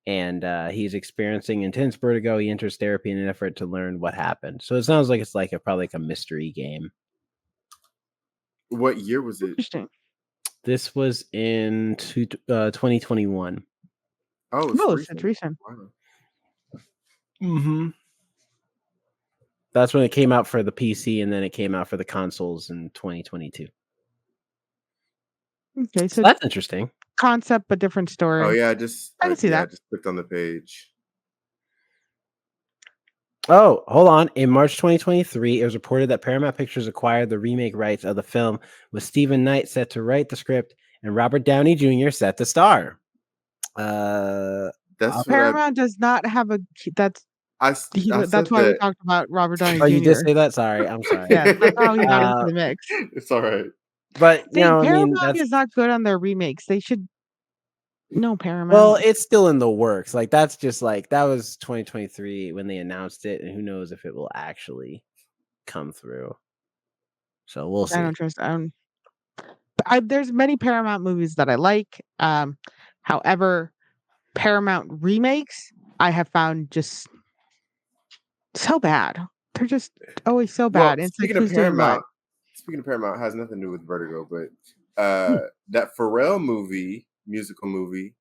And he's experiencing intense vertigo. He enters therapy in an effort to learn what happened. So it sounds like it's like probably like a mystery game. What year was it? Interesting. This was in 2021. Oh, It's recent. Wow. Mm-hmm. That's when it came out for the PC, and then it came out for the consoles in 2022. Okay, So so that's interesting. concept but different story. Oh yeah, I can see I that. just clicked on the page. Oh, hold on. In March 2023, it was reported that Paramount Pictures acquired the remake rights of the film, with Stephen Knight set to write the script and Robert Downey Jr. set to star. That's what Paramount does not have that's I said why we that. talked about Robert Downey Oh, you did Jr. say that? Sorry. I'm sorry. Yeah, that's how he got into the mix. It's all right. But, I mean, Paramount is not good on their remakes. They should No, Paramount. well, it's still in the works. Like, that's just like, that was 2023 when they announced it, and who knows if it will actually come through. So we'll see. I don't trust. There's many Paramount movies that I like. However, Paramount remakes I have found just so bad. They're just always so Well, bad. It's like who's doing what? Speaking of Paramount, has nothing to do with Vertigo, but Hmm. that Pharrell musical movie,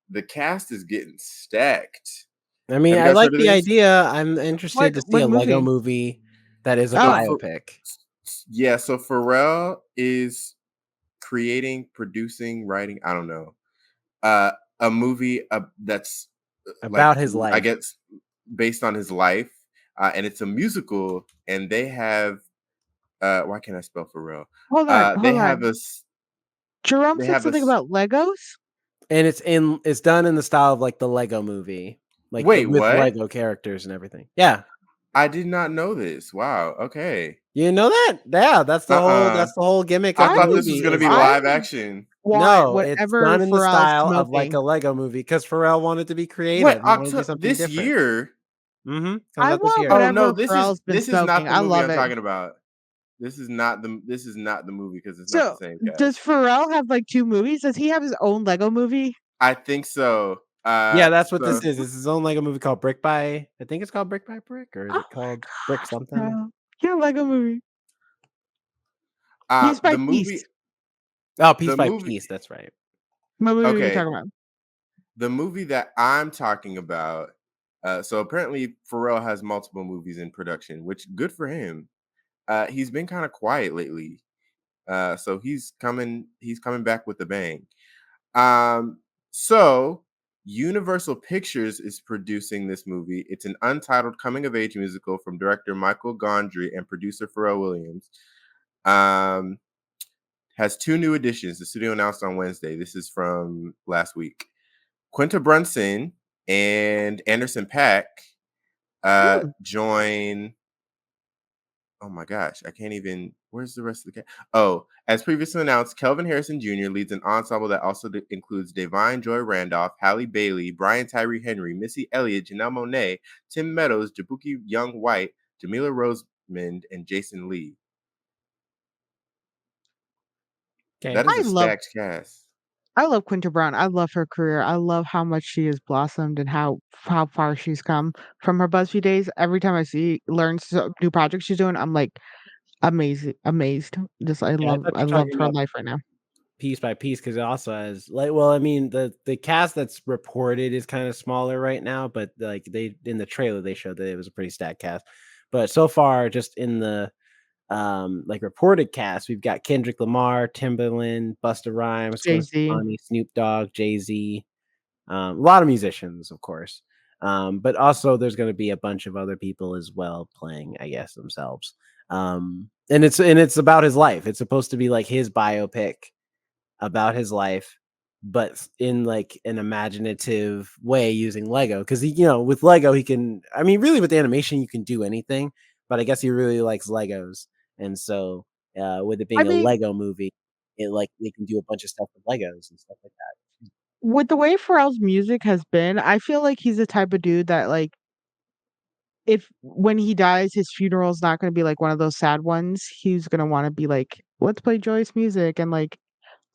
the cast is getting stacked. I mean, Have you I guys like heard of the this? idea. I'm interested to see What a Lego movie? movie that is a So, Oh, biopic. yeah, so Pharrell is creating, producing, writing. I don't know. A movie that's like, About his I life. guess, based on his life, and it's a musical. And they have why can't I spell Pharrell? hold on, They hold have on. a Jerome they said have a something about Legos. And it's done in the style of like the Lego movie. Like wait, with what? Lego characters and everything. Yeah. I did not know this. Wow. Okay. You know that? Yeah, that's the whole gimmick I of the thought this was movie gonna is be like, live action. Want no, it's whatever done in the Pharrell's style of like a smoking. Lego movie because Pharrell wanted to be What, creative. He wanted to do October something this different. year? Comes I out this want year. Oh no, whatever Pharrell's been this is not smoking. the I movie love I'm it. talking about. This is not the movie because it's not the So, same does cast. Pharrell have like two movies? Does he have his own Lego movie? I think so. Yeah, that's what So this is. This is his own Lego movie called Brick by, I think it's called Brick by Brick, or is Oh it called Brick my something? god. Yeah, Lego movie. Piece by the movie piece. Oh, Piece the by movie Piece. That's right. What movie are you okay, talking about? the movie that I'm talking about. So apparently Pharrell has multiple movies in production, which good for him. He's been kind of quiet lately. So he's coming back with a bang. So Universal Pictures is producing this movie. It's an untitled coming of age musical from director Michael Gondry and producer Pharrell Williams. Has two new additions. The studio announced on Wednesday. This is from last week. Quinta Brunson and Anderson Paak Hmm. join. Oh my gosh, I can't even. Where's the rest of the cast? Oh, as previously announced, Kelvin Harrison Jr. leads an ensemble that also includes Devine Joy Randolph, Halle Bailey, Brian Tyree Henry, Missy Elliott, Janelle Monáe, Tim Meadows, Jabuki Young White, Jamila Rosemond, and Jason Lee. Okay. That is I a love stacked cast. I love Quinta Brown. I love her career. I love how much she has blossomed and how far she's come from her BuzzFeed days. Every time I learn new projects she's doing, I'm like amazed. Just Yeah, I thought I you were love talking her about life right now. piece by piece because it also has like, well, I mean, the cast that's reported is kind of smaller right now, but like they in the trailer they showed that it was a pretty stacked cast. But so far, just in the like reported cast, we've got Kendrick Lamar, Timbaland, Busta Rhymes, Jay Gwen Z. Stefani, Snoop Dogg, Jay Z, a lot of musicians, of course. But also there's going to be a bunch of other people as well playing, I guess, themselves. And it's about his life. It's supposed to be like his biopic about his life, but in like an imaginative way using Lego. Because he, with Lego, he can. I mean, really, with animation, you can do anything. But I guess he really likes Legos, and so with it I being a mean, Lego movie, it like they can do a bunch of stuff with Legos and stuff like that. with the way Pharrell's music has been, I feel like he's the type of dude that like if when he dies, his funeral's not gonna be like one of those sad ones. He's gonna want to be like, let's play joyous music and like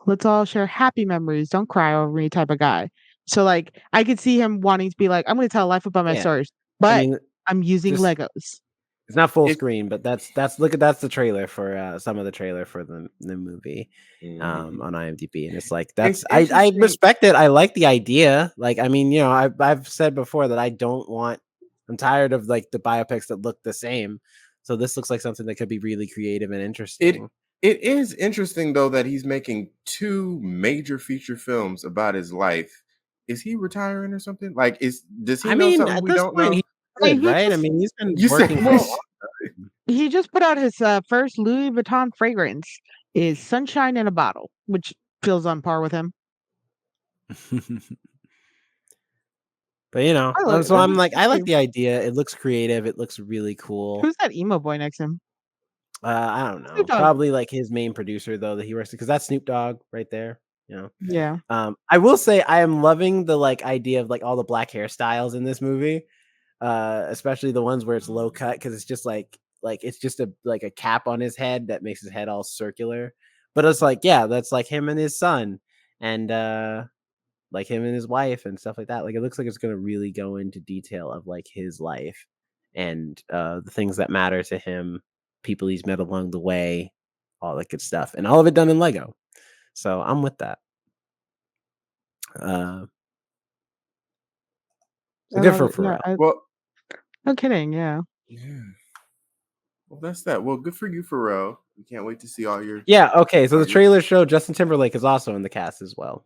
let's all share happy memories. Don't cry over me type of guy. So like I could see him wanting to be like, I'm gonna tell life about my Yeah, stories, I but mean, I'm using just Legos. it's not full It. screen, but that's look at that's the trailer for some of the trailer for the movie Mhm. on IMDb, and it's like It's I interesting. respect it. I like the idea. Like I mean, I've said before that I'm tired of like the biopics that look the same. So this looks like something that could be really creative and It interesting. it is interesting though that he's making two major feature films about his life. Is he retiring or something? Like, does he I know mean, something at we this don't point, know? he's I mean, good, right? I mean, he's been You say working for a well, long he just put out his first Louis Vuitton fragrance is Sunshine in a Bottle, which feels on par with him. time. But so It I'm looks like, I like interesting. the idea. It looks creative. It looks really cool. Who's that emo boy next to him? I don't Snoop know. Dogg. Probably like his main producer though that he works with, because that's Snoop Dogg right there. You know. Yeah. I will say I am loving the like idea of like all the black hairstyles in this movie, especially the ones where it's low cut because it's just like it's just a cap on his head that makes his head all circular. But it's like yeah, that's like him and his son, and like him and his wife and stuff like that. Like it looks like it's gonna really go into detail of like his life and the things that matter to him, people he's met along the way, all that good stuff, and all of it done in Lego. So I'm with that. Uh, so I good love for it. Yeah. Pharrell. Well, No kidding. Yeah. yeah. Well, that's that. Well, good for you, Pharrell. We can't wait to see Yeah. Okay. So all the your. trailer showed Justin Timberlake is also in the cast as well,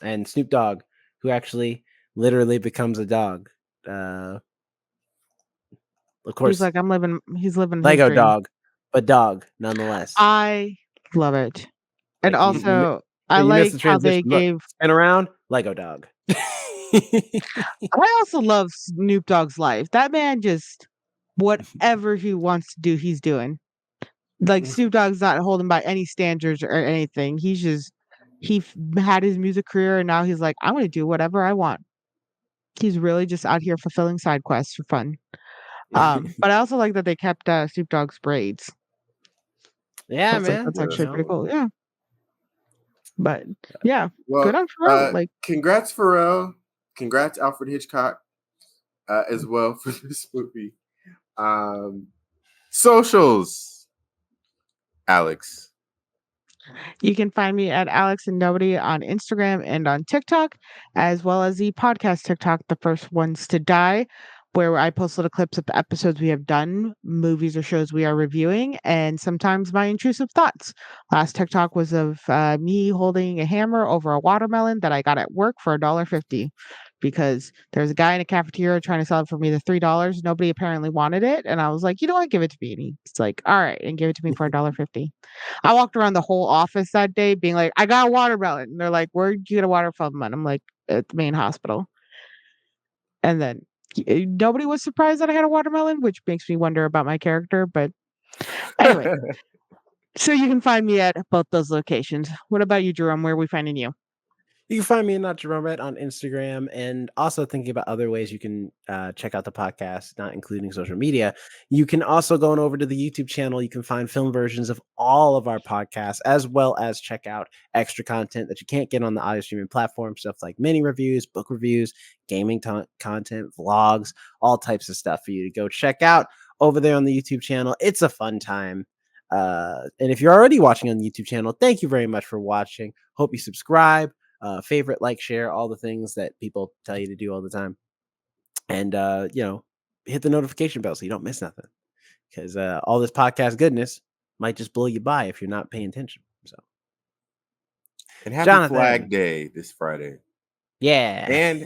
and Snoop Dogg, who actually literally becomes a dog. Of He's course, like, he's living his Lego dream. dog, but dog nonetheless. I love it. And Like also, I you missed like the how they transition. Look, gave spin around, Lego dog. I also love Snoop Dogg's life. That man just whatever he wants to do, he's doing. Like Snoop Dogg's not holding by any standards or anything. He's just had his music career and now he's like, I'm gonna do whatever I want. He's really just out here fulfilling side quests for fun. But I also like that they kept Snoop Dogg's braids. Yeah, Yeah, man. That's that's actually pretty cool. cool. Yeah. But yeah, good Well, on Pharrell. Like congrats, Pharrell. Congrats, Alfred Hitchcock, as well for this movie. Um, Socials, Alex. you can find me at Alex and Nobody on Instagram and on TikTok, as well as the podcast TikTok, The First Ones to Die, where I post little clips of episodes we have done, movies or shows we are reviewing, and sometimes my intrusive thoughts. Last TikTok was of me holding a hammer over a watermelon that I got at work for $1.50 because there's a guy in a cafeteria trying to sell it for me the $3. Nobody apparently wanted it. And I was like, you know what? Give it to me. And he's like, all right. And give it to me for $1.50. I walked around the whole office that day being like, I got a watermelon. And they're like, where'd you get a watermelon? I'm like, at the main hospital. And then nobody was surprised that I had a watermelon, which makes me wonder about my character. But anyway, so you can find me at both those locations. What about you, Jerome? Where are we finding you? You can find me in Not Jerome Red on Instagram, and also thinking about other ways you can check out the podcast, not including social media. You can also go on over to the YouTube channel. You can find film versions of all of our podcasts, as well as check out extra content that you can't get on the audio streaming platform. Stuff like mini reviews, book reviews, gaming content, vlogs, all types of stuff for you to go check out over there on the YouTube channel. It's a fun time. And if you're already watching on the YouTube channel, thank you very much for watching. Hope you subscribe, favorite, like, share, all the things that people tell you to do all the time. And, hit the notification bell so you don't miss nothing. Because all this podcast goodness might just blow you by if you're not paying attention. So, And happy Jonathan. Flag Day this Friday. Yeah.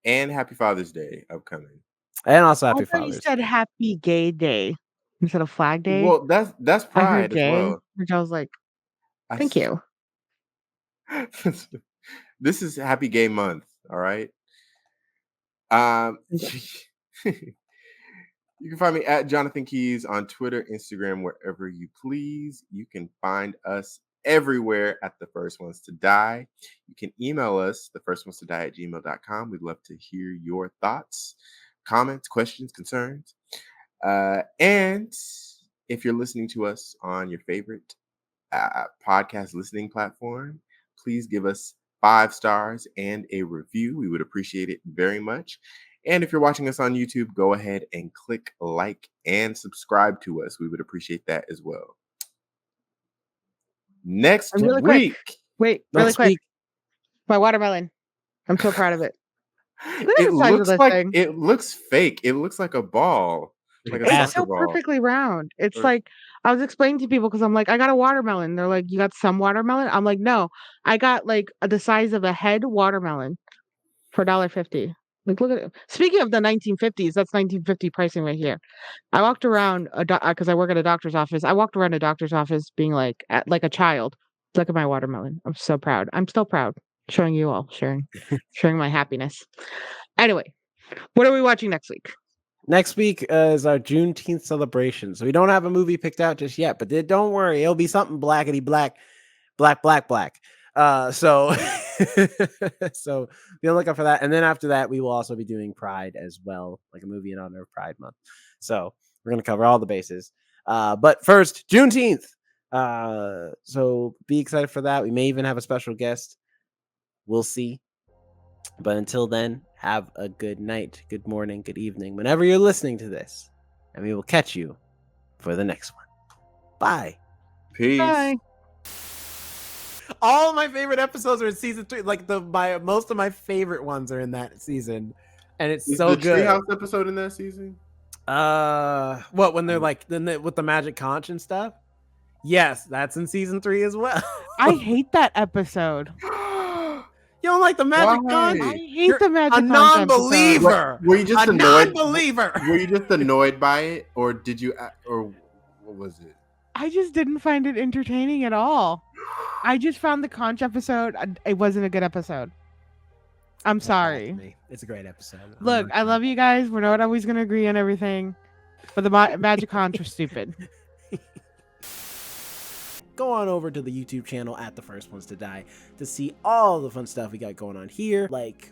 And happy Father's Day upcoming. And also happy I thought you Father's said Day. Happy Gay Day instead of Flag Day. Well, that's I heard Pride as gay, well. which I was like, I thank s- you. This is Happy Gay Month, all right? Um, you can find me at Jonathan Keys on Twitter, Instagram, wherever you please. You can find us everywhere at The First Ones to Die. You can email us, thefirstones2die@gmail.com. We'd love to hear your thoughts, comments, questions, concerns. And if you're listening to us on your favorite podcast listening platform, please give us 5 stars and a review. We would appreciate it very much. And if you're watching us on YouTube, go ahead and click like and subscribe to us. We would appreciate that as well. Next And really quick, week, wait, really Next quick. week, My watermelon. I'm so proud of it. Look at it the size of looks this like thing. it looks fake. It looks like a ball, like a It's Bastard. soccer so ball. perfectly round. It's Or- like I was explaining to people because I'm like, I got a watermelon. They're like, you got some watermelon? I'm like, no, I got like the size of a head watermelon for $1.50. Like, look at it. Speaking of the 1950s, that's 1950 pricing right here. I walked around because I work at a doctor's office. I walked around a doctor's office being like a child. Look at my watermelon. I'm so proud. I'm still proud. Showing you all, sharing my happiness. Anyway, what are we watching next week? Next week is our Juneteenth celebration. So we don't have a movie picked out just yet, but don't worry, it'll be something blackety black. So so be on the lookout for that. And then after that, we will also be doing Pride as well, like a movie in honor of Pride Month. So we're gonna cover all the bases. But first, Juneteenth. So be excited for that. We may even have a special guest. We'll see. But until then, have a good night, good morning, good evening, whenever you're listening to this. And we will catch you for the next one. Bye. Peace. Bye. All of my favorite episodes are in season 3. Like most of my favorite ones are in that season, and it's Is so the good. Treehouse episode in that season? What when they're like with the magic conch and stuff? Yes, that's in season 3 as well. I hate that episode. You don't like the magic Why? conch? I hate You're the magic a conch non-believer. Were you just A annoyed? non-believer. Were you just annoyed by it, or did you, or what was it? I just didn't find it entertaining at all. I just found the conch episode. It wasn't a good episode. I'm sorry. It's a great episode. Look, I love you guys. We're not always going to agree on everything, but the magic conch was stupid. Go on over to the YouTube channel at The First Ones to Die to see all the fun stuff we got going on here, like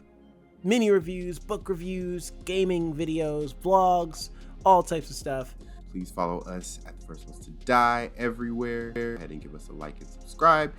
mini reviews, book reviews, gaming videos, vlogs, all types of stuff. Please follow us at The First Ones to Die everywhere. Go ahead and give us a like and subscribe.